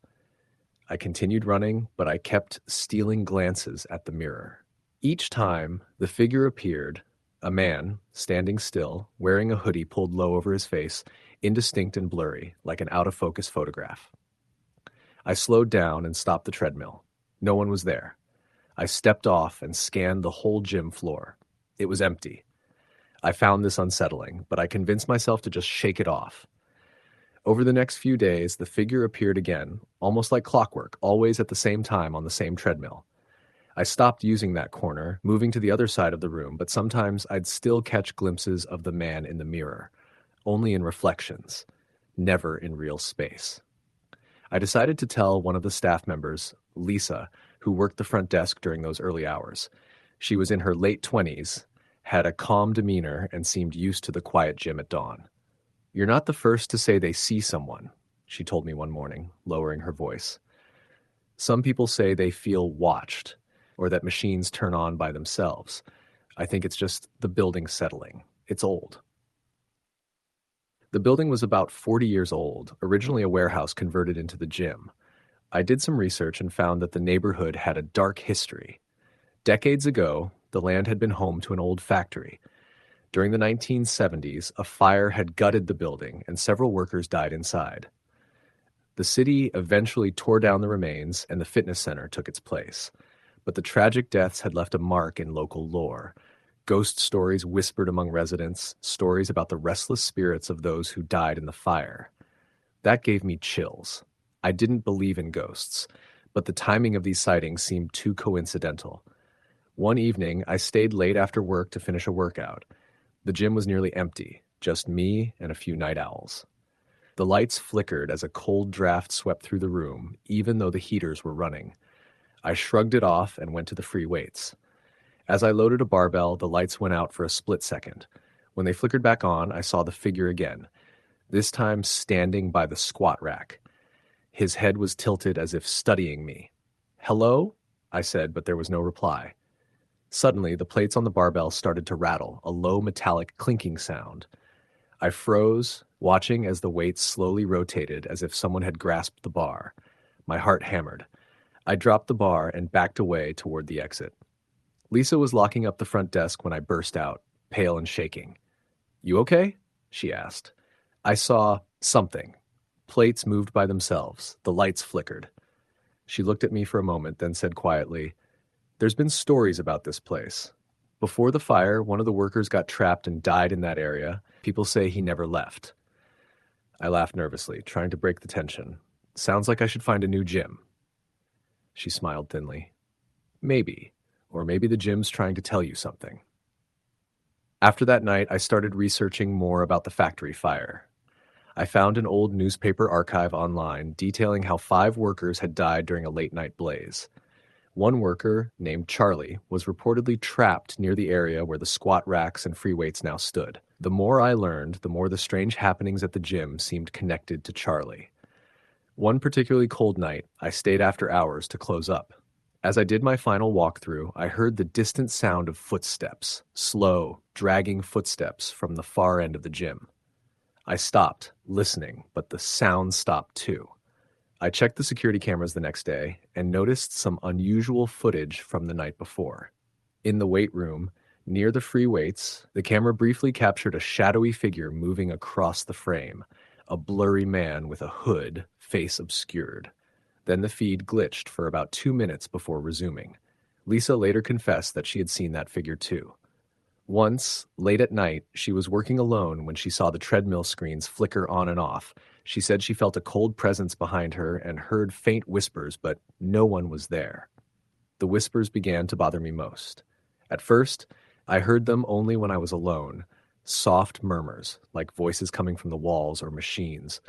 I continued running, but I kept stealing glances at the mirror. Each time, the figure appeared, a man, standing still, wearing a hoodie pulled low over his face, indistinct and blurry, like an out-of-focus photograph. I slowed down and stopped the treadmill. No one was there. I stepped off and scanned the whole gym floor. It was empty. I found this unsettling, but I convinced myself to just shake it off. Over the next few days, the figure appeared again, almost like clockwork, always at the same time on the same treadmill. I stopped using that corner, moving to the other side of the room, but sometimes I'd still catch glimpses of the man in the mirror, only in reflections, never in real space. I decided to tell one of the staff members, Lisa, who worked the front desk during those early hours. She was in her late 20s, had a calm demeanor, and seemed used to the quiet gym at dawn. "You're not the first to say they see someone," she told me one morning, lowering her voice. "Some people say they feel watched, or that machines turn on by themselves. I think it's just the building settling. It's old." The building was about 40 years old, originally a warehouse converted into the gym. I did some research and found that the neighborhood had a dark history. Decades ago, the land had been home to an old factory. During the 1970s, a fire had gutted the building and several workers died inside. The city eventually tore down the remains and the fitness center took its place. But the tragic deaths had left a mark in local lore. Ghost stories whispered among residents, stories about the restless spirits of those who died in the fire. That gave me chills. I didn't believe in ghosts, but the timing of these sightings seemed too coincidental. One evening, I stayed late after work to finish a workout. The gym was nearly empty, just me and a few night owls. The lights flickered as a cold draft swept through the room, even though the heaters were running. I shrugged it off and went to the free weights. As I loaded a barbell, the lights went out for a split second. When they flickered back on, I saw the figure again, this time standing by the squat rack. His head was tilted as if studying me. "Hello?" I said, but there was no reply. Suddenly, the plates on the barbell started to rattle, a low metallic clinking sound. I froze, watching as the weights slowly rotated as if someone had grasped the bar. My heart hammered. I dropped the bar and backed away toward the exit. Lisa was locking up the front desk when I burst out, pale and shaking. "You okay?" she asked. I saw something. Plates moved by themselves. The lights flickered. She looked at me for a moment, then said quietly, "There's been stories about this place. Before the fire, one of the workers got trapped and died in that area. People say he never left." I laughed nervously, trying to break the tension. "Sounds like I should find a new gym." She smiled thinly. "Maybe. Or maybe the gym's trying to tell you something." After that night, I started researching more about the factory fire. I found an old newspaper archive online detailing how 5 workers had died during a late-night blaze. One worker, named Charlie, was reportedly trapped near the area where the squat racks and free weights now stood. The more I learned, the more the strange happenings at the gym seemed connected to Charlie. One particularly cold night, I stayed after hours to close up. As I did my final walkthrough, I heard the distant sound of footsteps, slow, dragging footsteps from the far end of the gym. I stopped, listening, but the sound stopped too. I checked the security cameras the next day and noticed some unusual footage from the night before. In the weight room, near the free weights, the camera briefly captured a shadowy figure moving across the frame, a blurry man with a hood, face obscured. Then the feed glitched for about 2 minutes before resuming. Lisa later confessed that she had seen that figure too. Once, late at night, she was working alone when she saw the treadmill screens flicker on and off. She said she felt a cold presence behind her and heard faint whispers, but no one was there. The whispers began to bother me most. At first, I heard them only when I was alone, soft murmurs, like voices coming from the walls or machines.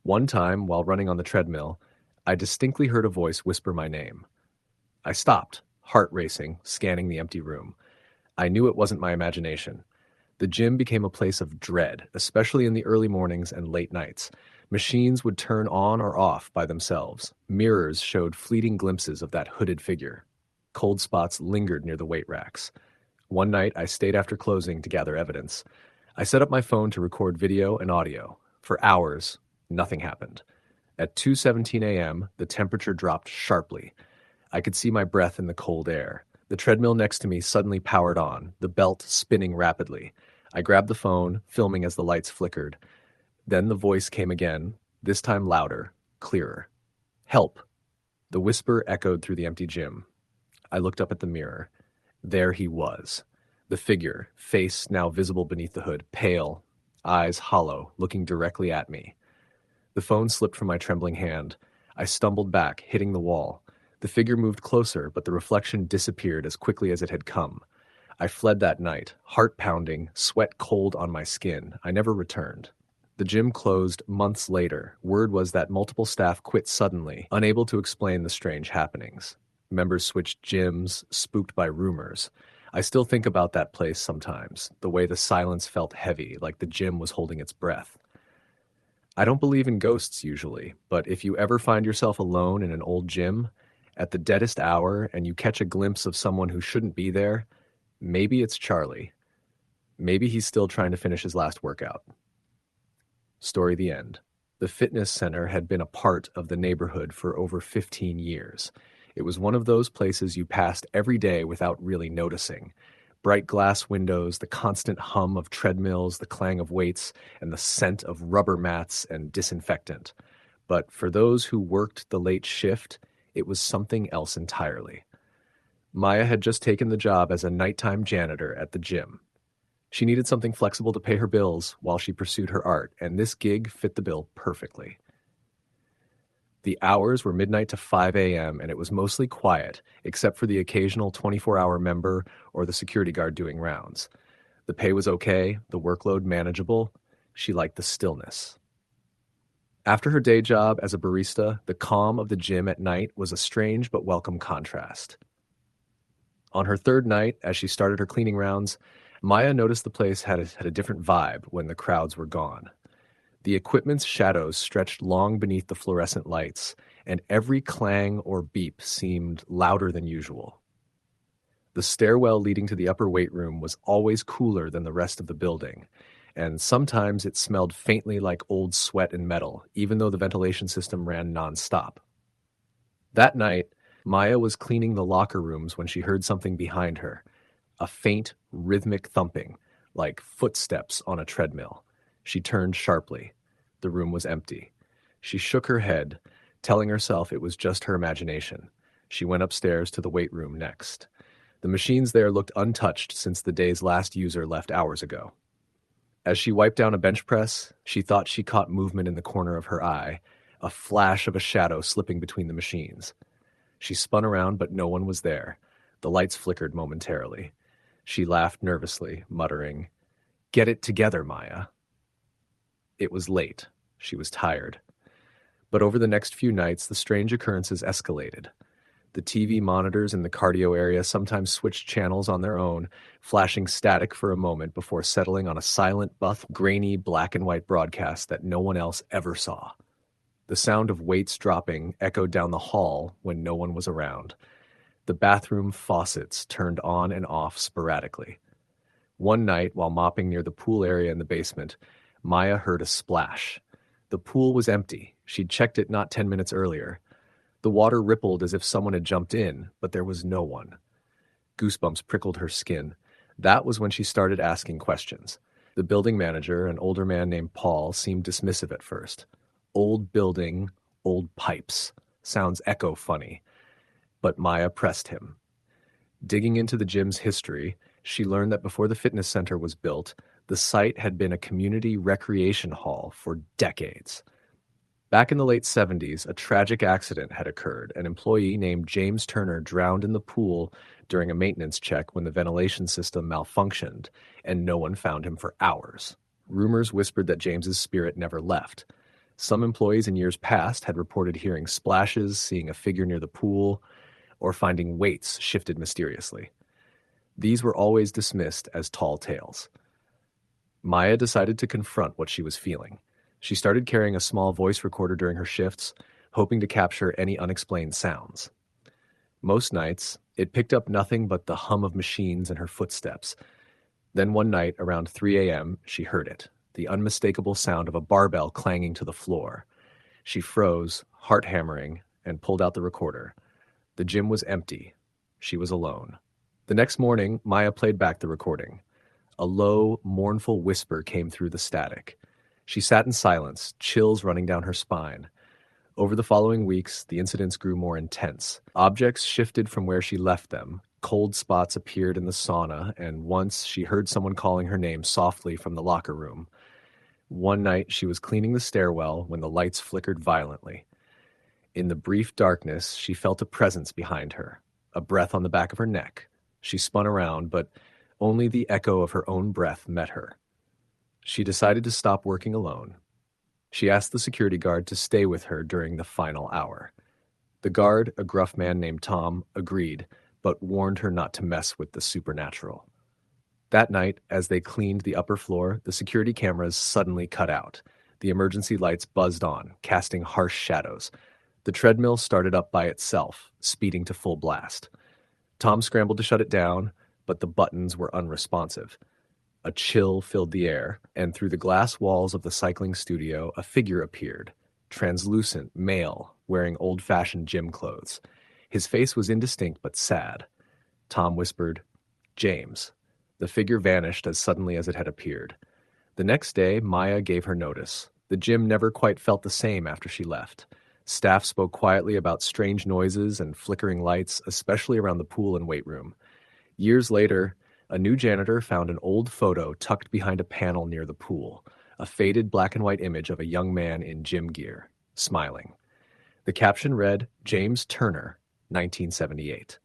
One time, while running on the treadmill, I distinctly heard a voice whisper my name. I stopped, heart racing, scanning the empty room. I knew it wasn't my imagination. The gym became a place of dread, especially in the early mornings and late nights. Machines would turn on or off by themselves. Mirrors showed fleeting glimpses of that hooded figure. Cold spots lingered near the weight racks. One night, I stayed after closing to gather evidence. I set up my phone to record video and audio. For hours, nothing happened. At 2:17 a.m., the temperature dropped sharply. I could see my breath in the cold air. The treadmill next to me suddenly powered on, the belt spinning rapidly. I grabbed the phone, filming as the lights flickered. Then the voice came again, this time louder, clearer. "Help!" The whisper echoed through the empty gym. I looked up at the mirror. There he was. The figure, face now visible beneath the hood, pale, eyes hollow, looking directly at me. The phone slipped from my trembling hand. I stumbled back, hitting the wall. The figure moved closer, but the reflection disappeared as quickly as it had come. I fled that night, heart pounding, sweat cold on my skin. I never returned. The gym closed months later. Word was that multiple staff quit suddenly, unable to explain the strange happenings. Members switched gyms, spooked by rumors. I still think about that place sometimes, the way the silence felt heavy, like the gym was holding its breath. I don't believe in ghosts usually, but if you ever find yourself alone in an old gym, at the deadest hour, and you catch a glimpse of someone who shouldn't be there, maybe it's Charlie. Maybe he's still trying to finish his last workout. Story the end. The fitness center had been a part of the neighborhood for over 15 years. It was one of those places you passed every day without really noticing. Bright glass windows, the constant hum of treadmills, the clang of weights, and the scent of rubber mats and disinfectant. But for those who worked the late shift, it was something else entirely. Maya had just taken the job as a nighttime janitor at the gym. She needed something flexible to pay her bills while she pursued her art, and this gig fit the bill perfectly. The hours were midnight to 5 a.m., and it was mostly quiet, except for the occasional 24-hour member or the security guard doing rounds. The pay was okay, the workload manageable. She liked the stillness. After her day job as a barista, the calm of the gym at night was a strange but welcome contrast. On her third night, as she started her cleaning rounds, Maya noticed the place had a different vibe when the crowds were gone. The equipment's shadows stretched long beneath the fluorescent lights, and every clang or beep seemed louder than usual. The stairwell leading to the upper weight room was always cooler than the rest of the building, and sometimes it smelled faintly like old sweat and metal, even though the ventilation system ran nonstop. That night, Maya was cleaning the locker rooms when she heard something behind her, a faint, rhythmic thumping, like footsteps on a treadmill. She turned sharply. The room was empty. She shook her head, telling herself it was just her imagination. She went upstairs to the weight room next. The machines there looked untouched since the day's last user left hours ago. As she wiped down a bench press, she thought she caught movement in the corner of her eye, a flash of a shadow slipping between the machines. She spun around, but no one was there. The lights flickered momentarily. She laughed nervously, muttering, "Get it together, Maya." It was late. She was tired. But over the next few nights, the strange occurrences escalated. The TV monitors in the cardio area sometimes switched channels on their own, flashing static for a moment before settling on a silent, buff, grainy, black and white broadcast that no one else ever saw. The sound of weights dropping echoed down the hall when no one was around. The bathroom faucets turned on and off sporadically. One night, while mopping near the pool area in the basement, Maya heard a splash. The pool was empty. She'd checked it not 10 minutes earlier. The water rippled as if someone had jumped in, but there was no one. Goosebumps prickled her skin. That was when she started asking questions. The building manager, an older man named Paul, seemed dismissive at first. Old building, old pipes. Sounds echo funny. But Maya pressed him. Digging into the gym's history, she learned that before the fitness center was built, the site had been a community recreation hall for decades. Back in the late 70s, a tragic accident had occurred. An employee named James Turner drowned in the pool during a maintenance check when the ventilation system malfunctioned, and no one found him for hours. Rumors whispered that James's spirit never left. Some employees in years past had reported hearing splashes, seeing a figure near the pool, or finding weights shifted mysteriously. These were always dismissed as tall tales. Maya decided to confront what she was feeling. She started carrying a small voice recorder during her shifts, hoping to capture any unexplained sounds. Most nights, it picked up nothing but the hum of machines and her footsteps. Then one night, around 3 a.m., she heard it, the unmistakable sound of a barbell clanging to the floor. She froze, heart hammering, and pulled out the recorder. The gym was empty. She was alone. The next morning, Maya played back the recording. A low, mournful whisper came through the static. She sat in silence, chills running down her spine. Over the following weeks, the incidents grew more intense. Objects shifted from where she left them. Cold spots appeared in the sauna, and once she heard someone calling her name softly from the locker room. One night, she was cleaning the stairwell when the lights flickered violently. In the brief darkness, she felt a presence behind her, a breath on the back of her neck. She spun around, but only the echo of her own breath met her. She decided to stop working alone. She asked the security guard to stay with her during the final hour. The guard, a gruff man named Tom, agreed, but warned her not to mess with the supernatural. That night, as they cleaned the upper floor, the security cameras suddenly cut out. The emergency lights buzzed on, casting harsh shadows. The treadmill started up by itself, speeding to full blast. Tom scrambled to shut it down, but the buttons were unresponsive. A chill filled the air, and through the glass walls of the cycling studio, a figure appeared, translucent, male, wearing old-fashioned gym clothes. His face was indistinct but sad. Tom whispered, "James." The figure vanished as suddenly as it had appeared. The next day, Maya gave her notice. The gym never quite felt the same after she left. Staff spoke quietly about strange noises and flickering lights, especially around the pool and weight room. Years later, a new janitor found an old photo tucked behind a panel near the pool, a faded black and white image of a young man in gym gear, smiling. The caption read, "James Turner, 1978.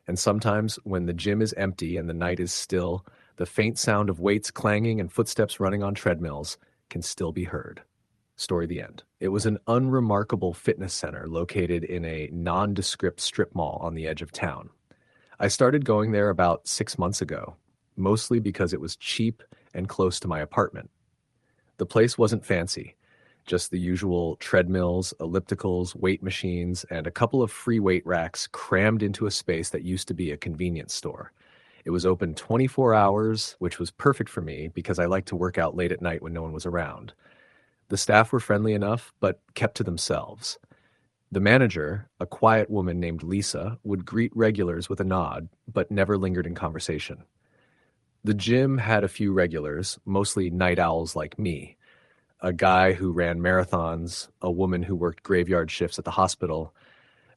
And sometimes, when the gym is empty and the night is still, the faint sound of weights clanging and footsteps running on treadmills can still be heard. Story the end. It was an unremarkable fitness center located in a nondescript strip mall on the edge of town. I started going there about 6 months ago, mostly because it was cheap and close to my apartment. The place wasn't fancy, just the usual treadmills, ellipticals, weight machines, and a couple of free weight racks crammed into a space that used to be a convenience store. It was open 24 hours, which was perfect for me because I like to work out late at night when no one was around. The staff were friendly enough, but kept to themselves. The manager, a quiet woman named Lisa, would greet regulars with a nod, but never lingered in conversation. The gym had a few regulars, mostly night owls like me. A guy who ran marathons, a woman who worked graveyard shifts at the hospital,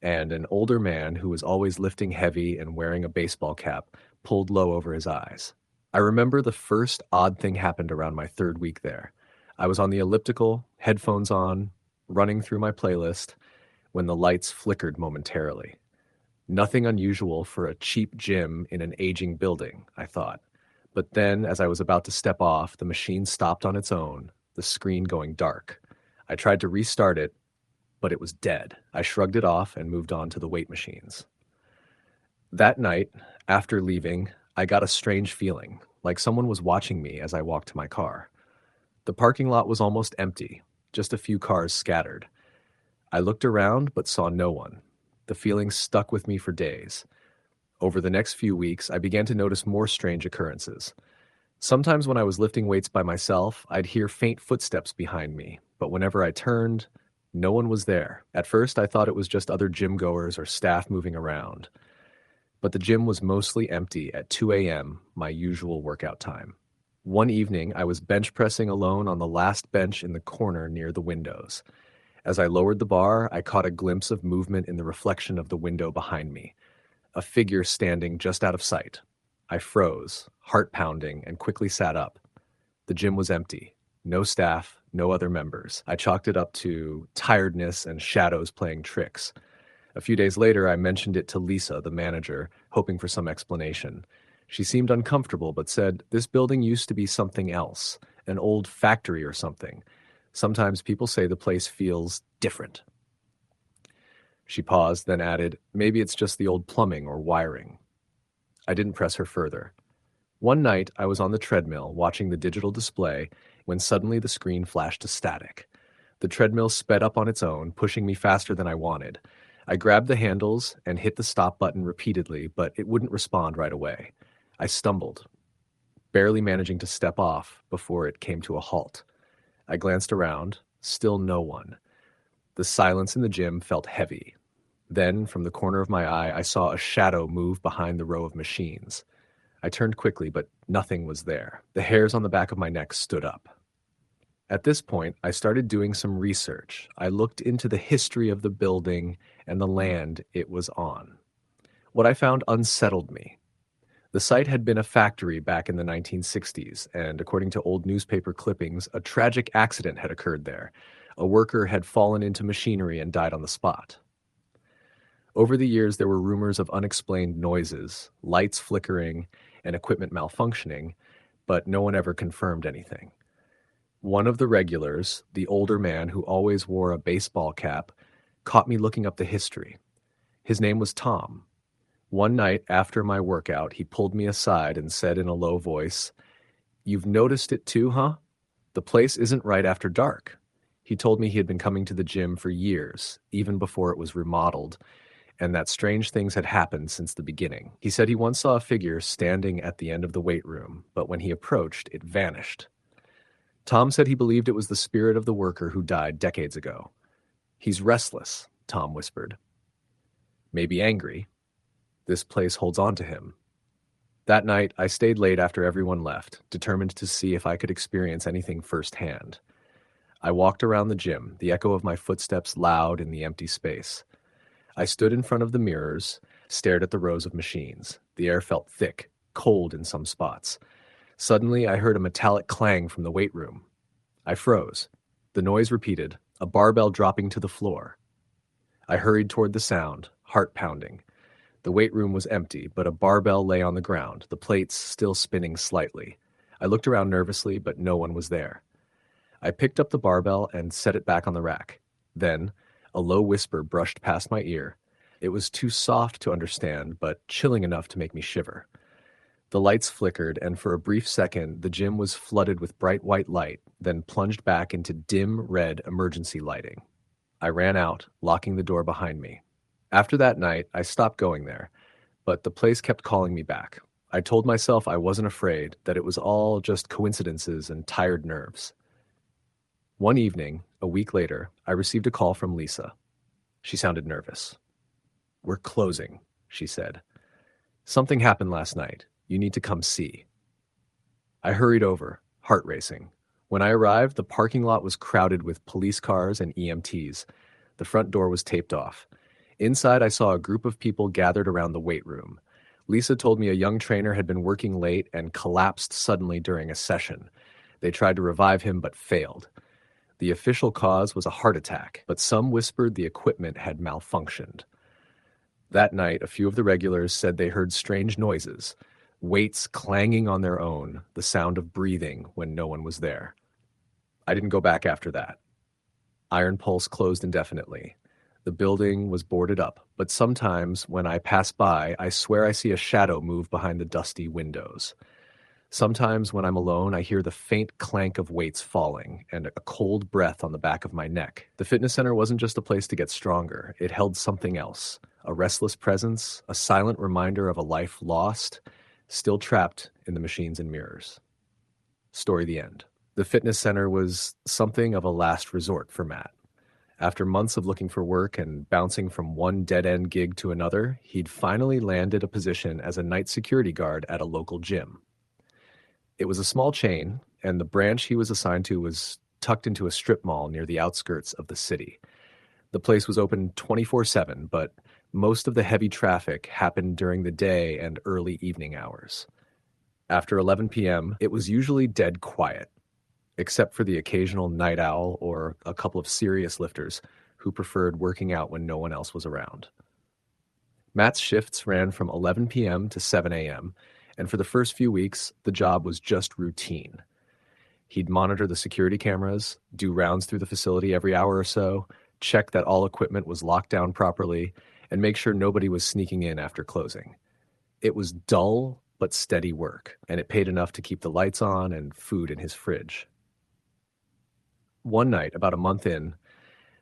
and an older man who was always lifting heavy and wearing a baseball cap pulled low over his eyes. I remember the first odd thing happened around my third week there. I was on the elliptical, headphones on, running through my playlist, when the lights flickered momentarily. Nothing unusual for a cheap gym in an aging building, I thought. But then, as I was about to step off, the machine stopped on its own, the screen going dark. I tried to restart it, but it was dead. I shrugged it off and moved on to the weight machines. That night, after leaving, I got a strange feeling, like someone was watching me as I walked to my car. The parking lot was almost empty, just a few cars scattered. I looked around but saw no one. The feeling stuck with me for days. Over the next few weeks, I began to notice more strange occurrences. Sometimes when I was lifting weights by myself, I'd hear faint footsteps behind me, but whenever I turned, no one was there. At first, I thought it was just other gym goers or staff moving around. But the gym was mostly empty at 2 a.m., my usual workout time. One evening, I was bench pressing alone on the last bench in the corner near the windows. As I lowered the bar, I caught a glimpse of movement in the reflection of the window behind me. A figure standing just out of sight. I froze, heart pounding, and quickly sat up. The gym was empty. No staff, no other members. I chalked it up to tiredness and shadows playing tricks. A few days later, I mentioned it to Lisa, the manager, hoping for some explanation. She seemed uncomfortable, but said, "This building used to be something else, an old factory or something. Sometimes people say the place feels different." She paused, then added, "Maybe it's just the old plumbing or wiring." I didn't press her further. One night, I was on the treadmill watching the digital display when suddenly the screen flashed to static. The treadmill sped up on its own, pushing me faster than I wanted. I grabbed the handles and hit the stop button repeatedly, but it wouldn't respond right away. I stumbled, barely managing to step off before it came to a halt. I glanced around, still no one. The silence in the gym felt heavy. Then, from the corner of my eye, I saw a shadow move behind the row of machines. I turned quickly, but nothing was there. The hairs on the back of my neck stood up. At this point, I started doing some research. I looked into the history of the building and the land it was on. What I found unsettled me. The site had been a factory back in the 1960s, and according to old newspaper clippings, a tragic accident had occurred there. A worker had fallen into machinery and died on the spot. Over the years, there were rumors of unexplained noises, lights flickering, and equipment malfunctioning, but no one ever confirmed anything. One of the regulars, the older man who always wore a baseball cap, caught me looking up the history. His name was Tom. One night after my workout, he pulled me aside and said in a low voice, "You've noticed it too, huh? The place isn't right after dark." He told me he had been coming to the gym for years, even before it was remodeled, and that strange things had happened since the beginning. He said he once saw a figure standing at the end of the weight room, but when he approached, it vanished. Tom said he believed it was the spirit of the worker who died decades ago. "He's restless," Tom whispered. "Maybe angry. This place holds on to him." That night, I stayed late after everyone left, determined to see if I could experience anything firsthand. I walked around the gym, the echo of my footsteps loud in the empty space. I stood in front of the mirrors, stared at the rows of machines. The air felt thick, cold in some spots. Suddenly, I heard a metallic clang from the weight room. I froze. The noise repeated, a barbell dropping to the floor. I hurried toward the sound, heart pounding. The weight room was empty, but a barbell lay on the ground, the plates still spinning slightly. I looked around nervously, but no one was there. I picked up the barbell and set it back on the rack. Then, a low whisper brushed past my ear. It was too soft to understand, but chilling enough to make me shiver. The lights flickered, and for a brief second, the gym was flooded with bright white light, then plunged back into dim red emergency lighting. I ran out, locking the door behind me. After that night, I stopped going there, but the place kept calling me back. I told myself I wasn't afraid, that it was all just coincidences and tired nerves. One evening, a week later, I received a call from Lisa. She sounded nervous. "We're closing," she said. "Something happened last night. You need to come see." I hurried over, heart racing. When I arrived, the parking lot was crowded with police cars and EMTs. The front door was taped off. Inside, I saw a group of people gathered around the weight room. Lisa told me a young trainer had been working late and collapsed suddenly during a session. They tried to revive him but failed. The official cause was a heart attack, but some whispered the equipment had malfunctioned. That night, a few of the regulars said they heard strange noises, weights clanging on their own, the sound of breathing when no one was there. I didn't go back after that. Iron Pulse closed indefinitely. The building was boarded up, but sometimes when I pass by, I swear I see a shadow move behind the dusty windows. Sometimes when I'm alone, I hear the faint clank of weights falling and a cold breath on the back of my neck. The fitness center wasn't just a place to get stronger. It held something else, a restless presence, a silent reminder of a life lost, still trapped in the machines and mirrors. Story the end. The fitness center was something of a last resort for Matt. After months of looking for work and bouncing from one dead-end gig to another, he'd finally landed a position as a night security guard at a local gym. It was a small chain, and the branch he was assigned to was tucked into a strip mall near the outskirts of the city. The place was open 24/7, but most of the heavy traffic happened during the day and early evening hours. After 11 p.m., it was usually dead quiet, except for the occasional night owl or a couple of serious lifters who preferred working out when no one else was around. Matt's shifts ran from 11 p.m. to 7 a.m., and for the first few weeks, the job was just routine. He'd monitor the security cameras, do rounds through the facility every hour or so, check that all equipment was locked down properly, and make sure nobody was sneaking in after closing. It was dull but steady work, and it paid enough to keep the lights on and food in his fridge. One night, about a month in,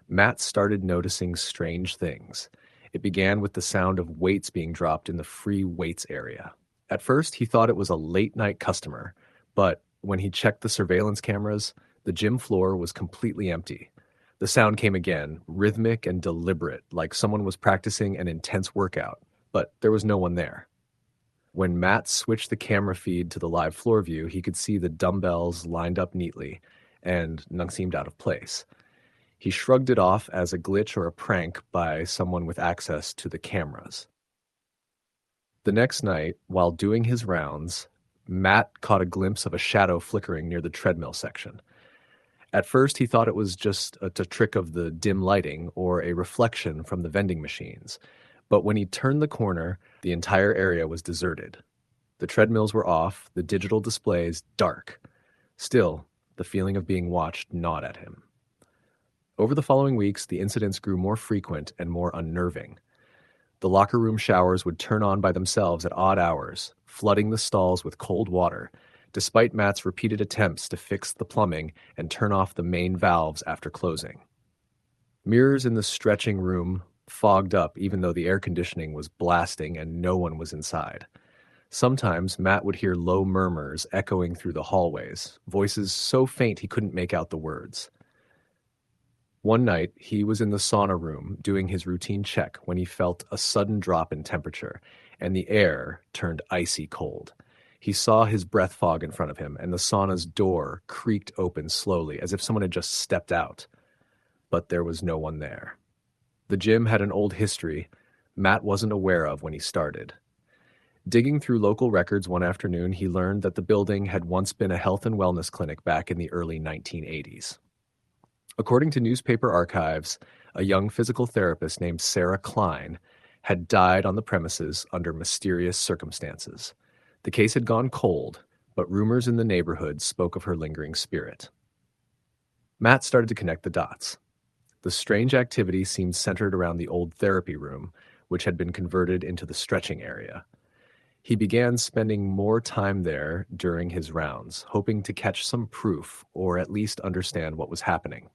Matt started noticing strange things. It began with the sound of weights being dropped in the free weights area. At first, he thought it was a late-night customer, but when he checked the surveillance cameras, the gym floor was completely empty. The sound came again, rhythmic and deliberate, like someone was practicing an intense workout, but there was no one there. When Matt switched the camera feed to the live floor view, he could see the dumbbells lined up neatly, and none seemed out of place. He shrugged it off as a glitch or a prank by someone with access to the cameras. The next night, while doing his rounds, Matt caught a glimpse of a shadow flickering near the treadmill section. At first, he thought it was just a trick of the dim lighting or a reflection from the vending machines. But when he turned the corner, the entire area was deserted. The treadmills were off, the digital displays dark. Still, the feeling of being watched gnawed at him. Over the following weeks, the incidents grew more frequent and more unnerving. The locker room showers would turn on by themselves at odd hours, flooding the stalls with cold water, despite Matt's repeated attempts to fix the plumbing and turn off the main valves after closing. Mirrors in the stretching room fogged up even though the air conditioning was blasting and no one was inside. Sometimes Matt would hear low murmurs echoing through the hallways, voices so faint he couldn't make out the words. One night, he was in the sauna room doing his routine check when he felt a sudden drop in temperature, and the air turned icy cold. He saw his breath fog in front of him, and the sauna's door creaked open slowly, as if someone had just stepped out. But there was no one there. The gym had an old history Matt wasn't aware of when he started. Digging through local records one afternoon, he learned that the building had once been a health and wellness clinic back in the early 1980s. According to newspaper archives, a young physical therapist named Sarah Klein had died on the premises under mysterious circumstances. The case had gone cold, but rumors in the neighborhood spoke of her lingering spirit. Matt started to connect the dots. The strange activity seemed centered around the old therapy room, which had been converted into the stretching area. He began spending more time there during his rounds, hoping to catch some proof or at least understand what was happening.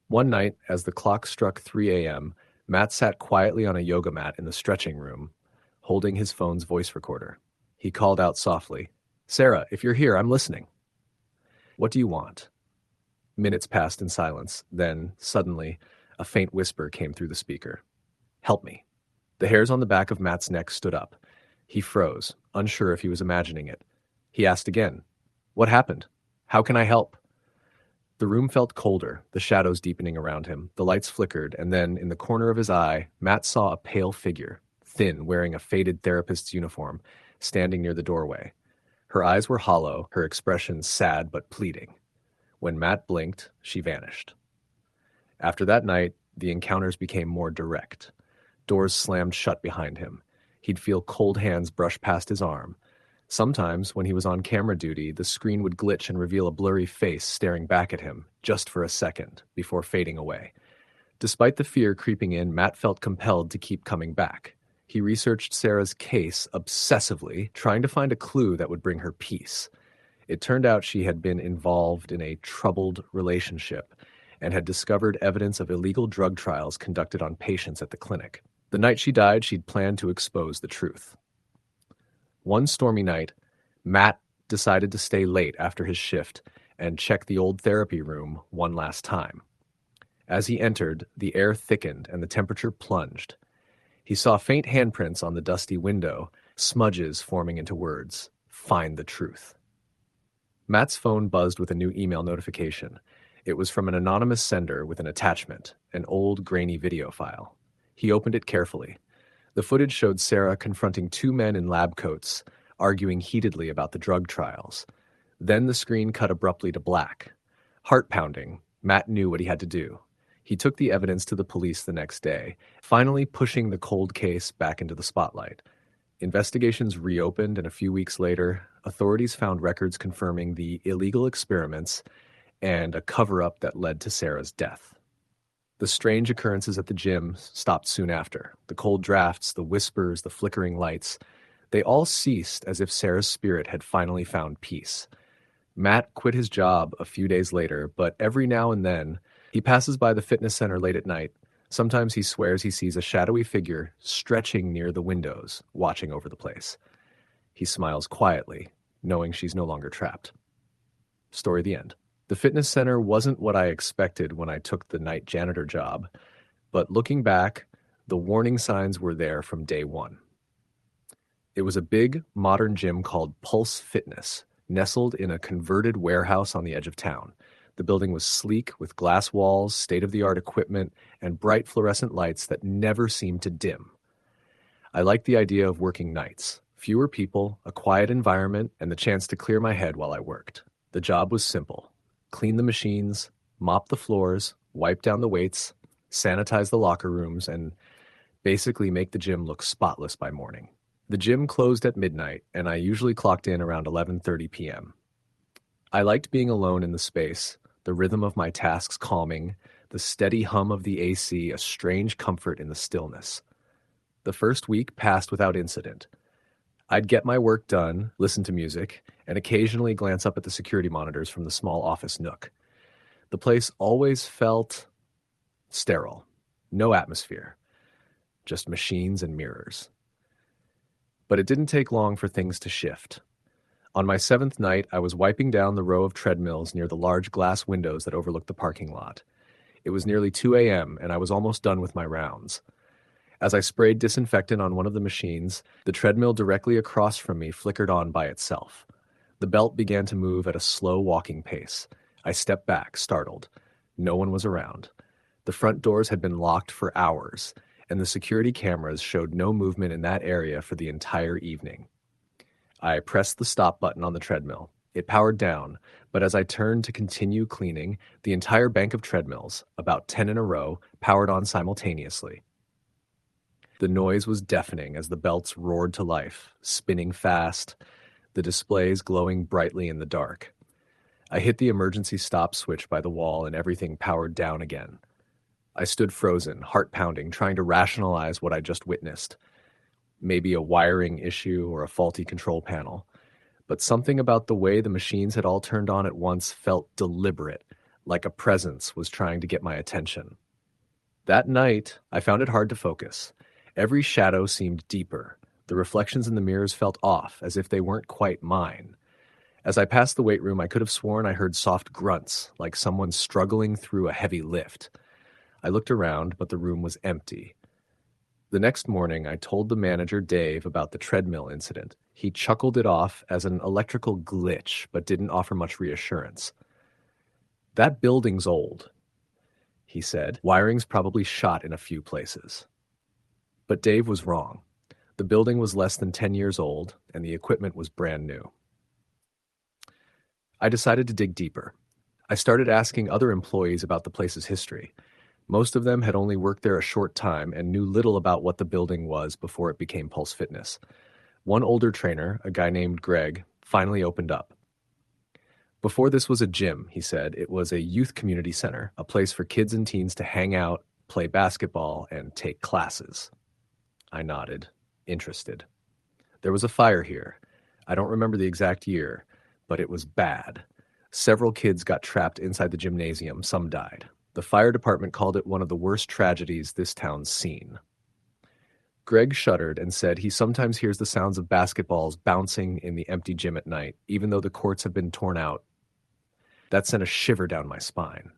One night, as the clock struck 3 a.m., Matt sat quietly on a yoga mat in the stretching room, holding his phone's voice recorder. He called out softly, "Sarah, if you're here, I'm listening." "What do you want?" Minutes passed in silence. Then, suddenly, a faint whisper came through the speaker. "Help me." The hairs on the back of Matt's neck stood up. He froze, unsure if he was imagining it. He asked again, "What happened? How can I help?" The room felt colder, the shadows deepening around him. The lights flickered, and then, in the corner of his eye, Matt saw a pale figure, thin, wearing a faded therapist's uniform, standing near the doorway. Her eyes were hollow, her expression sad but pleading. When Matt blinked, she vanished. After that night, the encounters became more direct. Doors slammed shut behind him. He'd feel cold hands brush past his arm. Sometimes, when he was on camera duty, the screen would glitch and reveal a blurry face staring back at him, just for a second, before fading away. Despite the fear creeping in, Matt felt compelled to keep coming back. He researched Sarah's case obsessively, trying to find a clue that would bring her peace. It turned out she had been involved in a troubled relationship and had discovered evidence of illegal drug trials conducted on patients at the clinic. The night she died, she'd planned to expose the truth. One stormy night, Matt decided to stay late after his shift and check the old therapy room one last time. As he entered, the air thickened and the temperature plunged. He saw faint handprints on the dusty window, smudges forming into words, "Find the truth." Matt's phone buzzed with a new email notification. It was from an anonymous sender with an attachment, an old, grainy video file. He opened it carefully. The footage showed Sarah confronting two men in lab coats, arguing heatedly about the drug trials. Then the screen cut abruptly to black. Heart-pounding, Matt knew what he had to do. He took the evidence to the police the next day, finally pushing the cold case back into the spotlight. Investigations reopened, and a few weeks later, authorities found records confirming the illegal experiments and a cover-up that led to Sarah's death. The strange occurrences at the gym stopped soon after. The cold drafts, the whispers, the flickering lights, they all ceased as if Sarah's spirit had finally found peace. Matt quit his job a few days later, but every now and then, he passes by the fitness center late at night. Sometimes he swears he sees a shadowy figure stretching near the windows, watching over the place. He smiles quietly, knowing she's no longer trapped. Story the end. The fitness center wasn't what I expected when I took the night janitor job, but looking back, the warning signs were there from day one. It was a big, modern gym called Pulse Fitness, nestled in a converted warehouse on the edge of town. The building was sleek, with glass walls, state-of-the-art equipment, and bright fluorescent lights that never seemed to dim. I liked the idea of working nights. Fewer people, a quiet environment, and the chance to clear my head while I worked. The job was simple. Clean the machines, mop the floors, wipe down the weights, sanitize the locker rooms, and basically make the gym look spotless by morning. The gym closed at midnight, and I usually clocked in around 11:30 p.m. I liked being alone in the space, the rhythm of my tasks calming, the steady hum of the AC a strange comfort in the stillness. The first week passed without incident. I'd get my work done, listen to music, and occasionally glance up at the security monitors from the small office nook. The place always felt sterile. No atmosphere, just machines and mirrors. But it didn't take long for things to shift. On my seventh night, I was wiping down the row of treadmills near the large glass windows that overlooked the parking lot. It was nearly 2 a.m., and I was almost done with my rounds. As I sprayed disinfectant on one of the machines, the treadmill directly across from me flickered on by itself. The belt began to move at a slow walking pace. I stepped back, startled. No one was around. The front doors had been locked for hours, and the security cameras showed no movement in that area for the entire evening. I pressed the stop button on the treadmill. It powered down, but as I turned to continue cleaning, the entire bank of treadmills, about 10 in a row, powered on simultaneously. The noise was deafening as the belts roared to life, spinning fast, the displays glowing brightly in the dark. I hit the emergency stop switch by the wall and everything powered down again. I stood frozen, heart pounding, trying to rationalize what I just witnessed. Maybe a wiring issue or a faulty control panel. But something about the way the machines had all turned on at once felt deliberate, like a presence was trying to get my attention. That night, I found it hard to focus. Every shadow seemed deeper. The reflections in the mirrors felt off, as if they weren't quite mine. As I passed the weight room, I could have sworn I heard soft grunts, like someone struggling through a heavy lift. I looked around, but the room was empty. The next morning, I told the manager, Dave, about the treadmill incident. He chuckled it off as an electrical glitch, but didn't offer much reassurance. "That building's old," he said. "Wiring's probably shot in a few places." But Dave was wrong. The building was less than 10 years old, and the equipment was brand new. I decided to dig deeper. I started asking other employees about the place's history. Most of them had only worked there a short time and knew little about what the building was before it became Pulse Fitness. One older trainer, a guy named Greg, finally opened up. "Before this was a gym," he said, "it was a youth community center, a place for kids and teens to hang out, play basketball, and take classes." I nodded, interested. "There was a fire here. I don't remember the exact year, but it was bad. Several kids got trapped inside the gymnasium, some died. The fire department called it one of the worst tragedies this town's seen." Greg shuddered and said he sometimes hears the sounds of basketballs bouncing in the empty gym at night, even though the courts have been torn out. That sent a shiver down my spine.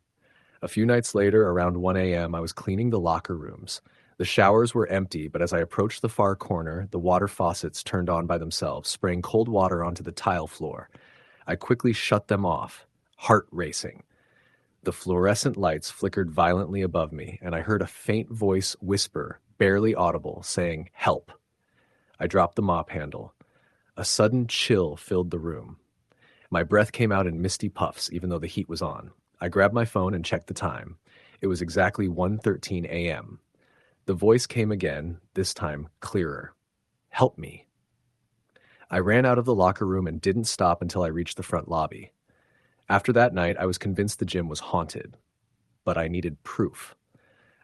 A few nights later, around 1 a.m., I was cleaning the locker rooms. The showers were empty, but as I approached the far corner, the water faucets turned on by themselves, spraying cold water onto the tile floor. I quickly shut them off, heart racing. The fluorescent lights flickered violently above me, and I heard a faint voice whisper, barely audible, saying, "Help." I dropped the mop handle. A sudden chill filled the room. My breath came out in misty puffs, even though the heat was on. I grabbed my phone and checked the time. It was exactly 1:13 a.m. The voice came again, this time clearer. "Help me." I ran out of the locker room and didn't stop until I reached the front lobby. After that night, I was convinced the gym was haunted, but I needed proof.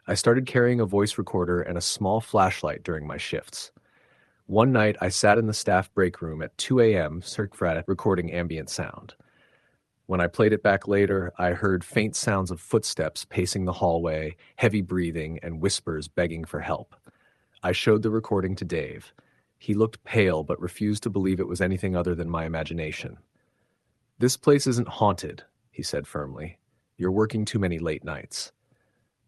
I started carrying a voice recorder and a small flashlight during my shifts. One night, I sat in the staff break room at 2 a.m. recording ambient sound. When I played it back later, I heard faint sounds of footsteps pacing the hallway, heavy breathing, and whispers begging for help. I showed the recording to Dave. He looked pale but refused to believe it was anything other than my imagination. "This place isn't haunted," he said firmly. "You're working too many late nights."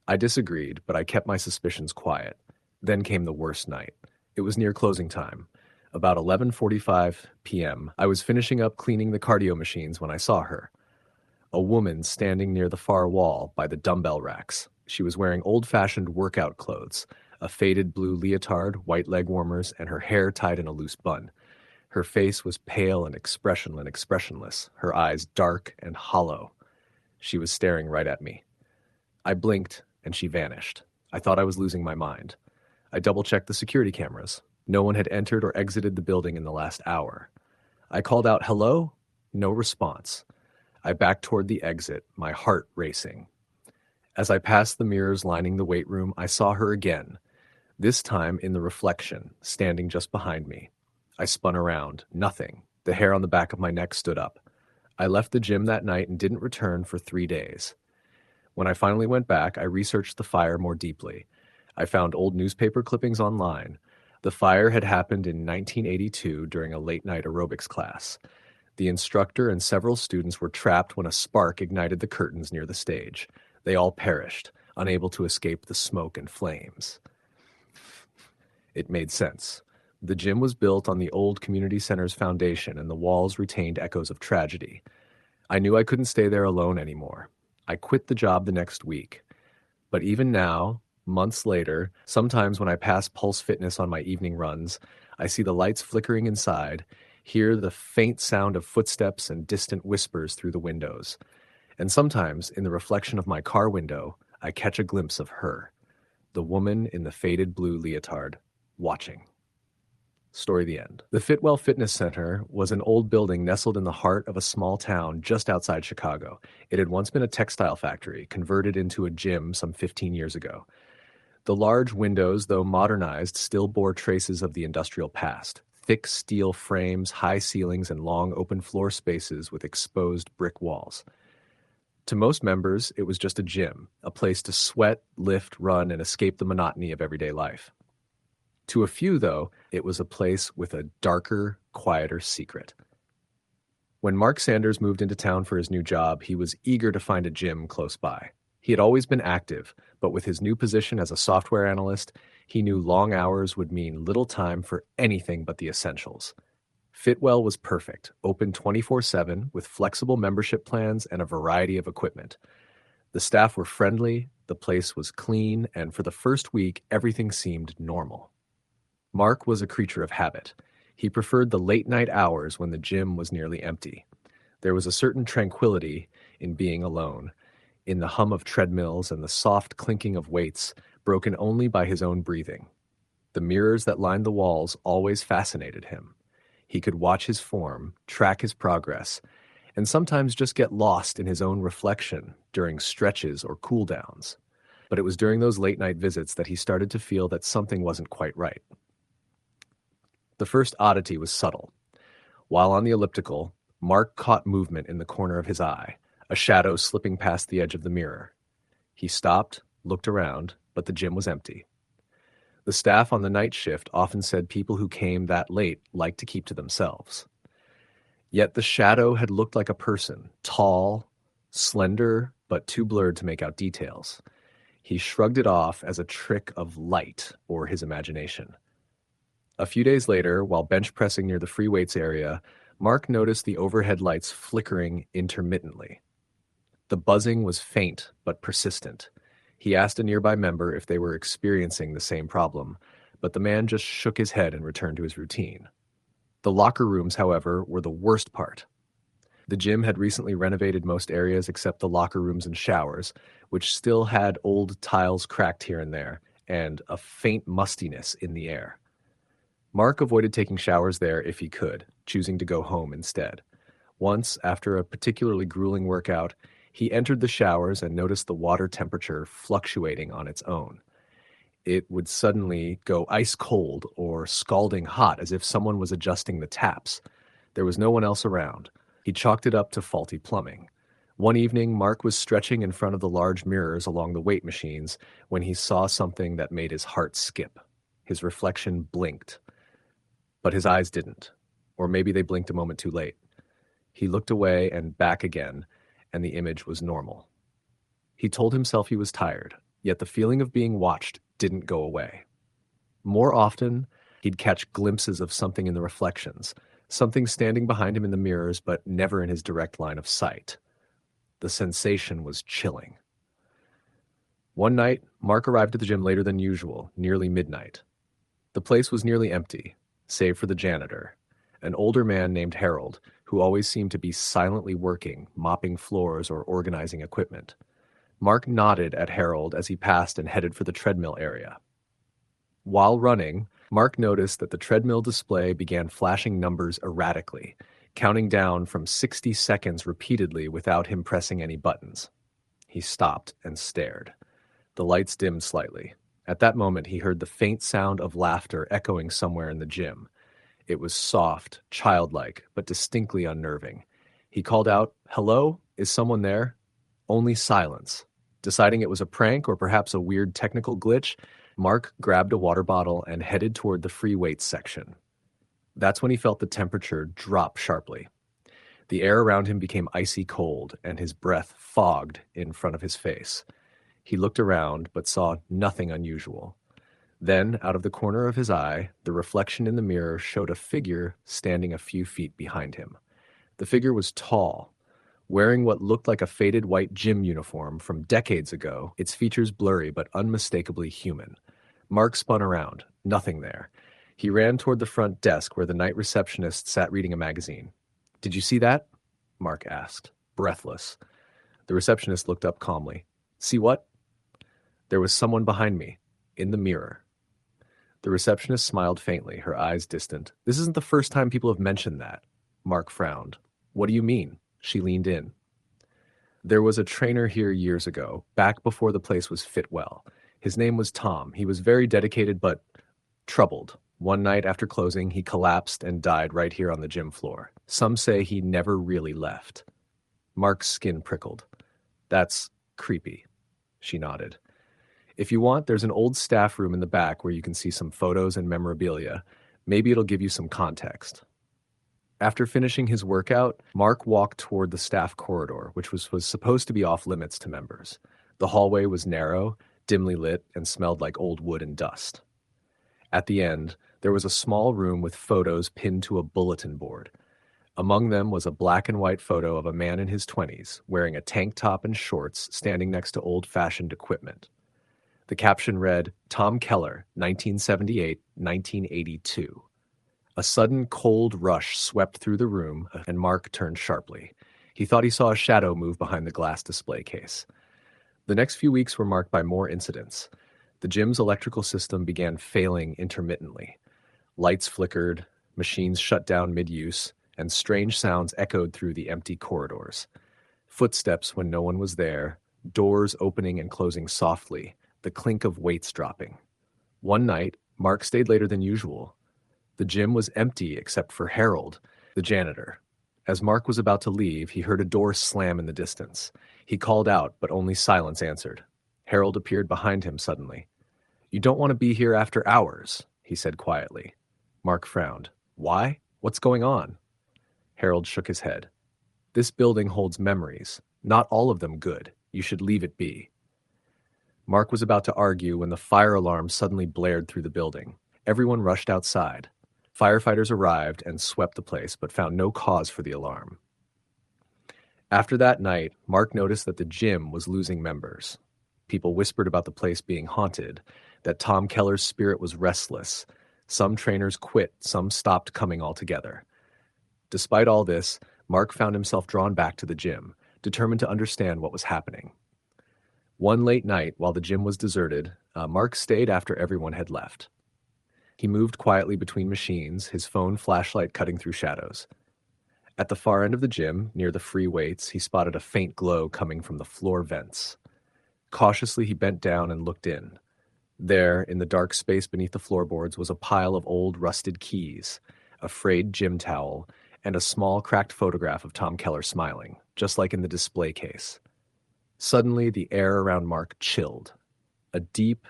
I disagreed, but I kept my suspicions quiet. Then came the worst night. It was near closing time. About 11:45 p.m., I was finishing up cleaning the cardio machines when I saw her. A woman standing near the far wall by the dumbbell racks. She was wearing old-fashioned workout clothes, a faded blue leotard, white leg warmers, and her hair tied in a loose bun. Her face was pale and expressionless, her eyes dark and hollow. She was staring right at me. I blinked, and she vanished. I thought I was losing my mind. I double-checked the security cameras. No one had entered or exited the building in the last hour. I called out, "Hello?" No response. I backed toward the exit, my heart racing. As I passed the mirrors lining the weight room, I saw her again, this time in the reflection, standing just behind me. I spun around. Nothing. The hair on the back of my neck stood up. I left the gym that night and didn't return for 3 days. When I finally went back, I researched the fire more deeply. I found old newspaper clippings online. The fire had happened in 1982 during a late-night aerobics class. The instructor and several students were trapped when a spark ignited the curtains near the stage. They all perished, unable to escape the smoke and flames. It made sense. The gym was built on the old community center's foundation, and the walls retained echoes of tragedy. I knew I couldn't stay there alone anymore. I quit the job the next week. But even now, months later, sometimes when I pass Pulse Fitness on my evening runs, I see the lights flickering inside, hear the faint sound of footsteps and distant whispers through the windows. And sometimes, in the reflection of my car window, I catch a glimpse of her, the woman in the faded blue leotard, watching. Story the end. The Fitwell Fitness Center was an old building nestled in the heart of a small town just outside Chicago. It had once been a textile factory, converted into a gym some 15 years ago. The large windows, though modernized, still bore traces of the industrial past. Thick steel frames, high ceilings, and long open floor spaces with exposed brick walls. To most members, it was just a gym, a place to sweat, lift, run, and escape the monotony of everyday life. To a few, though, it was a place with a darker, quieter secret. When Mark Sanders moved into town for his new job, he was eager to find a gym close by. He had always been active, but with his new position as a software analyst, he knew long hours would mean little time for anything but the essentials. Fitwell was perfect, open 24/7 with flexible membership plans and a variety of equipment. The staff were friendly, the place was clean, and for the first week, everything seemed normal. Mark was a creature of habit. He preferred the late-night hours when the gym was nearly empty. There was a certain tranquility in being alone, in the hum of treadmills and the soft clinking of weights, broken only by his own breathing. The mirrors that lined the walls always fascinated him. He could watch his form, track his progress, and sometimes just get lost in his own reflection during stretches or cool-downs. But it was during those late-night visits that he started to feel that something wasn't quite right. The first oddity was subtle. While on the elliptical, Mark caught movement in the corner of his eye, a shadow slipping past the edge of the mirror. He stopped, looked around, but the gym was empty. The staff on the night shift often said people who came that late liked to keep to themselves. Yet the shadow had looked like a person, tall, slender, but too blurred to make out details. He shrugged it off as a trick of light or his imagination. A few days later, while bench pressing near the free weights area, Mark noticed the overhead lights flickering intermittently. The buzzing was faint but persistent. He asked a nearby member if they were experiencing the same problem, but the man just shook his head and returned to his routine. The locker rooms, however, were the worst part. The gym had recently renovated most areas except the locker rooms and showers, which still had old tiles cracked here and there, and a faint mustiness in the air. Mark avoided taking showers there if he could, choosing to go home instead. Once, after a particularly grueling workout, he entered the showers and noticed the water temperature fluctuating on its own. It would suddenly go ice cold or scalding hot as if someone was adjusting the taps. There was no one else around. He chalked it up to faulty plumbing. One evening, Mark was stretching in front of the large mirrors along the weight machines when he saw something that made his heart skip. His reflection blinked. But his eyes didn't. Or maybe they blinked a moment too late. He looked away and back again, and the image was normal. He told himself he was tired, yet the feeling of being watched didn't go away. More often, he'd catch glimpses of something in the reflections, something standing behind him in the mirrors, but never in his direct line of sight. The sensation was chilling. One night, Mark arrived at the gym later than usual, nearly midnight. The place was nearly empty, save for the janitor, an older man named Harold, who always seemed to be silently working, mopping floors or organizing equipment. Mark nodded at Harold as he passed and headed for the treadmill area. While running, Mark noticed that the treadmill display began flashing numbers erratically, counting down from 60 seconds repeatedly without him pressing any buttons. He stopped and stared. The lights dimmed slightly. At that moment, he heard the faint sound of laughter echoing somewhere in the gym. It was soft, childlike, but distinctly unnerving. He called out, "Hello? Is someone there?" Only silence. Deciding it was a prank or perhaps a weird technical glitch, Mark grabbed a water bottle and headed toward the free weights section. That's when he felt the temperature drop sharply. The air around him became icy cold, and his breath fogged in front of his face. He looked around, but saw nothing unusual. Then, out of the corner of his eye, the reflection in the mirror showed a figure standing a few feet behind him. The figure was tall, wearing what looked like a faded white gym uniform from decades ago, its features blurry but unmistakably human. Mark spun around. Nothing there. He ran toward the front desk where the night receptionist sat reading a magazine. "Did you see that?" Mark asked, breathless. The receptionist looked up calmly. "See what?" "There was someone behind me, in the mirror." The receptionist smiled faintly, her eyes distant. "This isn't the first time people have mentioned that." Mark frowned. "What do you mean?" She leaned in. "There was a trainer here years ago, back before the place was fit well. His name was Tom. He was very dedicated but troubled. One night after closing, he collapsed and died right here on the gym floor. Some say he never really left." Mark's skin prickled. "That's creepy." She nodded. "If you want, there's an old staff room in the back where you can see some photos and memorabilia. Maybe it'll give you some context." After finishing his workout, Mark walked toward the staff corridor, which was supposed to be off limits to members. The hallway was narrow, dimly lit, and smelled like old wood and dust. At the end, there was a small room with photos pinned to a bulletin board. Among them was a black and white photo of a man in his 20s, wearing a tank top and shorts, standing next to old-fashioned equipment. The caption read, "Tom Keller, 1978-1982. A sudden cold rush swept through the room, and Mark turned sharply. He thought he saw a shadow move behind the glass display case. The next few weeks were marked by more incidents. The gym's electrical system began failing intermittently. Lights flickered, machines shut down mid-use, and strange sounds echoed through the empty corridors. Footsteps when no one was there, doors opening and closing softly, the clink of weights dropping. One night, Mark stayed later than usual. The gym was empty except for Harold, the janitor. As Mark was about to leave, he heard a door slam in the distance. He called out, but only silence answered. Harold appeared behind him suddenly. "You don't want to be here after hours," he said quietly. Mark frowned. "Why? What's going on?" Harold shook his head. "This building holds memories. Not all of them good. You should leave it be." Mark was about to argue when the fire alarm suddenly blared through the building. Everyone rushed outside. Firefighters arrived and swept the place, but found no cause for the alarm. After that night, Mark noticed that the gym was losing members. People whispered about the place being haunted, that Tom Keller's spirit was restless. Some trainers quit, some stopped coming altogether. Despite all this, Mark found himself drawn back to the gym, determined to understand what was happening. One late night, while the gym was deserted, Mark stayed after everyone had left. He moved quietly between machines, his phone flashlight cutting through shadows. At the far end of the gym, near the free weights, he spotted a faint glow coming from the floor vents. Cautiously, he bent down and looked in. There, in the dark space beneath the floorboards, was a pile of old rusted keys, a frayed gym towel, and a small cracked photograph of Tom Keller smiling, just like in the display case. Suddenly, the air around Mark chilled. A deep,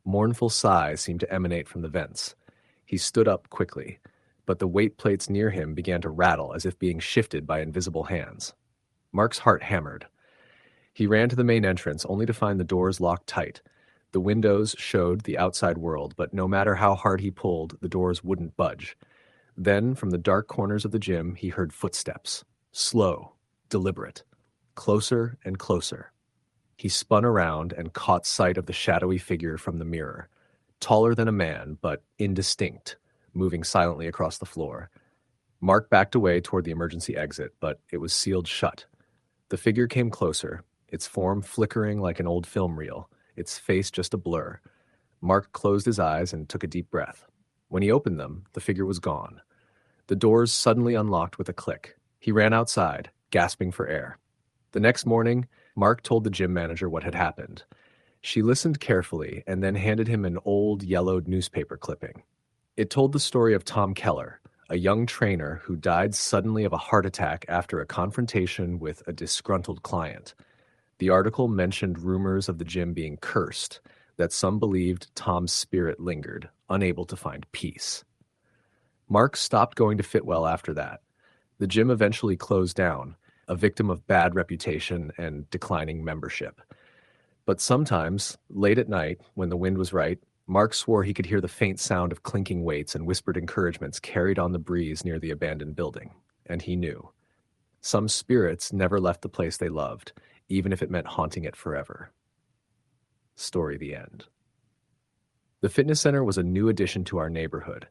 mournful sigh seemed to emanate from the vents. He stood up quickly, but the weight plates near him began to rattle as if being shifted by invisible hands. Mark's heart hammered. He ran to the main entrance, only to find the doors locked tight. The windows showed the outside world, but no matter how hard he pulled, the doors wouldn't budge. Then, from the dark corners of the gym, he heard footsteps. Slow, deliberate. Closer and closer. He spun around and caught sight of the shadowy figure from the mirror. Taller than a man, but indistinct, moving silently across the floor. Mark backed away toward the emergency exit, but it was sealed shut. The figure came closer, its form flickering like an old film reel, its face just a blur. Mark closed his eyes and took a deep breath. When he opened them, the figure was gone. The doors suddenly unlocked with a click. He ran outside, gasping for air. The next morning, Mark told the gym manager what had happened. She listened carefully and then handed him an old, yellowed newspaper clipping. It told the story of Tom Keller, a young trainer who died suddenly of a heart attack after a confrontation with a disgruntled client. The article mentioned rumors of the gym being cursed, that some believed Tom's spirit lingered, unable to find peace. Mark stopped going to Fitwell after that. The gym eventually closed down, a victim of bad reputation and declining membership. But sometimes, late at night, when the wind was right, Mark swore he could hear the faint sound of clinking weights and whispered encouragements carried on the breeze near the abandoned building. And he knew. Some spirits never left the place they loved, even if it meant haunting it forever. Story the end. The fitness center was a new addition to our neighborhood,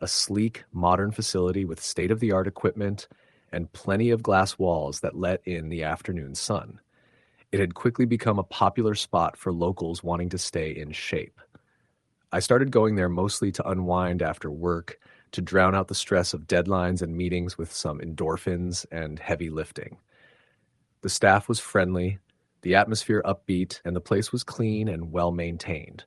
a sleek, modern facility with state-of-the-art equipment and plenty of glass walls that let in the afternoon sun. It had quickly become a popular spot for locals wanting to stay in shape. I started going there mostly to unwind after work, to drown out the stress of deadlines and meetings with some endorphins and heavy lifting. The staff was friendly, the atmosphere upbeat, and the place was clean and well-maintained.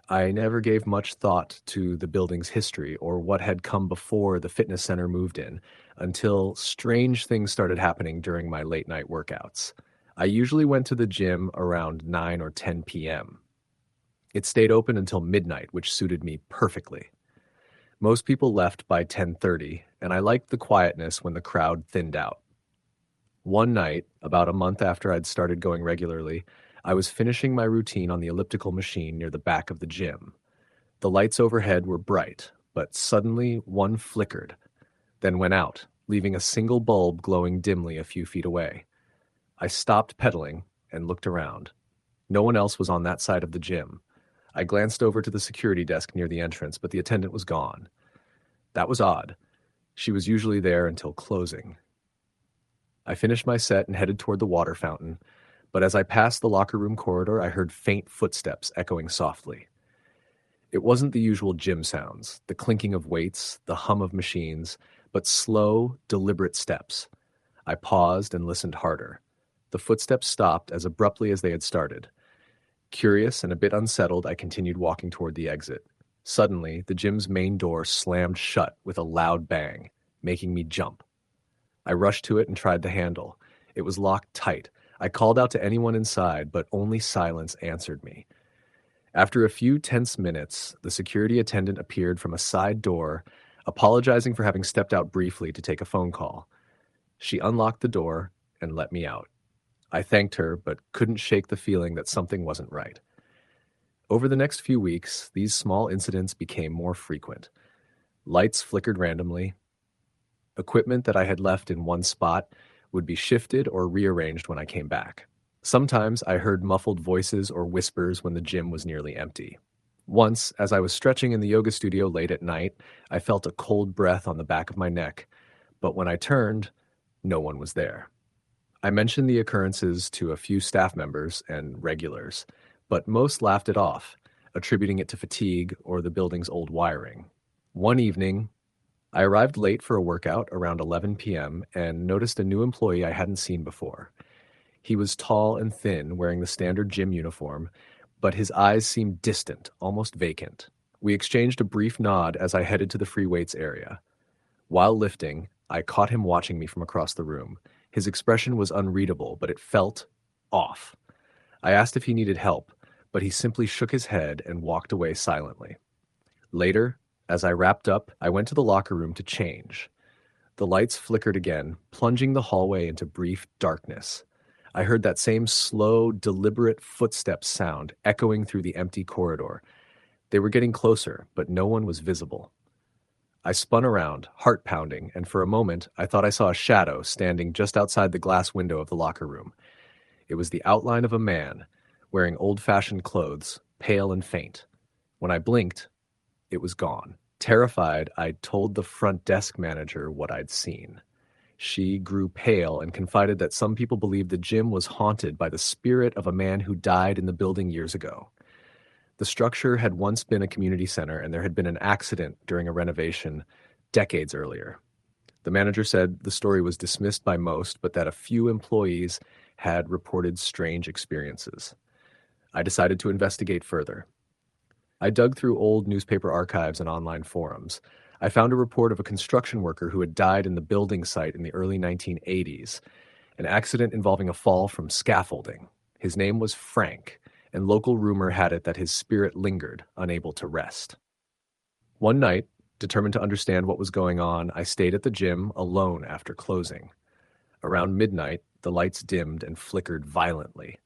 I never gave much thought to the building's history or what had come before the fitness center moved in, until strange things started happening during my late-night workouts. I usually went to the gym around 9 or 10 p.m. It stayed open until midnight, which suited me perfectly. Most people left by 10:30, and I liked the quietness when the crowd thinned out. One night, about a month after I'd started going regularly, I was finishing my routine on the elliptical machine near the back of the gym. The lights overhead were bright, but suddenly one flickered, then went out, leaving a single bulb glowing dimly a few feet away. I stopped pedaling and looked around. No one else was on that side of the gym. I glanced over to the security desk near the entrance, but the attendant was gone. That was odd. She was usually there until closing. I finished my set and headed toward the water fountain, but as I passed the locker room corridor, I heard faint footsteps echoing softly. It wasn't the usual gym sounds, the clinking of weights, the hum of machines, but slow, deliberate steps. I paused and listened harder. The footsteps stopped as abruptly as they had started. Curious and a bit unsettled, I continued walking toward the exit. Suddenly, the gym's main door slammed shut with a loud bang, making me jump. I rushed to it and tried the handle. It was locked tight. I called out to anyone inside, but only silence answered me. After a few tense minutes, the security attendant appeared from a side door, apologizing for having stepped out briefly to take a phone call. She unlocked the door and let me out. I thanked her, but couldn't shake the feeling that something wasn't right. Over the next few weeks, these small incidents became more frequent. Lights flickered randomly. Equipment that I had left in one spot would be shifted or rearranged when I came back. Sometimes I heard muffled voices or whispers when the gym was nearly empty. Once, as I was stretching in the yoga studio late at night, I felt a cold breath on the back of my neck, but when I turned, no one was there. I mentioned the occurrences to a few staff members and regulars, but most laughed it off, attributing it to fatigue or the building's old wiring. One evening, I arrived late for a workout around 11 p.m. and noticed a new employee I hadn't seen before. He was tall and thin, wearing the standard gym uniform, but his eyes seemed distant, almost vacant. We exchanged a brief nod as I headed to the free weights area. While lifting, I caught him watching me from across the room. His expression was unreadable, but it felt off. I asked if he needed help, but he simply shook his head and walked away silently. Later, as I wrapped up, I went to the locker room to change. The lights flickered again, plunging the hallway into brief darkness. I heard that same slow, deliberate footsteps sound echoing through the empty corridor. They were getting closer, but no one was visible. I spun around, heart pounding, and for a moment I thought I saw a shadow standing just outside the glass window of the locker room. It was the outline of a man, wearing old-fashioned clothes, pale and faint. When I blinked, it was gone. Terrified, I told the front desk manager what I'd seen. She grew pale and confided that some people believed the gym was haunted by the spirit of a man who died in the building years ago. The structure had once been a community center, and there had been an accident during a renovation decades earlier. The manager said the story was dismissed by most, but that a few employees had reported strange experiences. I decided to investigate further. I dug through old newspaper archives and online forums. I found a report of a construction worker who had died in the building site in the early 1980s, an accident involving a fall from scaffolding. His name was Frank, and local rumor had it that his spirit lingered, unable to rest. One night, determined to understand what was going on, I stayed at the gym alone after closing. Around midnight, the lights dimmed and flickered violently.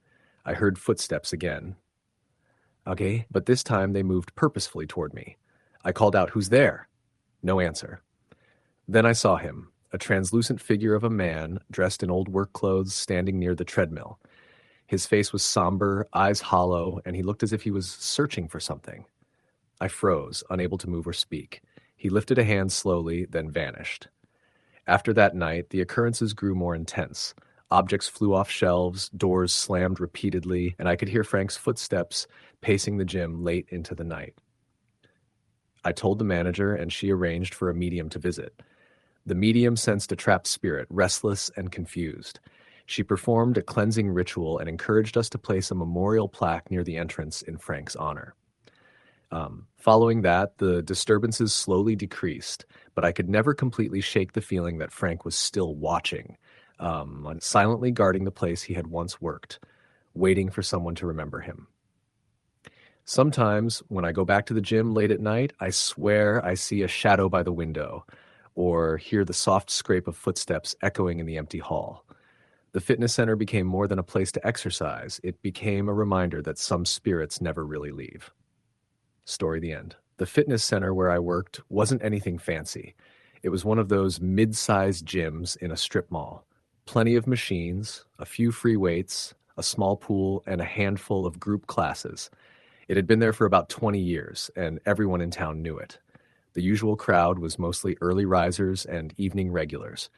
I heard footsteps again. Okay, but this time they moved purposefully toward me. I called out, "Who's there?" No answer. Then I saw him, a translucent figure of a man dressed in old work clothes standing near the treadmill. His face was somber, eyes hollow, and he looked as if he was searching for something. I froze, unable to move or speak. He lifted a hand slowly, then vanished. After that night, the occurrences grew more intense. Objects flew off shelves, doors slammed repeatedly, and I could hear Frank's footsteps pacing the gym late into the night. I told the manager, and she arranged for a medium to visit. The medium sensed a trapped spirit, restless and confused. She performed a cleansing ritual and encouraged us to place a memorial plaque near the entrance in Frank's honor. Following that, the disturbances slowly decreased, but I could never completely shake the feeling that Frank was still watching, silently guarding the place he had once worked, waiting for someone to remember him. Sometimes, when I go back to the gym late at night, I swear I see a shadow by the window, or hear the soft scrape of footsteps echoing in the empty hall. The fitness center became more than a place to exercise. It became a reminder that some spirits never really leave. Story the end. The fitness center where I worked wasn't anything fancy. It was one of those mid-sized gyms in a strip mall. Plenty of machines, a few free weights, a small pool, and a handful of group classes. It had been there for about 20 years, and everyone in town knew it. The usual crowd was mostly early risers and evening regulars.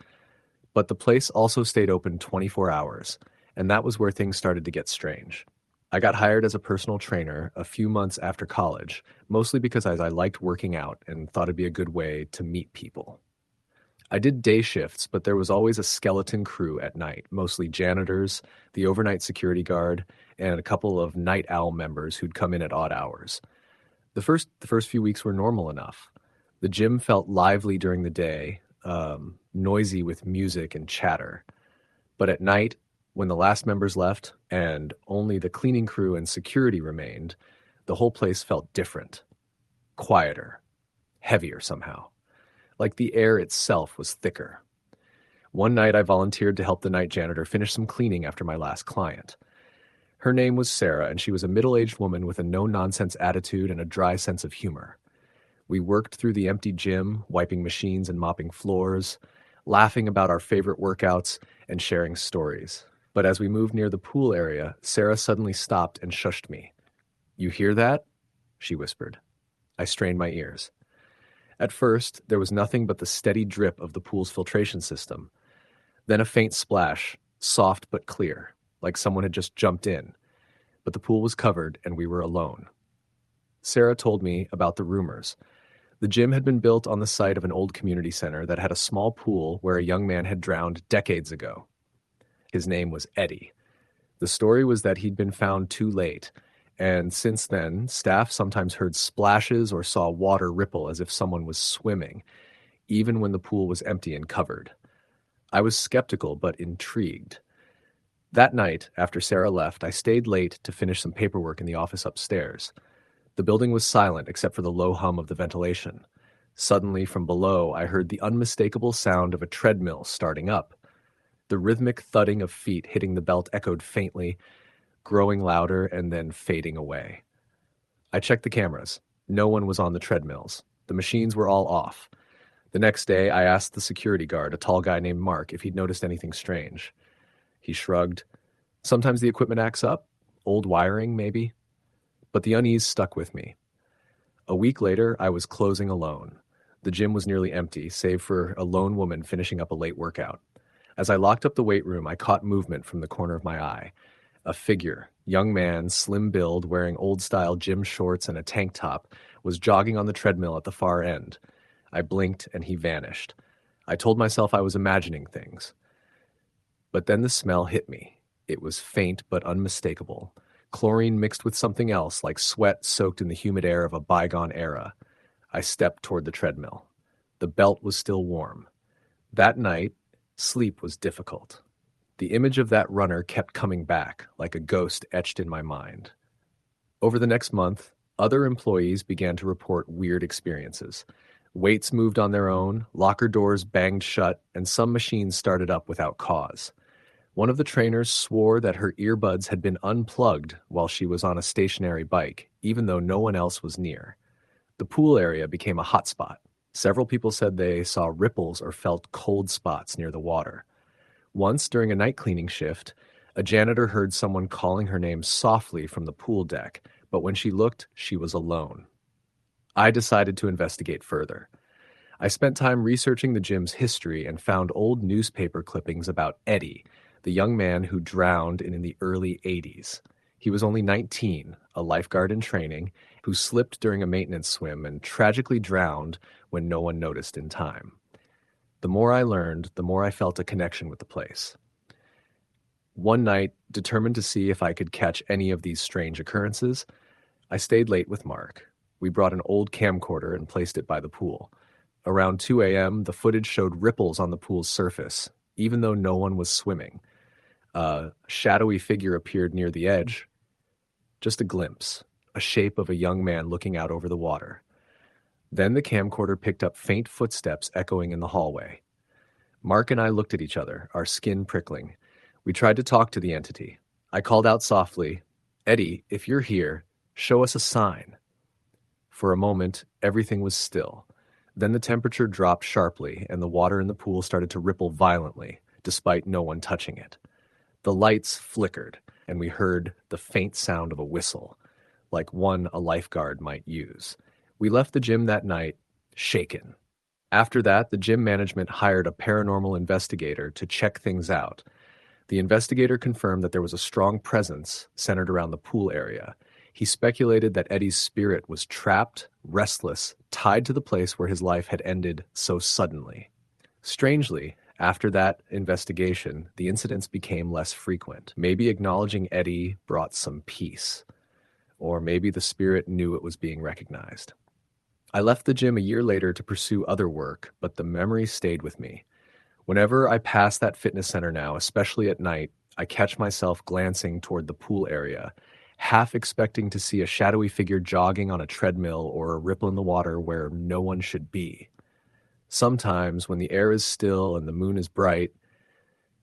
But the place also stayed open 24 hours, and that was where things started to get strange. I got hired as a personal trainer a few months after college, mostly because I liked working out and thought it'd be a good way to meet people. I did day shifts, but there was always a skeleton crew at night, mostly janitors, the overnight security guard, and a couple of night owl members who'd come in at odd hours. The first few weeks were normal enough. The gym felt lively during the day, noisy with music and chatter. But at night, when the last members left and only the cleaning crew and security remained, the whole place felt different, quieter, heavier somehow. Like the air itself was thicker. One night I volunteered to help the night janitor finish some cleaning after my last client. Her name was Sarah, and she was a middle-aged woman with a no-nonsense attitude and a dry sense of humor. We worked through the empty gym, wiping machines and mopping floors, laughing about our favorite workouts and sharing stories. But as we moved near the pool area, Sarah suddenly stopped and shushed me. "You hear that?" she whispered. I strained my ears. At first, there was nothing but the steady drip of the pool's filtration system. Then a faint splash, soft but clear, like someone had just jumped in. But the pool was covered and we were alone. Sarah told me about the rumors. The gym had been built on the site of an old community center that had a small pool where a young man had drowned decades ago. His name was Eddie. The story was that he'd been found too late, and since then, staff sometimes heard splashes or saw water ripple as if someone was swimming, even when the pool was empty and covered. I was skeptical but intrigued. That night, after Sarah left, I stayed late to finish some paperwork in the office upstairs. The building was silent except for the low hum of the ventilation. Suddenly, from below, I heard the unmistakable sound of a treadmill starting up. The rhythmic thudding of feet hitting the belt echoed faintly, growing louder and then fading away. I checked the cameras. No one was on the treadmills. The machines were all off. The next day, I asked the security guard, a tall guy named Mark, if he'd noticed anything strange. He shrugged. Sometimes the equipment acts up. Old wiring, maybe. But the unease stuck with me. A week later, I was closing alone. The gym was nearly empty, save for a lone woman finishing up a late workout. As I locked up the weight room, I caught movement from the corner of my eye. A figure, young man, slim build, wearing old-style gym shorts and a tank top, was jogging on the treadmill at the far end. I blinked and he vanished. I told myself I was imagining things. But then the smell hit me. It was faint but unmistakable. Chlorine mixed with something else, like sweat soaked in the humid air of a bygone era. I stepped toward the treadmill. The belt was still warm. That night, sleep was difficult. The image of that runner kept coming back, like a ghost etched in my mind. Over the next month, other employees began to report weird experiences. Weights moved on their own, locker doors banged shut, and some machines started up without cause. One of the trainers swore that her earbuds had been unplugged while she was on a stationary bike, even though no one else was near. The pool area became a hotspot. Several people said they saw ripples or felt cold spots near the water. Once, during a night cleaning shift, a janitor heard someone calling her name softly from the pool deck, but when she looked, she was alone. I decided to investigate further. I spent time researching the gym's history and found old newspaper clippings about Eddie, the young man who drowned in the early 80s. He was only 19, a lifeguard in training, who slipped during a maintenance swim and tragically drowned when no one noticed in time. The more I learned, the more I felt a connection with the place. One night, determined to see if I could catch any of these strange occurrences, I stayed late with Mark. We brought an old camcorder and placed it by the pool. Around 2 a.m., the footage showed ripples on the pool's surface, even though no one was swimming. A shadowy figure appeared near the edge. Just a glimpse, a shape of a young man looking out over the water. Then the camcorder picked up faint footsteps echoing in the hallway. Mark and I looked at each other, our skin prickling. We tried to talk to the entity. I called out softly, "Eddie, if you're here, show us a sign." For a moment, everything was still. Then the temperature dropped sharply, and the water in the pool started to ripple violently, despite no one touching it. The lights flickered, and we heard the faint sound of a whistle, like one a lifeguard might use. We left the gym that night, shaken. After that, the gym management hired a paranormal investigator to check things out. The investigator confirmed that there was a strong presence centered around the pool area. He speculated that Eddie's spirit was trapped, restless, tied to the place where his life had ended so suddenly. Strangely, after that investigation, the incidents became less frequent. Maybe acknowledging Eddie brought some peace. Or maybe the spirit knew it was being recognized. I left the gym a year later to pursue other work, but the memory stayed with me. Whenever I pass that fitness center now, especially at night, I catch myself glancing toward the pool area, half expecting to see a shadowy figure jogging on a treadmill or a ripple in the water where no one should be. Sometimes, when the air is still and the moon is bright,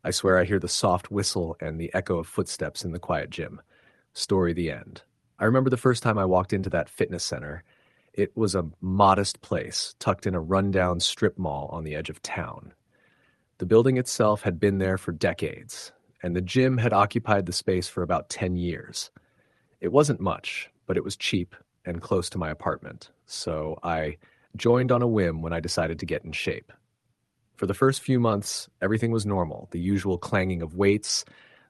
I swear I hear the soft whistle and the echo of footsteps in the quiet gym. Story the end. I remember the first time I walked into that fitness center. It was a modest place, tucked in a rundown strip mall on the edge of town. The building itself had been there for decades, and the gym had occupied the space for about 10 years. It wasn't much, but it was cheap and close to my apartment, so I joined on a whim when I decided to get in shape. For the first few months, everything was normal. The usual clanging of weights,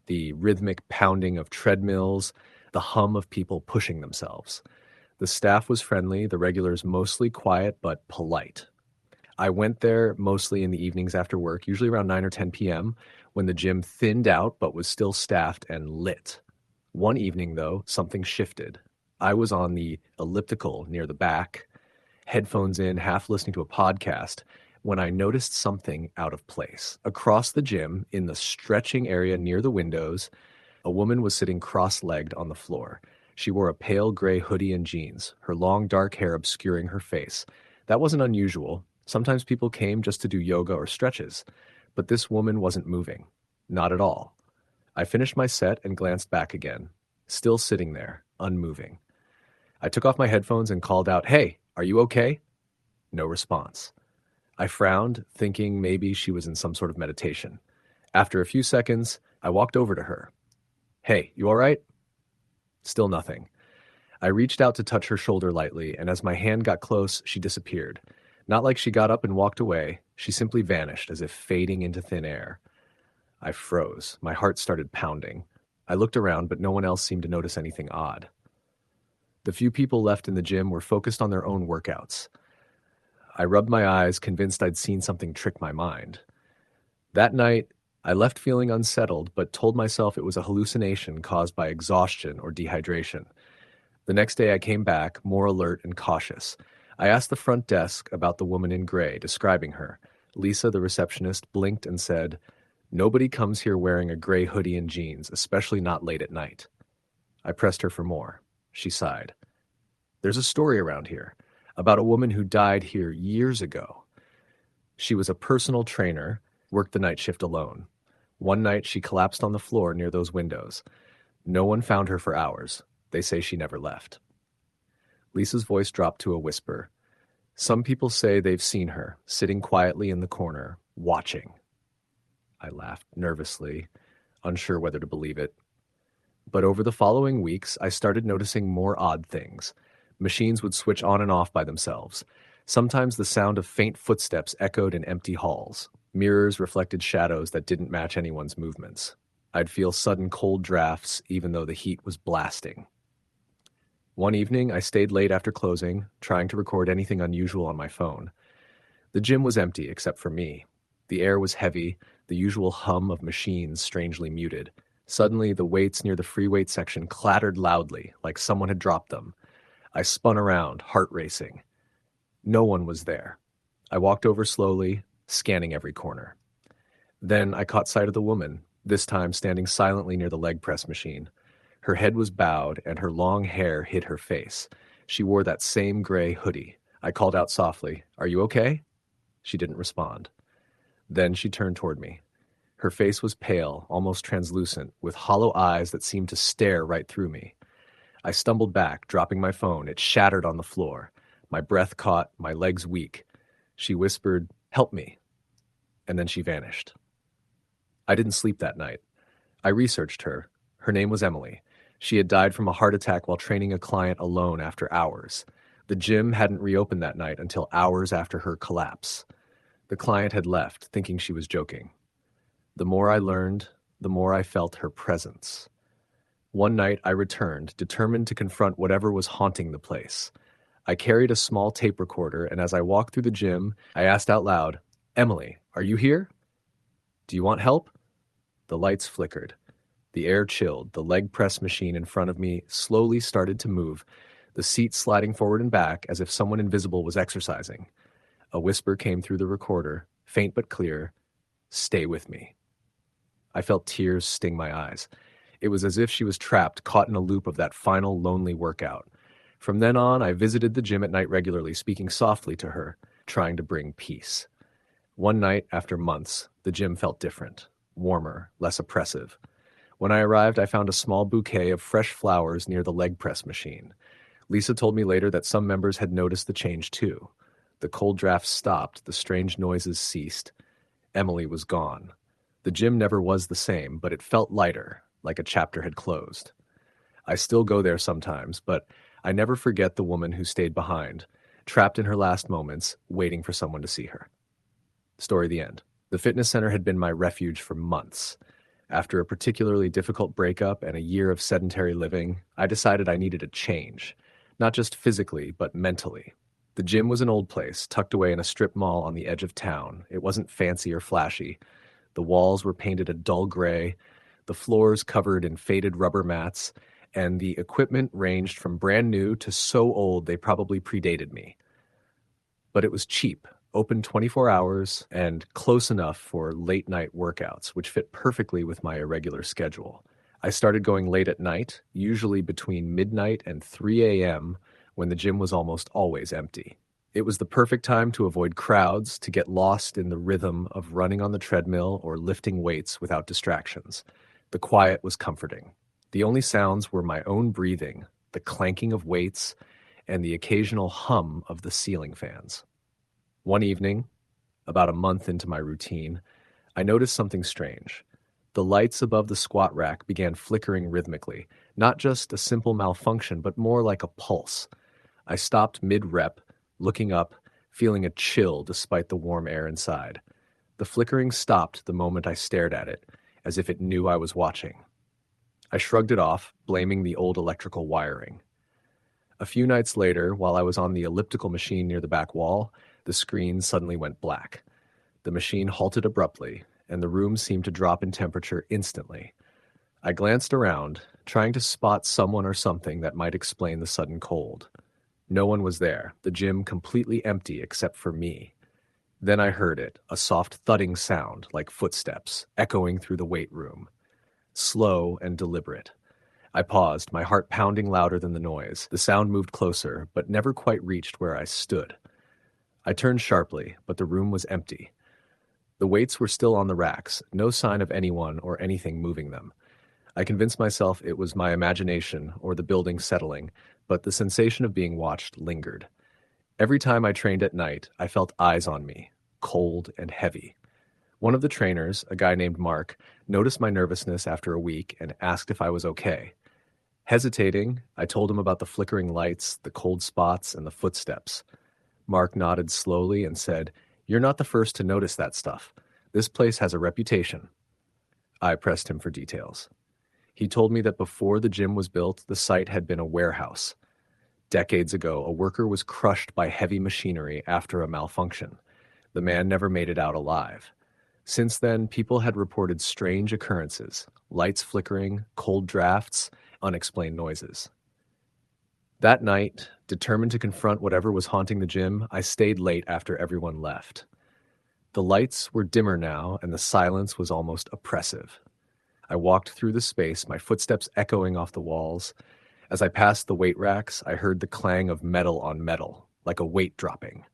the rhythmic pounding of treadmills, the hum of people pushing themselves. The staff was friendly, the regulars mostly quiet but polite. I went there mostly in the evenings after work, usually around 9 or 10 p.m., when the gym thinned out but was still staffed and lit. One evening, though, something shifted. I was on the elliptical near the back, headphones in, half listening to a podcast, when I noticed something out of place. Across the gym, in the stretching area near the windows, a woman was sitting cross-legged on the floor. She wore a pale gray hoodie and jeans, her long dark hair obscuring her face. That wasn't unusual. Sometimes people came just to do yoga or stretches, but this woman wasn't moving. Not at all. I finished my set and glanced back again, still sitting there, unmoving. I took off my headphones and called out, "Hey, are you okay?" No response. I frowned, thinking maybe she was in some sort of meditation. After a few seconds, I walked over to her. "Hey, you all right?" Still nothing. I reached out to touch her shoulder lightly, and as my hand got close, she disappeared. Not like she got up and walked away. She simply vanished, as if fading into thin air. I froze. My heart started pounding. I looked around, but no one else seemed to notice anything odd. The few people left in the gym were focused on their own workouts. I rubbed my eyes, convinced I'd seen something trick my mind. That night, I left feeling unsettled, but told myself it was a hallucination caused by exhaustion or dehydration. The next day I came back, more alert and cautious. I asked the front desk about the woman in gray, describing her. Lisa, the receptionist, blinked and said, Nobody comes here wearing a gray hoodie and jeans, especially not late at night. I pressed her for more. She sighed. There's a story around here about a woman who died here years ago. She was a personal trainer, worked the night shift alone. One night she collapsed on the floor near those windows. No one found her for hours. They say she never left. Lisa's voice dropped to a whisper. Some people say they've seen her, sitting quietly in the corner, watching. I laughed nervously, unsure whether to believe it. But over the following weeks, I started noticing more odd things. Machines would switch on and off by themselves. Sometimes the sound of faint footsteps echoed in empty halls. Mirrors reflected shadows that didn't match anyone's movements. I'd feel sudden cold drafts, even though the heat was blasting. One evening, I stayed late after closing, trying to record anything unusual on my phone. The gym was empty except for me. The air was heavy, the usual hum of machines strangely muted. Suddenly, the weights near the free weight section clattered loudly, like someone had dropped them. I spun around, heart racing. No one was there. I walked over slowly, scanning every corner. Then I caught sight of the woman, this time standing silently near the leg press machine. Her head was bowed, and her long hair hid her face. She wore that same gray hoodie. I called out softly, "Are you okay?" She didn't respond. Then she turned toward me. Her face was pale, almost translucent, with hollow eyes that seemed to stare right through me. I stumbled back, dropping my phone. It shattered on the floor. My breath caught, my legs weak. She whispered, "Help me." And then she vanished. I didn't sleep that night. I researched her. Her name was Emily. She had died from a heart attack while training a client alone after hours. The gym hadn't reopened that night until hours after her collapse. The client had left, thinking she was joking. The more I learned, the more I felt her presence. One night I returned, determined to confront whatever was haunting the place. I carried a small tape recorder, and as I walked through the gym, I asked out loud, "Emily, are you here? Do you want help?" The lights flickered. The air chilled. The leg press machine in front of me slowly started to move, the seat sliding forward and back as if someone invisible was exercising. A whisper came through the recorder, faint but clear, "Stay with me." I felt tears sting my eyes. It was as if she was trapped, caught in a loop of that final lonely workout. From then on, I visited the gym at night regularly, speaking softly to her, trying to bring peace. One night, after months, the gym felt different, warmer, less oppressive. When I arrived, I found a small bouquet of fresh flowers near the leg press machine. Lisa told me later that some members had noticed the change too. The cold drafts stopped, the strange noises ceased. Emily was gone. The gym never was the same, but it felt lighter, like a chapter had closed. I still go there sometimes, but I never forget the woman who stayed behind, trapped in her last moments, waiting for someone to see her. Story the end. The fitness center had been my refuge for months. After a particularly difficult breakup and a year of sedentary living, I decided I needed a change, not just physically, but mentally. The gym was an old place, tucked away in a strip mall on the edge of town. It wasn't fancy or flashy. The walls were painted a dull gray, the floors covered in faded rubber mats, and the equipment ranged from brand new to so old they probably predated me. But it was cheap, open 24 hours, and close enough for late-night workouts, which fit perfectly with my irregular schedule. I started going late at night, usually between midnight and 3 a.m., when the gym was almost always empty. It was the perfect time to avoid crowds, to get lost in the rhythm of running on the treadmill or lifting weights without distractions. The quiet was comforting. The only sounds were my own breathing, the clanking of weights, and the occasional hum of the ceiling fans. One evening, about a month into my routine, I noticed something strange. The lights above the squat rack began flickering rhythmically, not just a simple malfunction, but more like a pulse. I stopped mid-rep, looking up, feeling a chill despite the warm air inside. The flickering stopped the moment I stared at it, as if it knew I was watching. I shrugged it off, blaming the old electrical wiring. A few nights later, while I was on the elliptical machine near the back wall, the screen suddenly went black. The machine halted abruptly, and the room seemed to drop in temperature instantly. I glanced around, trying to spot someone or something that might explain the sudden cold. No one was there, the gym completely empty except for me. Then I heard it, a soft thudding sound like footsteps, echoing through the weight room. Slow and deliberate. I paused, my heart pounding louder than the noise. The sound moved closer, but never quite reached where I stood. I turned sharply, but the room was empty. The weights were still on the racks, no sign of anyone or anything moving them. I convinced myself it was my imagination or the building settling, but the sensation of being watched lingered. Every time I trained at night, I felt eyes on me, cold and heavy. One of the trainers, a guy named Mark, noticed my nervousness after a week and asked if I was okay. Hesitating, I told him about the flickering lights, the cold spots, and the footsteps. Mark nodded slowly and said, "You're not the first to notice that stuff. This place has a reputation." I pressed him for details. He told me that before the gym was built, the site had been a warehouse. Decades ago, a worker was crushed by heavy machinery after a malfunction. The man never made it out alive. Since then, people had reported strange occurrences, lights flickering, cold drafts, unexplained noises. That night, determined to confront whatever was haunting the gym, I stayed late after everyone left. The lights were dimmer now, and the silence was almost oppressive. I walked through the space, my footsteps echoing off the walls. As I passed the weight racks, I heard the clang of metal on metal, like a weight dropping.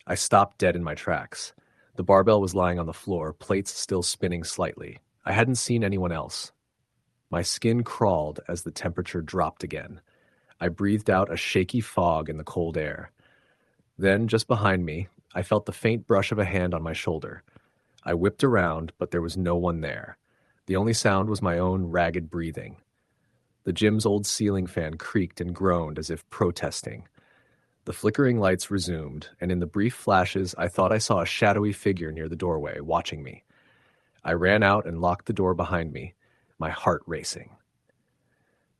I stopped dead in my tracks. The barbell was lying on the floor, plates still spinning slightly. I hadn't seen anyone else. My skin crawled as the temperature dropped again. I breathed out a shaky fog in the cold air. Then, just behind me, I felt the faint brush of a hand on my shoulder. I whipped around, but there was no one there. The only sound was my own ragged breathing. The gym's old ceiling fan creaked and groaned as if protesting. The flickering lights resumed, and in the brief flashes, I thought I saw a shadowy figure near the doorway, watching me. I ran out and locked the door behind me, my heart racing.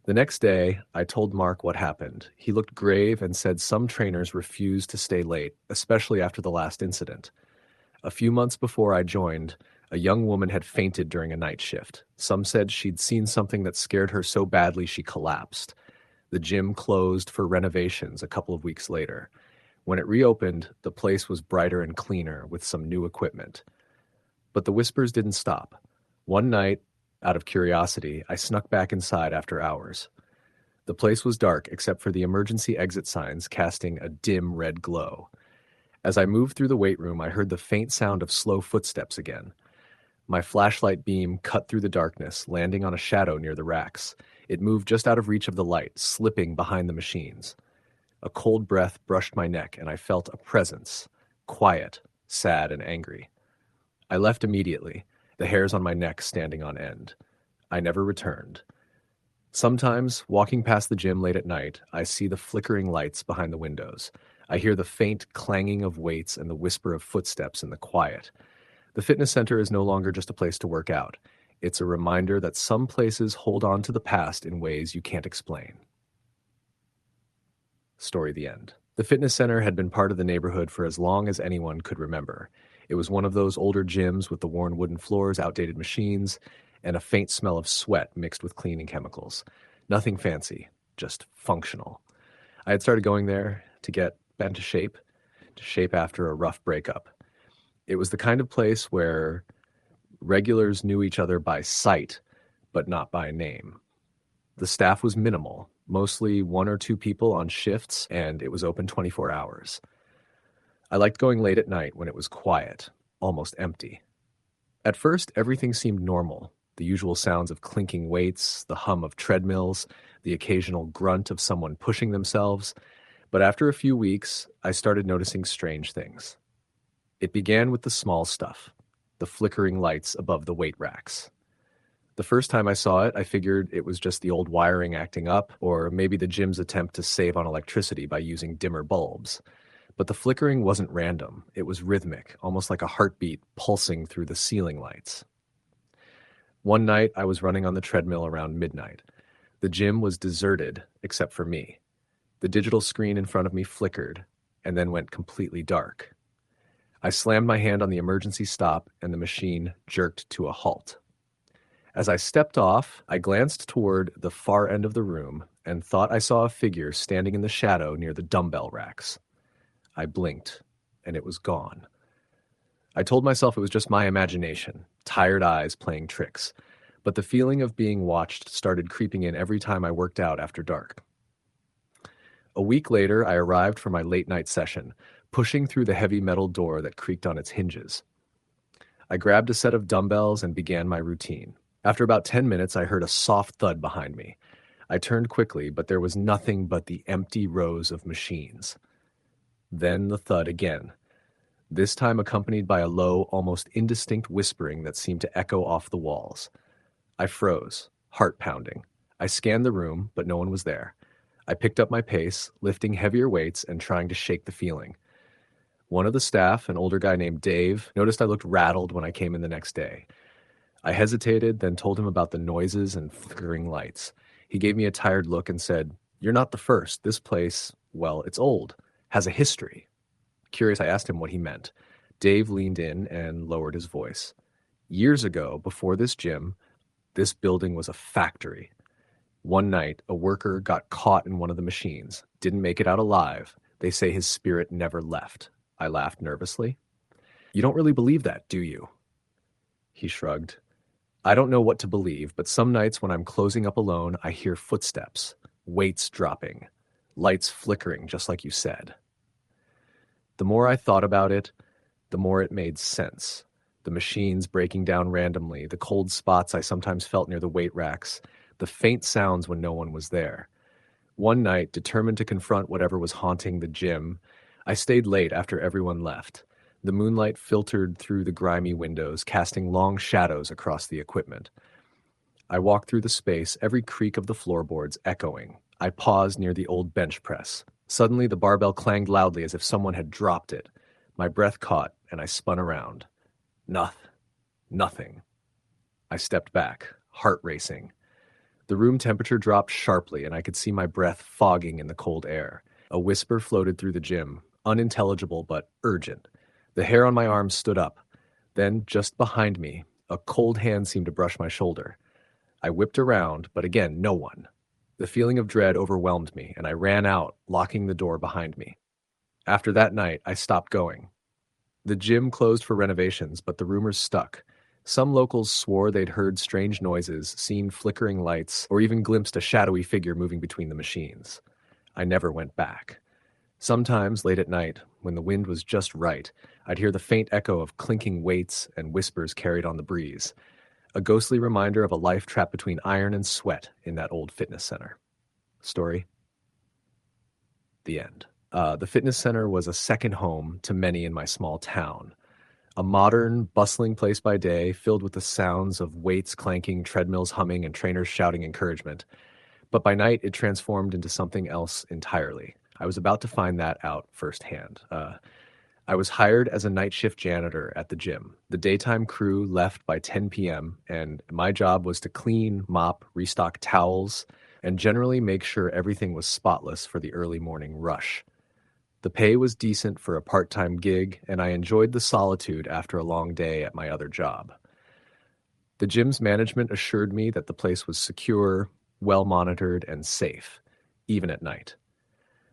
The next day, I told Mark what happened. He looked grave and said some trainers refused to stay late, especially after the last incident. A few months before I joined, a young woman had fainted during a night shift. Some said she'd seen something that scared her so badly she collapsed. The gym closed for renovations a couple of weeks later. When it reopened, the place was brighter and cleaner with some new equipment. But the whispers didn't stop. One night, out of curiosity, I snuck back inside after hours. The place was dark except for the emergency exit signs casting a dim red glow. As I moved through the weight room, I heard the faint sound of slow footsteps again. My flashlight beam cut through the darkness, landing on a shadow near the racks. It moved just out of reach of the light, slipping behind the machines. A cold breath brushed my neck, and I felt a presence, quiet, sad, and angry. I left immediately, the hairs on my neck standing on end. I never returned. Sometimes, walking past the gym late at night, I see the flickering lights behind the windows. I hear the faint clanging of weights and the whisper of footsteps in the quiet. The fitness center is no longer just a place to work out. It's a reminder that some places hold on to the past in ways you can't explain. Story the end. The fitness center had been part of the neighborhood for as long as anyone could remember. It was one of those older gyms with the worn wooden floors, outdated machines, and a faint smell of sweat mixed with cleaning chemicals. Nothing fancy, just functional. I had started going there to get bent to shape after a rough breakup. It was the kind of place where regulars knew each other by sight, but not by name. The staff was minimal, mostly one or two people on shifts, and it was open 24 hours. I liked going late at night when it was quiet, almost empty. At first, everything seemed normal. The usual sounds of clinking weights, the hum of treadmills, the occasional grunt of someone pushing themselves. But after a few weeks, I started noticing strange things. It began with the small stuff, the flickering lights above the weight racks. The first time I saw it, I figured it was just the old wiring acting up, or maybe the gym's attempt to save on electricity by using dimmer bulbs. But the flickering wasn't random. It was rhythmic, almost like a heartbeat pulsing through the ceiling lights. One night, I was running on the treadmill around midnight. The gym was deserted, except for me. The digital screen in front of me flickered, and then went completely dark. I slammed my hand on the emergency stop, and the machine jerked to a halt. As I stepped off, I glanced toward the far end of the room and thought I saw a figure standing in the shadow near the dumbbell racks. I blinked, and it was gone. I told myself it was just my imagination, tired eyes playing tricks, but the feeling of being watched started creeping in every time I worked out after dark. A week later, I arrived for my late night session, pushing through the heavy metal door that creaked on its hinges. I grabbed a set of dumbbells and began my routine. After about 10 minutes, I heard a soft thud behind me. I turned quickly, but there was nothing but the empty rows of machines. Then the thud again, this time accompanied by a low, almost indistinct whispering that seemed to echo off the walls. I froze, heart pounding. I scanned the room, but no one was there. I picked up my pace, lifting heavier weights and trying to shake the feeling. One of the staff, an older guy named Dave, noticed I looked rattled when I came in the next day. I hesitated, then told him about the noises and flickering lights. He gave me a tired look and said, "You're not the first. This place, well, it's old, has a history." Curious, I asked him what he meant. Dave leaned in and lowered his voice. "Years ago, before this gym, this building was a factory. One night, a worker got caught in one of the machines, didn't make it out alive. They say his spirit never left." I laughed nervously. "You don't really believe that, do you?" He shrugged. "I don't know what to believe, but some nights when I'm closing up alone, I hear footsteps, weights dropping, lights flickering, just like you said." The more I thought about it, the more it made sense. The machines breaking down randomly, the cold spots I sometimes felt near the weight racks, the faint sounds when no one was there. One night, determined to confront whatever was haunting the gym, I stayed late after everyone left. The moonlight filtered through the grimy windows, casting long shadows across the equipment. I walked through the space, every creak of the floorboards echoing. I paused near the old bench press. Suddenly, the barbell clanged loudly as if someone had dropped it. My breath caught, and I spun around. Nothing. I stepped back, heart racing. The room temperature dropped sharply, and I could see my breath fogging in the cold air. A whisper floated through the gym, unintelligible but urgent. The hair on my arm stood up. Then, just behind me, a cold hand seemed to brush my shoulder. I whipped around, but again, no one. The feeling of dread overwhelmed me, and I ran out, locking the door behind me. After that night, I stopped going. The gym closed for renovations, but the rumors stuck. Some locals swore they'd heard strange noises, seen flickering lights, or even glimpsed a shadowy figure moving between the machines. I never went back. Sometimes, late at night, when the wind was just right, I'd hear the faint echo of clinking weights and whispers carried on the breeze, a ghostly reminder of a life trapped between iron and sweat in that old fitness center. Story. The end. The fitness center was a second home to many in my small town. A modern, bustling place by day, filled with the sounds of weights clanking, treadmills humming, and trainers shouting encouragement. But by night, it transformed into something else entirely. I was about to find that out firsthand. I was hired as a night shift janitor at the gym. The daytime crew left by 10 p.m., and my job was to clean, mop, restock towels, and generally make sure everything was spotless for the early morning rush. The pay was decent for a part-time gig, and I enjoyed the solitude after a long day at my other job. The gym's management assured me that the place was secure, well-monitored, and safe, even at night.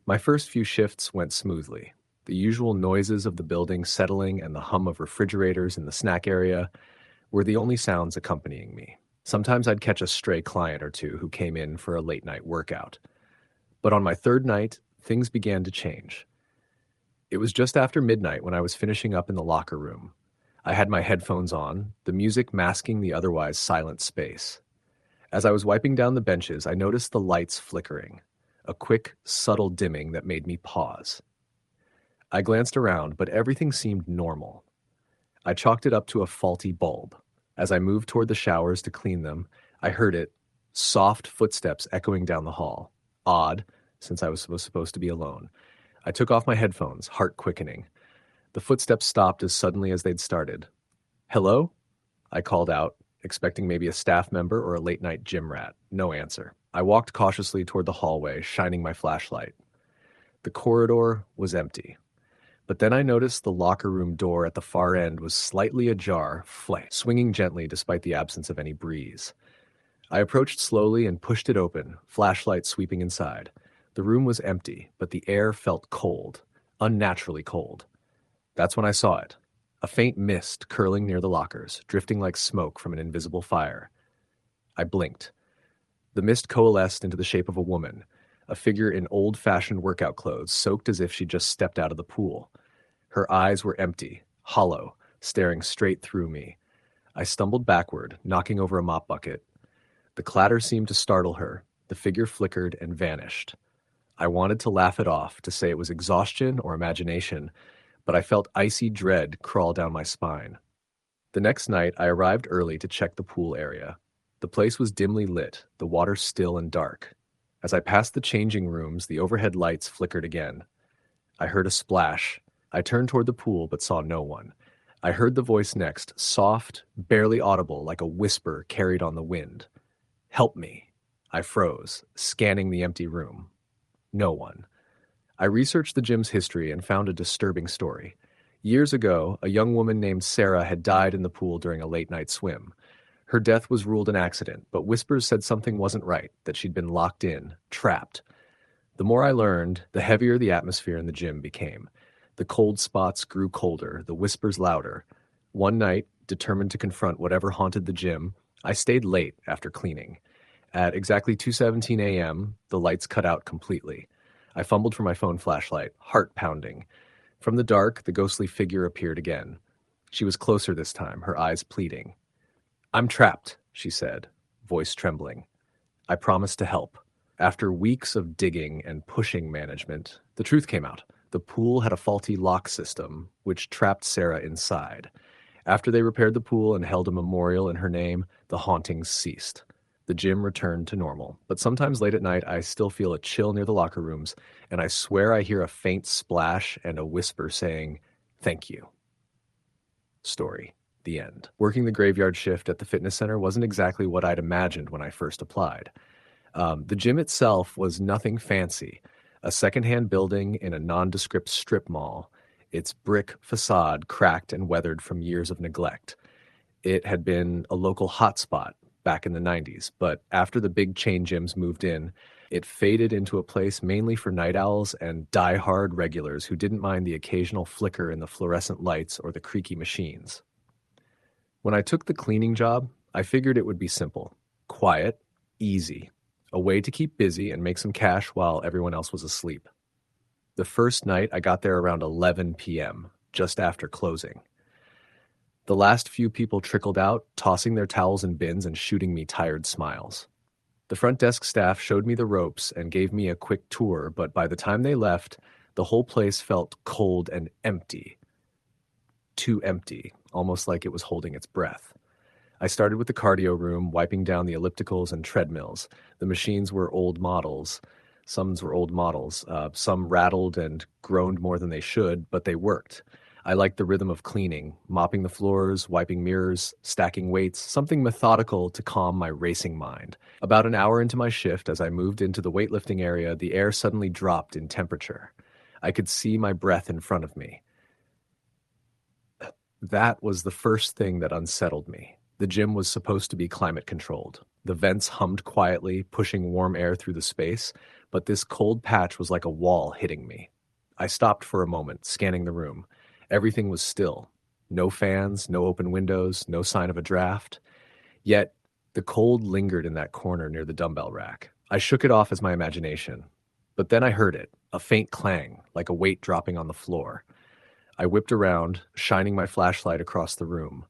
My first few shifts went smoothly. The usual noises of the building settling and the hum of refrigerators in the snack area were the only sounds accompanying me. Sometimes I'd catch a stray client or two who came in for a late-night workout. But on my third night, things began to change. It was just after midnight when I was finishing up in the locker room. I had my headphones on, the music masking the otherwise silent space. As I was wiping down the benches, I noticed the lights flickering, a quick, subtle dimming that made me pause. I glanced around, but everything seemed normal. I chalked it up to a faulty bulb. As I moved toward the showers to clean them, I heard it, soft footsteps echoing down the hall. Odd, since I was supposed to be alone. I took off my headphones, heart quickening. The footsteps stopped as suddenly as they'd started. "Hello?" I called out, expecting maybe a staff member or a late-night gym rat. No answer. I walked cautiously toward the hallway, shining my flashlight. The corridor was empty. But then I noticed the locker room door at the far end was slightly ajar, swinging gently despite the absence of any breeze. I approached slowly and pushed it open, flashlight sweeping inside. The room was empty, but the air felt cold, unnaturally cold. That's when I saw it. a faint mist curling near the lockers, drifting like smoke from an invisible fire. I blinked. The mist coalesced into the shape of a woman, a figure in old-fashioned workout clothes, soaked as if she'd just stepped out of the pool. Her eyes were empty, hollow, staring straight through me. I stumbled backward, knocking over a mop bucket. The clatter seemed to startle her. The figure flickered and vanished. I wanted to laugh it off, to say it was exhaustion or imagination, but I felt icy dread crawl down my spine. The next night, I arrived early to check the pool area. The place was dimly lit, the water still and dark. As I passed the changing rooms, the overhead lights flickered again. I heard a splash. I turned toward the pool but saw no one. I heard the voice next, soft, barely audible, like a whisper carried on the wind. "Help me." I froze, scanning the empty room. No one. I researched the gym's history and found a disturbing story. Years ago, a young woman named Sarah had died in the pool during a late-night swim. Her death was ruled an accident, but whispers said something wasn't right, that she'd been locked in, trapped. The more I learned, the heavier the atmosphere in the gym became. The cold spots grew colder, the whispers louder. One night, determined to confront whatever haunted the gym, I stayed late after cleaning. At exactly 2:17 a.m., the lights cut out completely. I fumbled for my phone flashlight, heart pounding. From the dark, the ghostly figure appeared again. She was closer this time, her eyes pleading. "I'm trapped," she said, voice trembling. I promised to help. After weeks of digging and pushing management, the truth came out. The pool had a faulty lock system, which trapped Sarah inside. After they repaired the pool and held a memorial in her name, the hauntings ceased. The gym returned to normal, but sometimes late at night I still feel a chill near the locker rooms, and I swear I hear a faint splash and a whisper saying, "Thank you." Story. The end. Working the graveyard shift at the fitness center wasn't exactly what I'd imagined when I first applied. The gym itself was nothing fancy. A secondhand building in a nondescript strip mall, its brick facade cracked and weathered from years of neglect. It had been a local hotspot back in the 90s, but after the big chain gyms moved in, it faded into a place mainly for night owls and die-hard regulars who didn't mind the occasional flicker in the fluorescent lights or the creaky machines. When I took the cleaning job, I figured it would be simple, quiet, easy, a way to keep busy and make some cash while everyone else was asleep. The first night, I got there around 11 p.m., just after closing. The last few people trickled out, tossing their towels in bins and shooting me tired smiles. The front desk staff showed me the ropes and gave me a quick tour, but by the time they left, the whole place felt cold and empty. Too empty, almost like it was holding its breath. I started with the cardio room, wiping down the ellipticals and treadmills. The machines were old models. Some rattled and groaned more than they should, but they worked. I liked the rhythm of cleaning, mopping the floors, wiping mirrors, stacking weights, something methodical to calm my racing mind. About an hour into my shift, as I moved into the weightlifting area, the air suddenly dropped in temperature. I could see my breath in front of me. That was the first thing that unsettled me. The gym was supposed to be climate controlled. The vents hummed quietly, pushing warm air through the space, but this cold patch was like a wall hitting me. I stopped for a moment, scanning the room. Everything was still. No fans, no open windows, no sign of a draft. Yet, the cold lingered in that corner near the dumbbell rack. I shook it off as my imagination. But then I heard it, a faint clang, like a weight dropping on the floor. I whipped around, shining my flashlight across the room.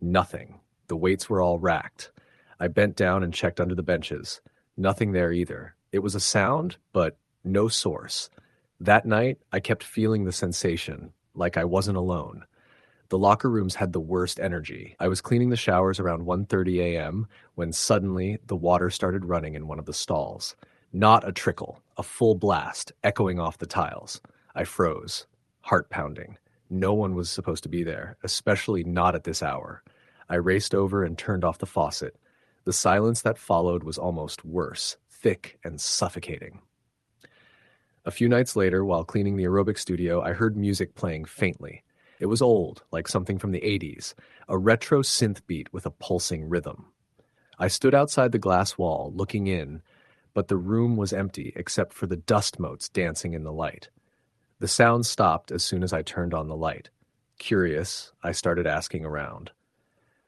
Nothing. The weights were all racked. I bent down and checked under the benches. Nothing there either. It was a sound, but no source. That night, I kept feeling the sensation, like I wasn't alone. The locker rooms had the worst energy. I was cleaning the showers around 1:30 a.m. when suddenly the water started running in one of the stalls. Not a trickle, a full blast, echoing off the tiles. I froze, heart pounding. No one was supposed to be there, especially not at this hour. I raced over and turned off the faucet. The silence that followed was almost worse, thick and suffocating. A few nights later, while cleaning the aerobic studio, I heard music playing faintly. It was old, like something from the 80s, a retro synth beat with a pulsing rhythm. I stood outside the glass wall, looking in, but the room was empty except for the dust motes dancing in the light. The sound stopped as soon as I turned on the light. Curious, I started asking around.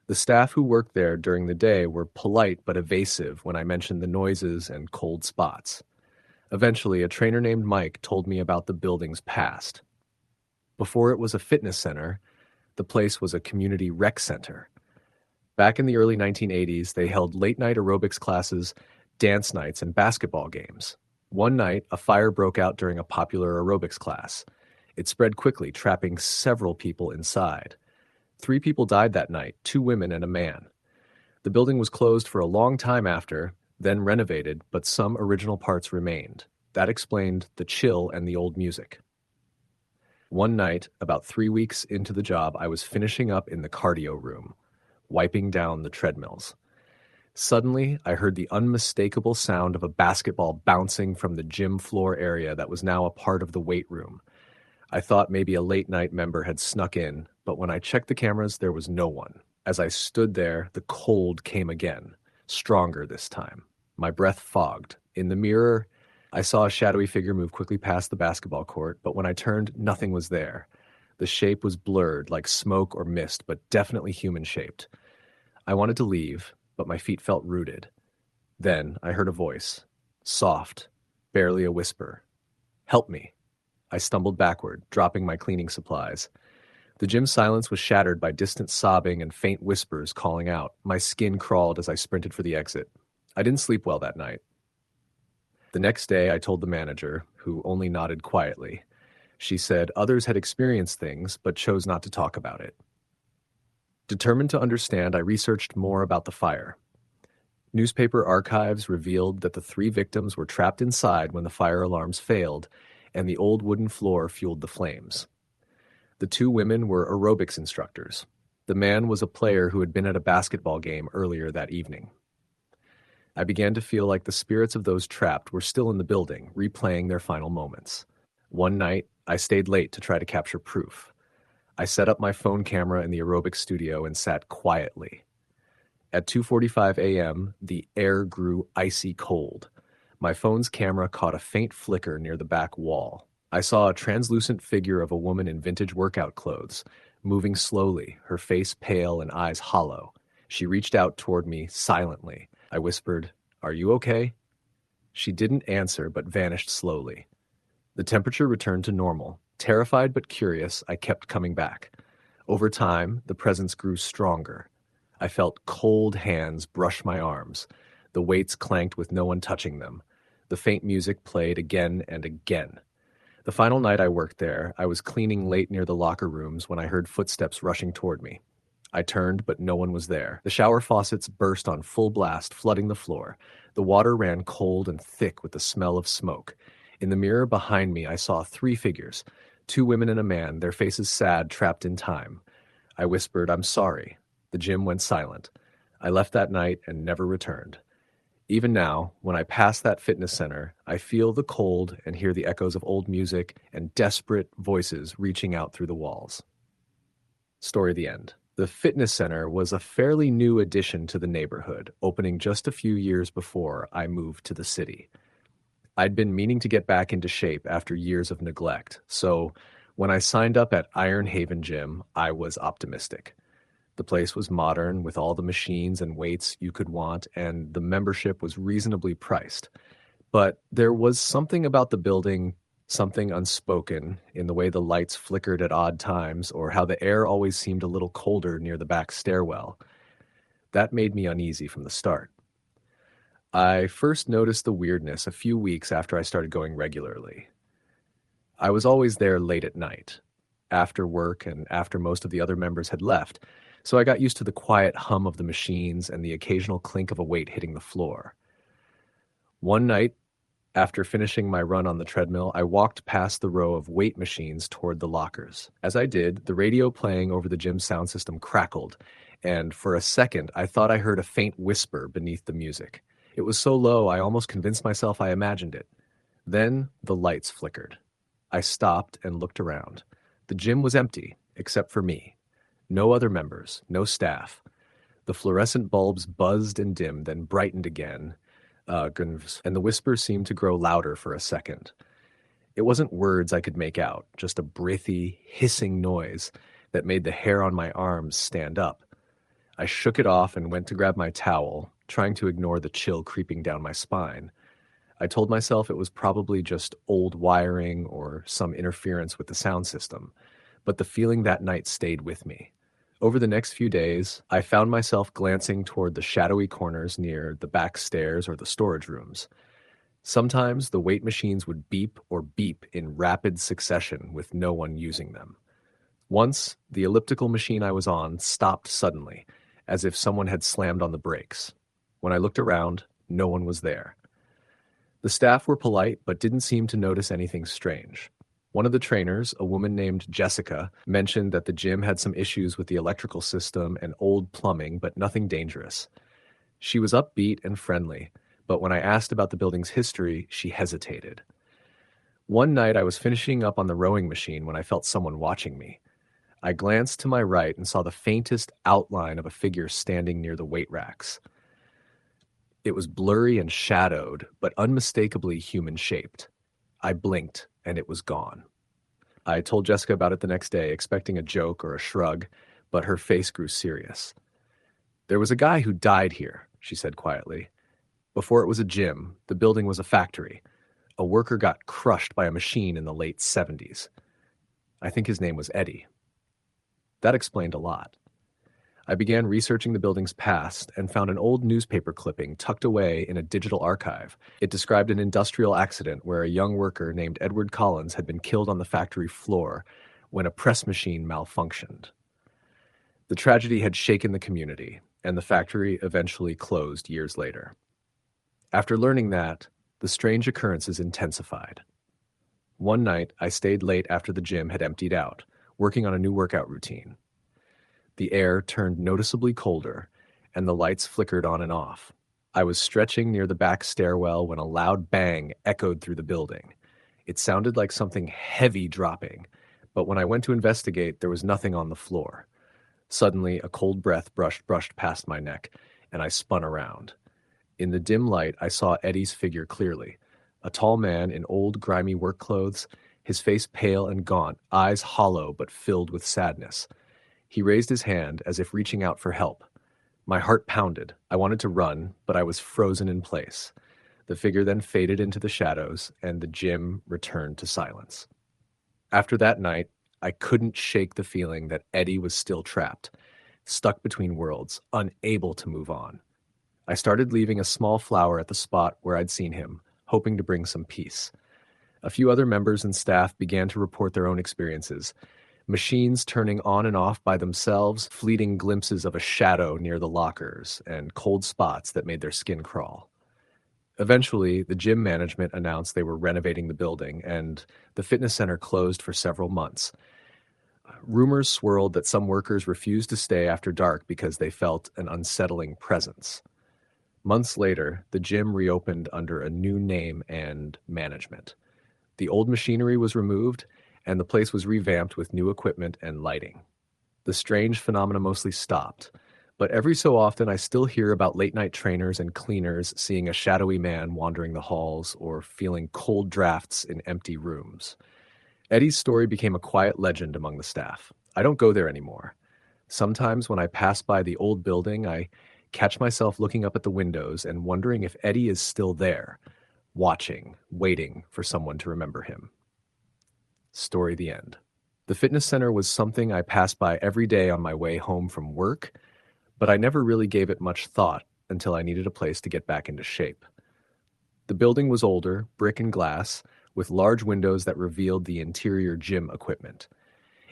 The staff who worked there during the day were polite but evasive when I mentioned the noises and cold spots. Eventually, a trainer named Mike told me about the building's past. Before it was a fitness center, the place was a community rec center. Back in the early 1980s, they held late-night aerobics classes, dance nights, and basketball games. One night, a fire broke out during a popular aerobics class. It spread quickly, trapping several people inside. 3 people died that night, 2 women and a man. The building was closed for a long time after, then renovated, but some original parts remained. That explained the chill and the old music. One night, about 3 weeks into the job, I was finishing up in the cardio room, wiping down the treadmills. Suddenly, I heard the unmistakable sound of a basketball bouncing from the gym floor area that was now a part of the weight room. I thought maybe a late-night member had snuck in, but when I checked the cameras, there was no one. As I stood there, the cold came again, stronger this time. My breath fogged. In the mirror, I saw a shadowy figure move quickly past the basketball court, but when I turned, nothing was there. The shape was blurred, like smoke or mist, but definitely human-shaped. I wanted to leave, but my feet felt rooted. Then I heard a voice, soft, barely a whisper. "Help me." I stumbled backward, dropping my cleaning supplies. The gym's silence was shattered by distant sobbing and faint whispers calling out. My skin crawled as I sprinted for the exit. I didn't sleep well that night. The next day, I told the manager, who only nodded quietly. She said others had experienced things, but chose not to talk about it. Determined to understand, I researched more about the fire. Newspaper archives revealed that the 3 victims were trapped inside when the fire alarms failed, and the old wooden floor fueled the flames. The 2 women were aerobics instructors. The man was a player who had been at a basketball game earlier that evening. I began to feel like the spirits of those trapped were still in the building, replaying their final moments. One night, I stayed late to try to capture proof. I set up my phone camera in the aerobics studio and sat quietly. At 2:45 a.m., the air grew icy cold. My phone's camera caught a faint flicker near the back wall. I saw a translucent figure of a woman in vintage workout clothes, moving slowly, her face pale and eyes hollow. She reached out toward me silently. I whispered, "Are you okay?" She didn't answer but vanished slowly. The temperature returned to normal. Terrified but curious, I kept coming back. Over time, the presence grew stronger. I felt cold hands brush my arms. The weights clanked with no one touching them. The faint music played again and again. The final night I worked there, I was cleaning late near the locker rooms when I heard footsteps rushing toward me. I turned, but no one was there. The shower faucets burst on full blast, flooding the floor. The water ran cold and thick with the smell of smoke. In the mirror behind me, I saw 3 figures, 2 women and a man, their faces sad, trapped in time. I whispered, "I'm sorry." The gym went silent. I left that night and never returned. Even now, when I pass that fitness center, I feel the cold and hear the echoes of old music and desperate voices reaching out through the walls. Story the end. The fitness center was a fairly new addition to the neighborhood, opening just a few years before I moved to the city. I'd been meaning to get back into shape after years of neglect, so when I signed up at Iron Haven Gym, I was optimistic. The place was modern, with all the machines and weights you could want, and the membership was reasonably priced. But there was something about the building, something unspoken, in the way the lights flickered at odd times, or how the air always seemed a little colder near the back stairwell. That made me uneasy from the start. I first noticed the weirdness a few weeks after I started going regularly. I was always there late at night, after work and after most of the other members had left, so I got used to the quiet hum of the machines and the occasional clink of a weight hitting the floor. One night, after finishing my run on the treadmill, I walked past the row of weight machines toward the lockers. As I did, the radio playing over the gym sound system crackled, and for a second I thought I heard a faint whisper beneath the music. It was so low I almost convinced myself I imagined it. Then the lights flickered. I stopped and looked around. The gym was empty, except for me. No other members, no staff. The fluorescent bulbs buzzed and dimmed, then brightened again, and the whispers seemed to grow louder for a second. It wasn't words I could make out, just a breathy, hissing noise, that made the hair on my arms stand up. I shook it off and went to grab my towel, trying to ignore the chill creeping down my spine. I told myself it was probably just old wiring or some interference with the sound system, but the feeling that night stayed with me. Over the next few days, I found myself glancing toward the shadowy corners near the back stairs or the storage rooms. Sometimes the weight machines would beep or beep in rapid succession with no one using them. Once, the elliptical machine I was on stopped suddenly, as if someone had slammed on the brakes. When I looked around, no one was there. The staff were polite but didn't seem to notice anything strange. One of the trainers, a woman named Jessica, mentioned that the gym had some issues with the electrical system and old plumbing, but nothing dangerous. She was upbeat and friendly, but when I asked about the building's history, she hesitated. One night I was finishing up on the rowing machine when I felt someone watching me. I glanced to my right and saw the faintest outline of a figure standing near the weight racks. It was blurry and shadowed, but unmistakably human-shaped. I blinked, and it was gone. I told Jessica about it the next day, expecting a joke or a shrug, but her face grew serious. "There was a guy who died here," she said quietly. "Before it was a gym, the building was a factory. A worker got crushed by a machine in the late 70s. I think his name was Eddie." That explained a lot. I began researching the building's past and found an old newspaper clipping tucked away in a digital archive. It described an industrial accident where a young worker named Edward Collins had been killed on the factory floor when a press machine malfunctioned. The tragedy had shaken the community, and the factory eventually closed years later. After learning that, the strange occurrences intensified. One night, I stayed late after the gym had emptied out, working on a new workout routine. The air turned noticeably colder, and the lights flickered on and off. I was stretching near the back stairwell when a loud bang echoed through the building. It sounded like something heavy dropping, but when I went to investigate, there was nothing on the floor. Suddenly, a cold breath brushed past my neck, and I spun around. In the dim light, I saw Eddie's figure clearly. A tall man in old, grimy work clothes, his face pale and gaunt, eyes hollow but filled with sadness. He raised his hand as if reaching out for help. My heart pounded. I wanted to run, but I was frozen in place. The figure then faded into the shadows, and the gym returned to silence. After that night, I couldn't shake the feeling that Eddie was still trapped, stuck between worlds, unable to move on. I started leaving a small flower at the spot where I'd seen him, hoping to bring some peace. A few other members and staff began to report their own experiences. Machines turning on and off by themselves, fleeting glimpses of a shadow near the lockers, and cold spots that made their skin crawl. Eventually, the gym management announced they were renovating the building, and the fitness center closed for several months. Rumors swirled that some workers refused to stay after dark because they felt an unsettling presence. Months later, the gym reopened under a new name and management. The old machinery was removed, and the place was revamped with new equipment and lighting. The strange phenomena mostly stopped, but every so often I still hear about late-night trainers and cleaners seeing a shadowy man wandering the halls or feeling cold drafts in empty rooms. Eddie's story became a quiet legend among the staff. I don't go there anymore. Sometimes when I pass by the old building, I catch myself looking up at the windows and wondering if Eddie is still there, watching, waiting for someone to remember him. Story the end. The fitness center was something I passed by every day on my way home from work, but I never really gave it much thought until I needed a place to get back into shape. The building was older, brick and glass, with large windows that revealed the interior gym equipment.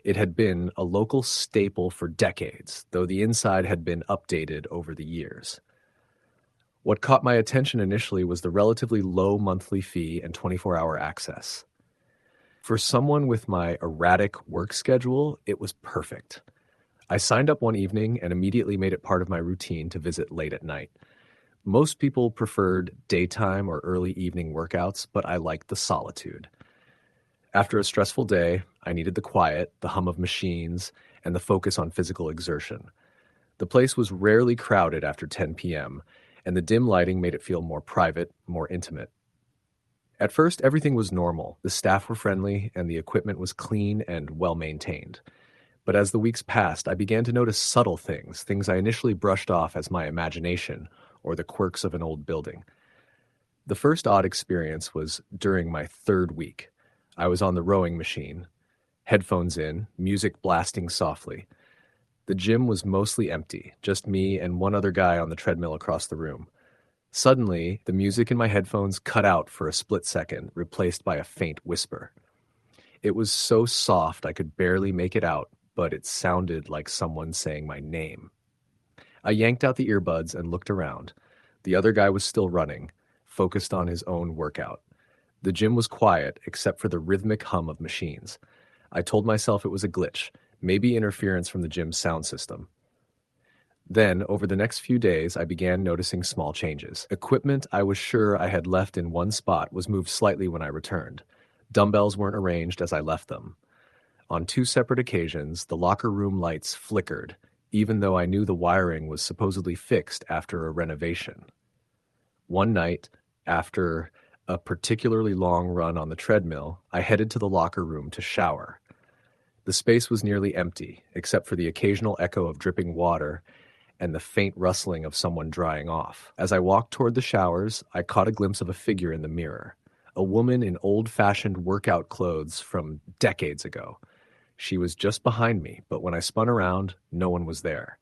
It had been a local staple for decades, though the inside had been updated over the years. What caught my attention initially was the relatively low monthly fee and 24-hour access. For someone with my erratic work schedule, it was perfect. I signed up one evening and immediately made it part of my routine to visit late at night. Most people preferred daytime or early evening workouts, but I liked the solitude. After a stressful day, I needed the quiet, the hum of machines, and the focus on physical exertion. The place was rarely crowded after 10 p.m., and the dim lighting made it feel more private, more intimate. At first, everything was normal. The staff were friendly, and the equipment was clean and well-maintained. But as the weeks passed, I began to notice subtle things, things I initially brushed off as my imagination or the quirks of an old building. The first odd experience was during my third week. I was on the rowing machine, headphones in, music blasting softly. The gym was mostly empty, just me and one other guy on the treadmill across the room. Suddenly, the music in my headphones cut out for a split second, replaced by a faint whisper. It was so soft I could barely make it out, but it sounded like someone saying my name. I yanked out the earbuds and looked around. The other guy was still running, focused on his own workout. The gym was quiet, except for the rhythmic hum of machines. I told myself it was a glitch, maybe interference from the gym's sound system. Then, over the next few days, I began noticing small changes. Equipment I was sure I had left in one spot was moved slightly when I returned. Dumbbells weren't arranged as I left them. On two separate occasions, the locker room lights flickered, even though I knew the wiring was supposedly fixed after a renovation. One night, after a particularly long run on the treadmill, I headed to the locker room to shower. The space was nearly empty, except for the occasional echo of dripping water and the faint rustling of someone drying off. As I walked toward the showers, I caught a glimpse of a figure in the mirror, a woman in old-fashioned workout clothes from decades ago. She was just behind me, but when I spun around, no one was there.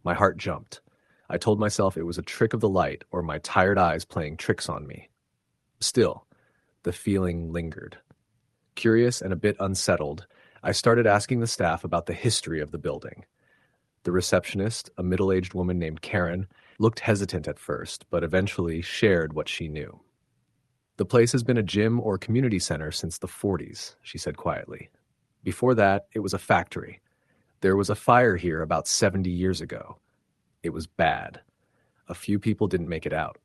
My heart jumped. I told myself it was a trick of the light or my tired eyes playing tricks on me. Still, the feeling lingered. Curious and a bit unsettled, I started asking the staff about the history of the building. The receptionist, a middle-aged woman named Karen, looked hesitant at first, but eventually shared what she knew. "The place has been a gym or community center since the 40s, she said quietly. Before that, it was a factory. There was a fire here about 70 years ago. It was bad. A few people didn't make it out.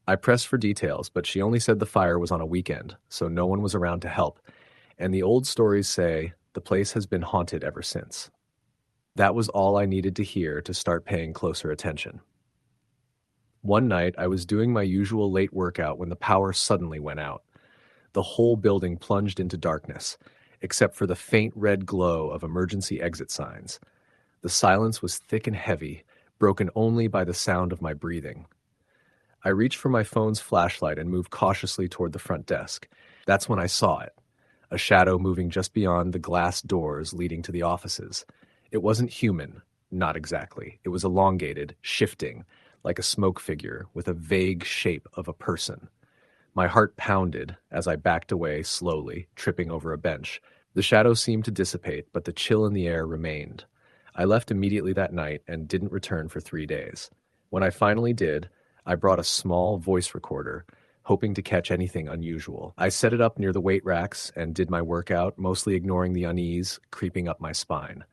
I pressed for details, but she only said the fire was on a weekend, so no one was around to help, and the old stories say the place has been haunted ever since." That was all I needed to hear to start paying closer attention. One night, I was doing my usual late workout when the power suddenly went out. The whole building plunged into darkness, except for the faint red glow of emergency exit signs. The silence was thick and heavy, broken only by the sound of my breathing. I reached for my phone's flashlight and moved cautiously toward the front desk. That's when I saw it, a shadow moving just beyond the glass doors leading to the offices. It wasn't human, not exactly. It was elongated, shifting, like a smoke figure with a vague shape of a person. My heart pounded as I backed away slowly, tripping over a bench. The shadow seemed to dissipate, but the chill in the air remained. I left immediately that night and didn't return for 3 days. When I finally did, I brought a small voice recorder, hoping to catch anything unusual. I set it up near the weight racks and did my workout, mostly ignoring the unease creeping up my spine.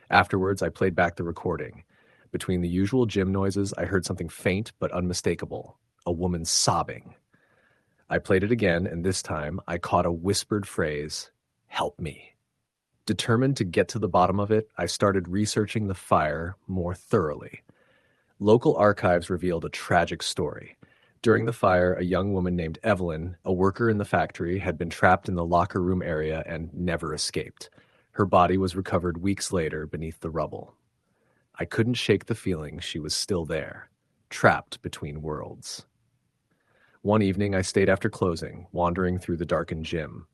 Afterwards, I played back the recording. Between the usual gym noises, I heard something faint but unmistakable, a woman sobbing. I played it again, and this time I caught a whispered phrase, "Help me." Determined to get to the bottom of it, I started researching the fire more thoroughly. Local archives revealed a tragic story. During the fire, a young woman named Evelyn, a worker in the factory, had been trapped in the locker room area and never escaped. Her body was recovered weeks later beneath the rubble. I couldn't shake the feeling she was still there, trapped between worlds. One evening, I stayed after closing, wandering through the darkened gym.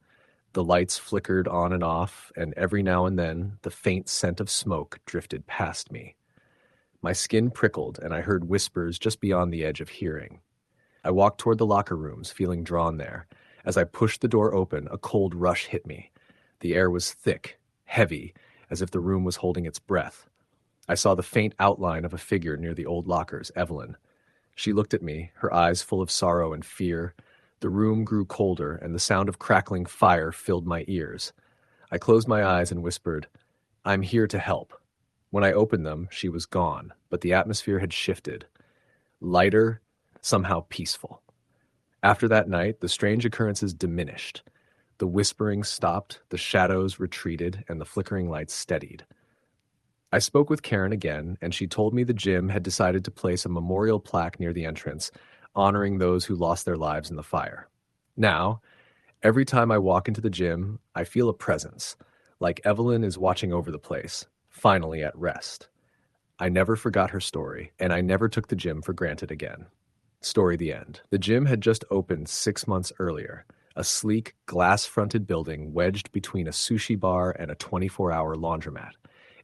The lights flickered on and off, and every now and then, the faint scent of smoke drifted past me. My skin prickled, and I heard whispers just beyond the edge of hearing. I walked toward the locker rooms, feeling drawn there. As I pushed the door open, a cold rush hit me. The air was thick, heavy, as if the room was holding its breath. I saw the faint outline of a figure near the old lockers, Evelyn. She looked at me, her eyes full of sorrow and fear. The room grew colder, and the sound of crackling fire filled my ears. I closed my eyes and whispered, "I'm here to help." When I opened them, she was gone, but the atmosphere had shifted. Lighter, somehow peaceful. After that night, the strange occurrences diminished. The whispering stopped, the shadows retreated, and the flickering lights steadied. I spoke with Karen again, and she told me the gym had decided to place a memorial plaque near the entrance, honoring those who lost their lives in the fire. Now, every time I walk into the gym, I feel a presence, like Evelyn is watching over the place, finally at rest. I never forgot her story, and I never took the gym for granted again. Story the end. The gym had just opened 6 months earlier, a sleek, glass-fronted building wedged between a sushi bar and a 24-hour laundromat.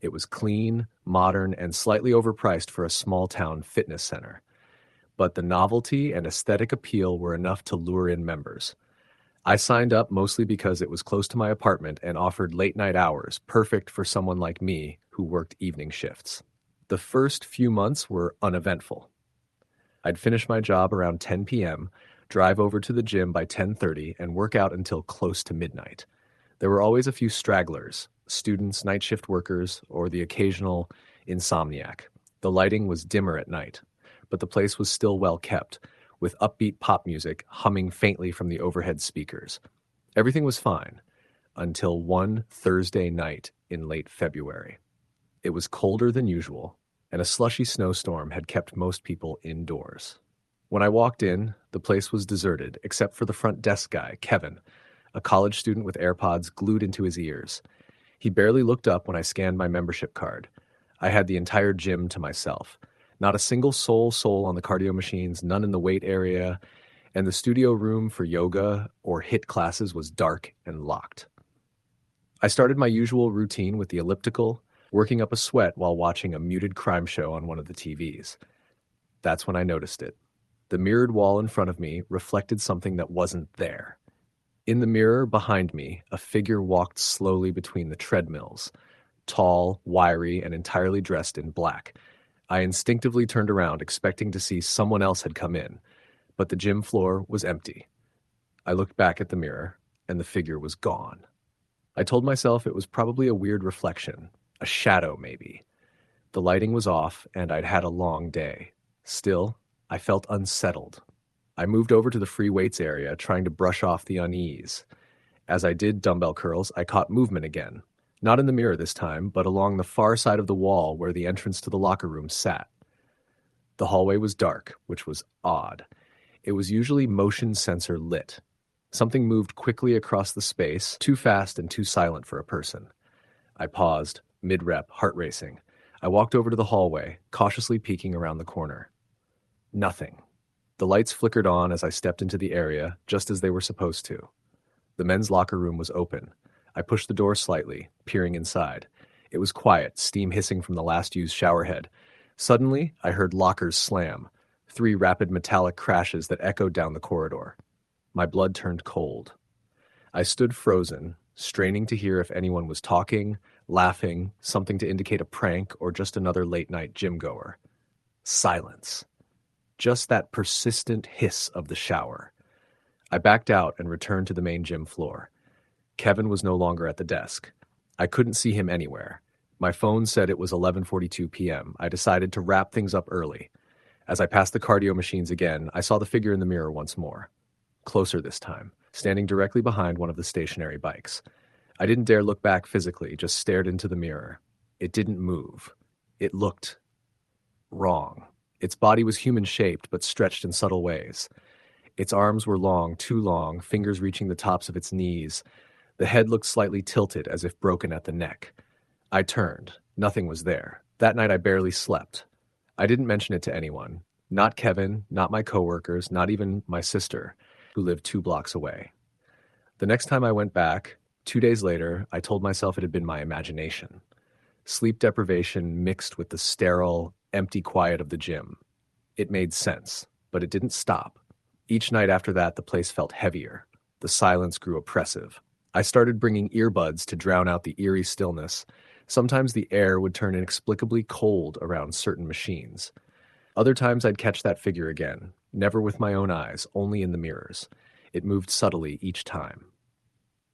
It was clean, modern, and slightly overpriced for a small-town fitness center. But the novelty and aesthetic appeal were enough to lure in members. I signed up mostly because it was close to my apartment and offered late-night hours, perfect for someone like me who worked evening shifts. The first few months were uneventful. I'd finish my job around 10 p.m., drive over to the gym by 10:30, and work out until close to midnight. There were always a few stragglers, students, night shift workers, or the occasional insomniac. The lighting was dimmer at night, but the place was still well kept, with upbeat pop music humming faintly from the overhead speakers. Everything was fine, until one Thursday night in late February. It was colder than usual, and a slushy snowstorm had kept most people indoors. When I walked in, the place was deserted, except for the front desk guy, Kevin, a college student with AirPods glued into his ears. He barely looked up when I scanned my membership card. I had the entire gym to myself. Not a single soul on the cardio machines, none in the weight area, and the studio room for yoga or HIIT classes was dark and locked. I started my usual routine with the elliptical, working up a sweat while watching a muted crime show on one of the TVs. That's when I noticed it. The mirrored wall in front of me reflected something that wasn't there. In the mirror behind me, a figure walked slowly between the treadmills, tall, wiry, and entirely dressed in black. I instinctively turned around, expecting to see someone else had come in, but the gym floor was empty. I looked back at the mirror, and the figure was gone. I told myself it was probably a weird reflection, a shadow maybe. The lighting was off, and I'd had a long day. Still, I felt unsettled. I moved over to the free weights area, trying to brush off the unease. As I did dumbbell curls, I caught movement again. Not in the mirror this time, but along the far side of the wall where the entrance to the locker room sat. The hallway was dark, which was odd. It was usually motion sensor lit. Something moved quickly across the space, too fast and too silent for a person. I paused, mid-rep, heart racing. I walked over to the hallway, cautiously peeking around the corner. Nothing. The lights flickered on as I stepped into the area, just as they were supposed to. The men's locker room was open. I pushed the door slightly, peering inside. It was quiet, steam hissing from the last used showerhead. Suddenly, I heard lockers slam, 3 rapid metallic crashes that echoed down the corridor. My blood turned cold. I stood frozen, straining to hear if anyone was talking, laughing, something to indicate a prank, or just another late-night gym goer. Silence. Just that persistent hiss of the shower. I backed out and returned to the main gym floor. Kevin was no longer at the desk. I couldn't see him anywhere. My phone said it was 11:42 p.m. I decided to wrap things up early. As I passed the cardio machines again, I saw the figure in the mirror once more. Closer this time, standing directly behind one of the stationary bikes. I didn't dare look back physically, just stared into the mirror. It didn't move. It looked wrong. Its body was human-shaped, but stretched in subtle ways. Its arms were long, too long, fingers reaching the tops of its knees. The head looked slightly tilted, as if broken at the neck. I turned. Nothing was there. That night I barely slept. I didn't mention it to anyone. Not Kevin, not my coworkers, not even my sister, who lived 2 blocks away. The next time I went back, 2 days later, I told myself it had been my imagination. Sleep deprivation mixed with the sterile, empty quiet of the gym. It made sense, but it didn't stop. Each night after that, the place felt heavier. The silence grew oppressive. I started bringing earbuds to drown out the eerie stillness. Sometimes the air would turn inexplicably cold around certain machines. Other times I'd catch that figure again, never with my own eyes, only in the mirrors. It moved subtly each time.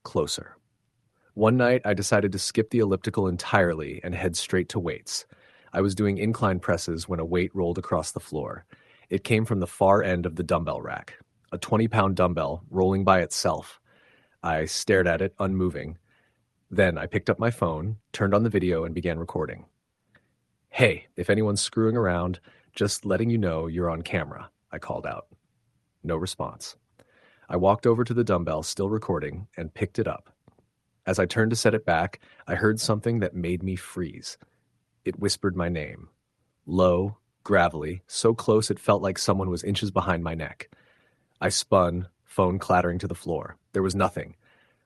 Closer. One night I decided to skip the elliptical entirely and head straight to weights. I was doing incline presses when a weight rolled across the floor. It came from the far end of the dumbbell rack, a 20-pound dumbbell rolling by itself. I stared at it, unmoving. Then I picked up my phone, turned on the video, and began recording. "Hey, if anyone's screwing around, just letting you know you're on camera," I called out. No response. I walked over to the dumbbell, still recording, and picked it up. As I turned to set it back, I heard something that made me freeze. It whispered my name. Low, gravelly, so close it felt like someone was inches behind my neck. I spun, phone clattering to the floor. There was nothing.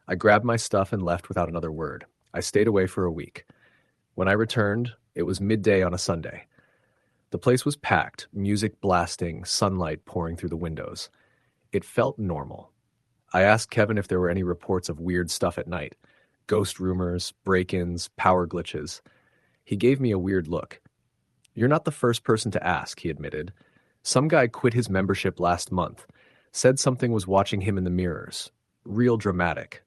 I grabbed my stuff and left without another word. I stayed away for a week. When I returned, it was midday on a Sunday. The place was packed, music blasting, sunlight pouring through the windows. It felt normal. I asked Kevin if there were any reports of weird stuff at night. Ghost rumors, break-ins, power glitches. He gave me a weird look. "You're not the first person to ask," he admitted. "Some guy quit his membership last month. Said something was watching him in the mirrors. Real dramatic.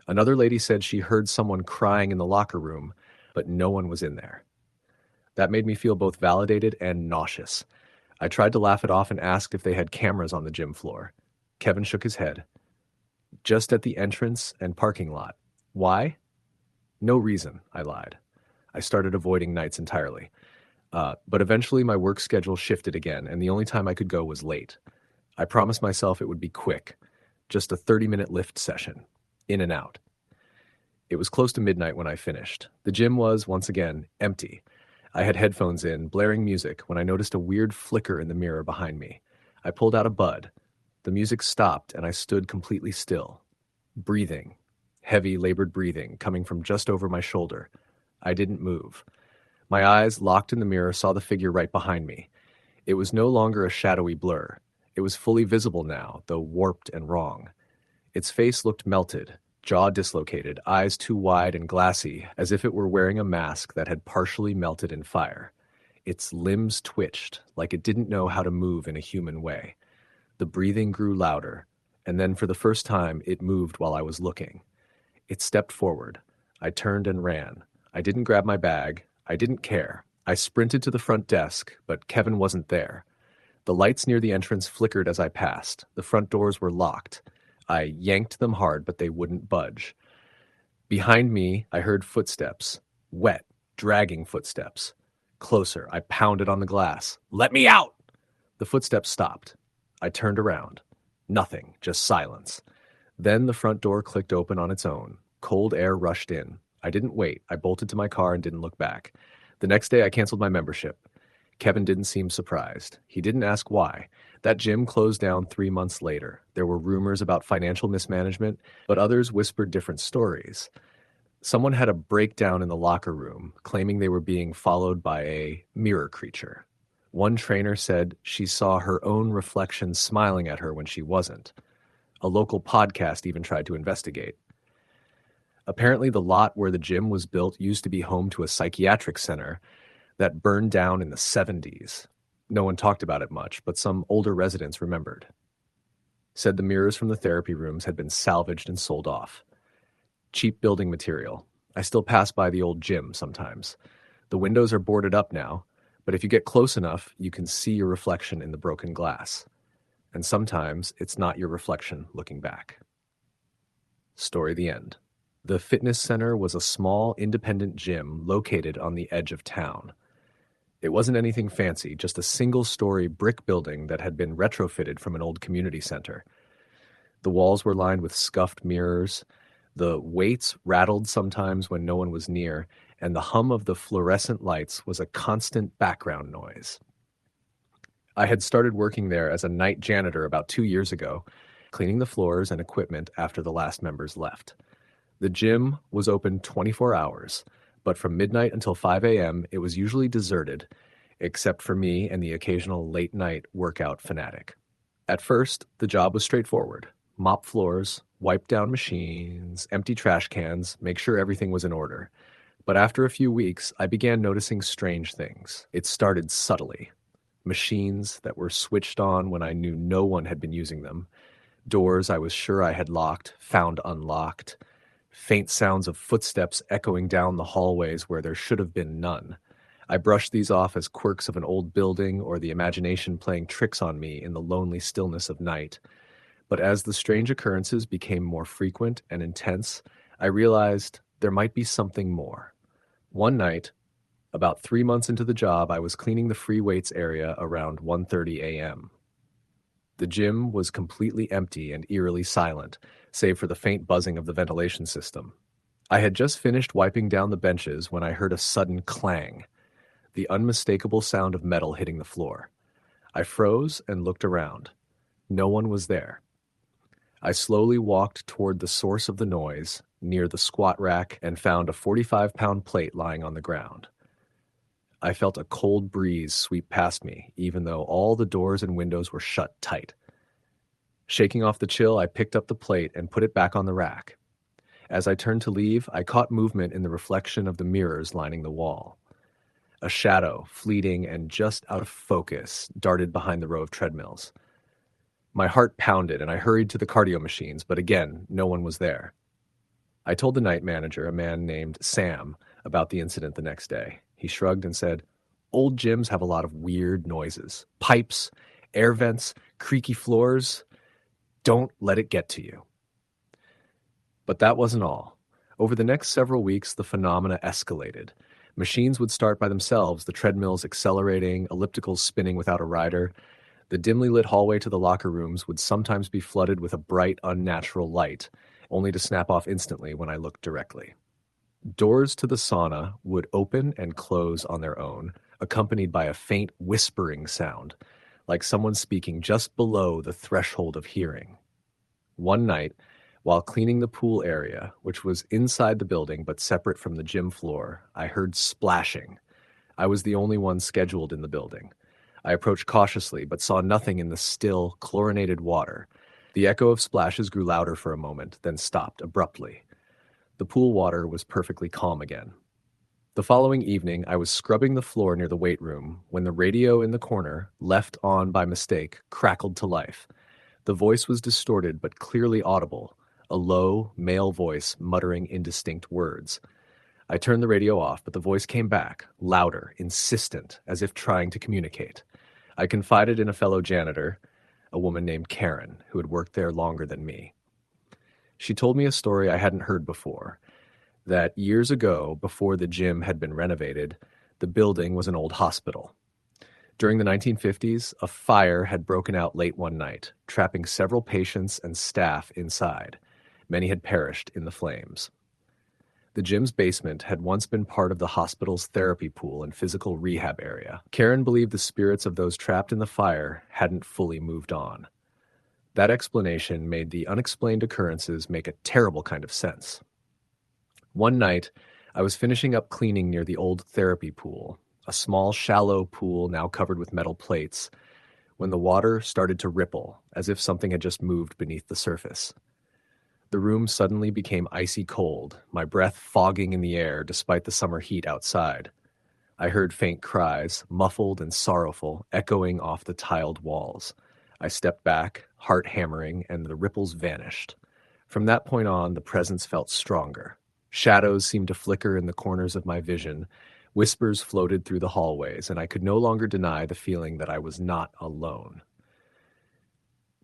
Another lady said she heard someone crying in the locker room, but no one was in there." That made me feel both validated and nauseous. I tried to laugh it off and asked if they had cameras on the gym floor. Kevin shook his head. "Just at the entrance and parking lot." "Why?" "No reason," I lied. I started avoiding nights entirely. But eventually my work schedule shifted again, and the only time I could go was late. I promised myself it would be quick, just a 30-minute lift session, in and out. It was close to midnight when I finished. The gym was, once again, empty. I had headphones in, blaring music, when I noticed a weird flicker in the mirror behind me. I pulled out a bud. The music stopped, and I stood completely still. Breathing. Heavy, labored breathing, coming from just over my shoulder. I didn't move. My eyes, locked in the mirror, saw the figure right behind me. It was no longer a shadowy blur. It was fully visible now, though warped and wrong. Its face looked melted, jaw dislocated, eyes too wide and glassy, as if it were wearing a mask that had partially melted in fire. Its limbs twitched, like it didn't know how to move in a human way. The breathing grew louder, and then for the first time it moved while I was looking. It stepped forward. I turned and ran. I didn't grab my bag. I didn't care. I sprinted to the front desk, but Kevin wasn't there. The lights near the entrance flickered as I passed. The front doors were locked. I yanked them hard, but they wouldn't budge. Behind me, I heard footsteps. Wet, dragging footsteps. Closer, I pounded on the glass. "Let me out!" The footsteps stopped. I turned around. Nothing, just silence. Then the front door clicked open on its own. Cold air rushed in. I didn't wait. I bolted to my car and didn't look back. The next day, I canceled my membership. Kevin didn't seem surprised. He didn't ask why. That gym closed down 3 months later. There were rumors about financial mismanagement, but others whispered different stories. Someone had a breakdown in the locker room, claiming they were being followed by a mirror creature. One trainer said she saw her own reflection smiling at her when she wasn't. A local podcast even tried to investigate. Apparently, the lot where the gym was built used to be home to a psychiatric center that burned down in the 70s. No one talked about it much, but some older residents remembered. Said the mirrors from the therapy rooms had been salvaged and sold off. Cheap building material. I still pass by the old gym sometimes. The windows are boarded up now, but if you get close enough, you can see your reflection in the broken glass. And sometimes it's not your reflection looking back. Story the end. The fitness center was a small, independent gym located on the edge of town. It wasn't anything fancy, just a single-story brick building that had been retrofitted from an old community center. The walls were lined with scuffed mirrors. The weights rattled sometimes when no one was near, and the hum of the fluorescent lights was a constant background noise. I had started working there as a night janitor about 2 years ago, cleaning the floors and equipment after the last members left. The gym was open 24 hours, but from midnight until 5 a.m., it was usually deserted, except for me and the occasional late-night workout fanatic. At first, the job was straightforward. Mop floors, wipe down machines, empty trash cans, make sure everything was in order. But after a few weeks, I began noticing strange things. It started subtly. Machines that were switched on when I knew no one had been using them. Doors I was sure I had locked, found unlocked. Faint sounds of footsteps echoing down the hallways where there should have been none. I brushed these off as quirks of an old building or the imagination playing tricks on me in the lonely stillness of night. But as the strange occurrences became more frequent and intense, I realized there might be something more. One night, about 3 months into the job, I was cleaning the free weights area around 1:30 a.m. The gym was completely empty and eerily silent, save for the faint buzzing of the ventilation system. I had just finished wiping down the benches when I heard a sudden clang. the unmistakable sound of metal hitting the floor. I froze and looked around. No one was there. I slowly walked toward the source of the noise, near the squat rack, and found a 45-pound plate lying on the ground. I felt a cold breeze sweep past me, even though all the doors and windows were shut tight. Shaking off the chill, I picked up the plate and put it back on the rack. As I turned to leave, I caught movement in the reflection of the mirrors lining the wall. A shadow, fleeting and just out of focus, darted behind the row of treadmills. My heart pounded and I hurried to the cardio machines, but again, no one was there. I told the night manager, a man named Sam, about the incident the next day. He shrugged and said, "Old gyms have a lot of weird noises. Pipes, air vents, creaky floors. Don't let it get to you." But that wasn't all. Over the next several weeks, the phenomena escalated. Machines would start by themselves, the treadmills accelerating, ellipticals spinning without a rider. The dimly lit hallway to the locker rooms would sometimes be flooded with a bright, unnatural light, only to snap off instantly when I looked directly. Doors to the sauna would open and close on their own, accompanied by a faint whispering sound, like someone speaking just below the threshold of hearing. One night, while cleaning the pool area, which was inside the building but separate from the gym floor, I heard splashing. I was the only one scheduled in the building. I approached cautiously, but saw nothing in the still, chlorinated water. The echo of splashes grew louder for a moment, then stopped abruptly. The pool water was perfectly calm again. The following evening, I was scrubbing the floor near the weight room when the radio in the corner, left on by mistake, crackled to life. The voice was distorted but clearly audible, a low, male voice muttering indistinct words. I turned the radio off, but the voice came back, louder, insistent, as if trying to communicate. I confided in a fellow janitor, a woman named Karen, who had worked there longer than me. She told me a story I hadn't heard before, that years ago, before the gym had been renovated, the building was an old hospital. During the 1950s, a fire had broken out late one night, trapping several patients and staff inside. Many had perished in the flames. The gym's basement had once been part of the hospital's therapy pool and physical rehab area. Karen believed the spirits of those trapped in the fire hadn't fully moved on. That explanation made the unexplained occurrences make a terrible kind of sense. One night, I was finishing up cleaning near the old therapy pool, a small, shallow pool now covered with metal plates, when the water started to ripple, as if something had just moved beneath the surface. The room suddenly became icy cold, my breath fogging in the air despite the summer heat outside. I heard faint cries, muffled and sorrowful, echoing off the tiled walls. I stepped back, heart hammering, and the ripples vanished. From that point on, the presence felt stronger. Shadows seemed to flicker in the corners of my vision. Whispers floated through the hallways, and I could no longer deny the feeling that I was not alone.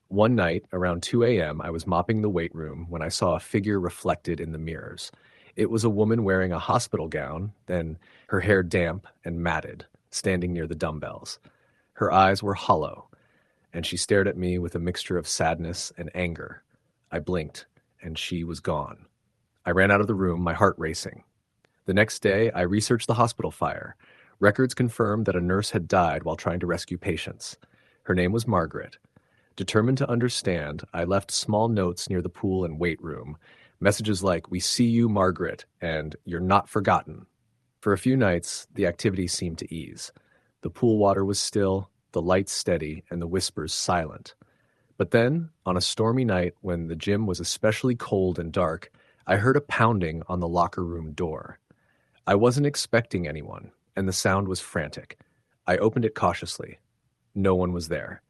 One night, around 2 a.m., I was mopping the weight room when I saw a figure reflected in the mirrors. It was a woman wearing a hospital gown, then her hair damp and matted, standing near the dumbbells. Her eyes were hollow, and she stared at me with a mixture of sadness and anger. I blinked, and she was gone. I ran out of the room, my heart racing. The next day, I researched the hospital fire. Records confirmed that a nurse had died while trying to rescue patients. Her name was Margaret. Determined to understand, I left small notes near the pool and weight room, messages like, "We see you, Margaret," and "You're not forgotten." For a few nights, the activity seemed to ease. The pool water was still, the lights steady, and the whispers silent. But then, on a stormy night when the gym was especially cold and dark, I heard a pounding on the locker room door. I wasn't expecting anyone, and the sound was frantic. I opened it cautiously. No one was there.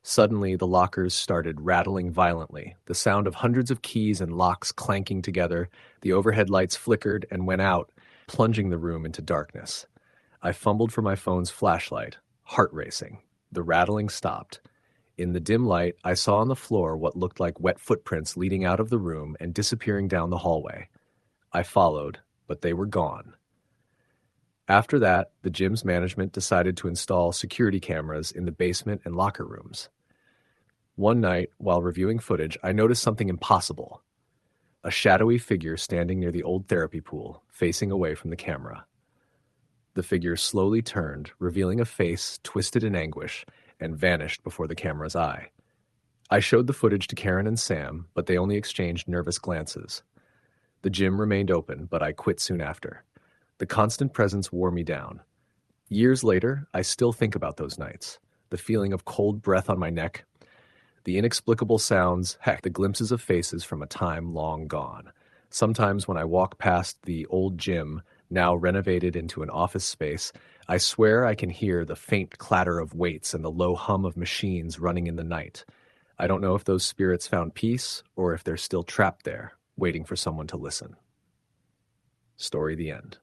Suddenly, the lockers started rattling violently, the sound of hundreds of keys and locks clanking together. The overhead lights flickered and went out, plunging the room into darkness. I fumbled for my phone's flashlight, heart racing. The rattling stopped. In the dim light, I saw on the floor what looked like wet footprints leading out of the room and disappearing down the hallway. I followed, but they were gone. After that, the gym's management decided to install security cameras in the basement and locker rooms. One night, while reviewing footage, I noticed something impossible. A shadowy figure standing near the old therapy pool, facing away from the camera. The figure slowly turned, revealing a face twisted in anguish, and vanished before the camera's eye. I showed the footage to Karen and Sam, but they only exchanged nervous glances. The gym remained open, but I quit soon after. The constant presence wore me down. Years later, I still think about those nights. The feeling of cold breath on my neck, the inexplicable sounds, heck, the glimpses of faces from a time long gone. Sometimes when I walk past the old gym, now renovated into an office space, I swear I can hear the faint clatter of weights and the low hum of machines running in the night. I don't know if those spirits found peace or if they're still trapped there, waiting for someone to listen. Story the end.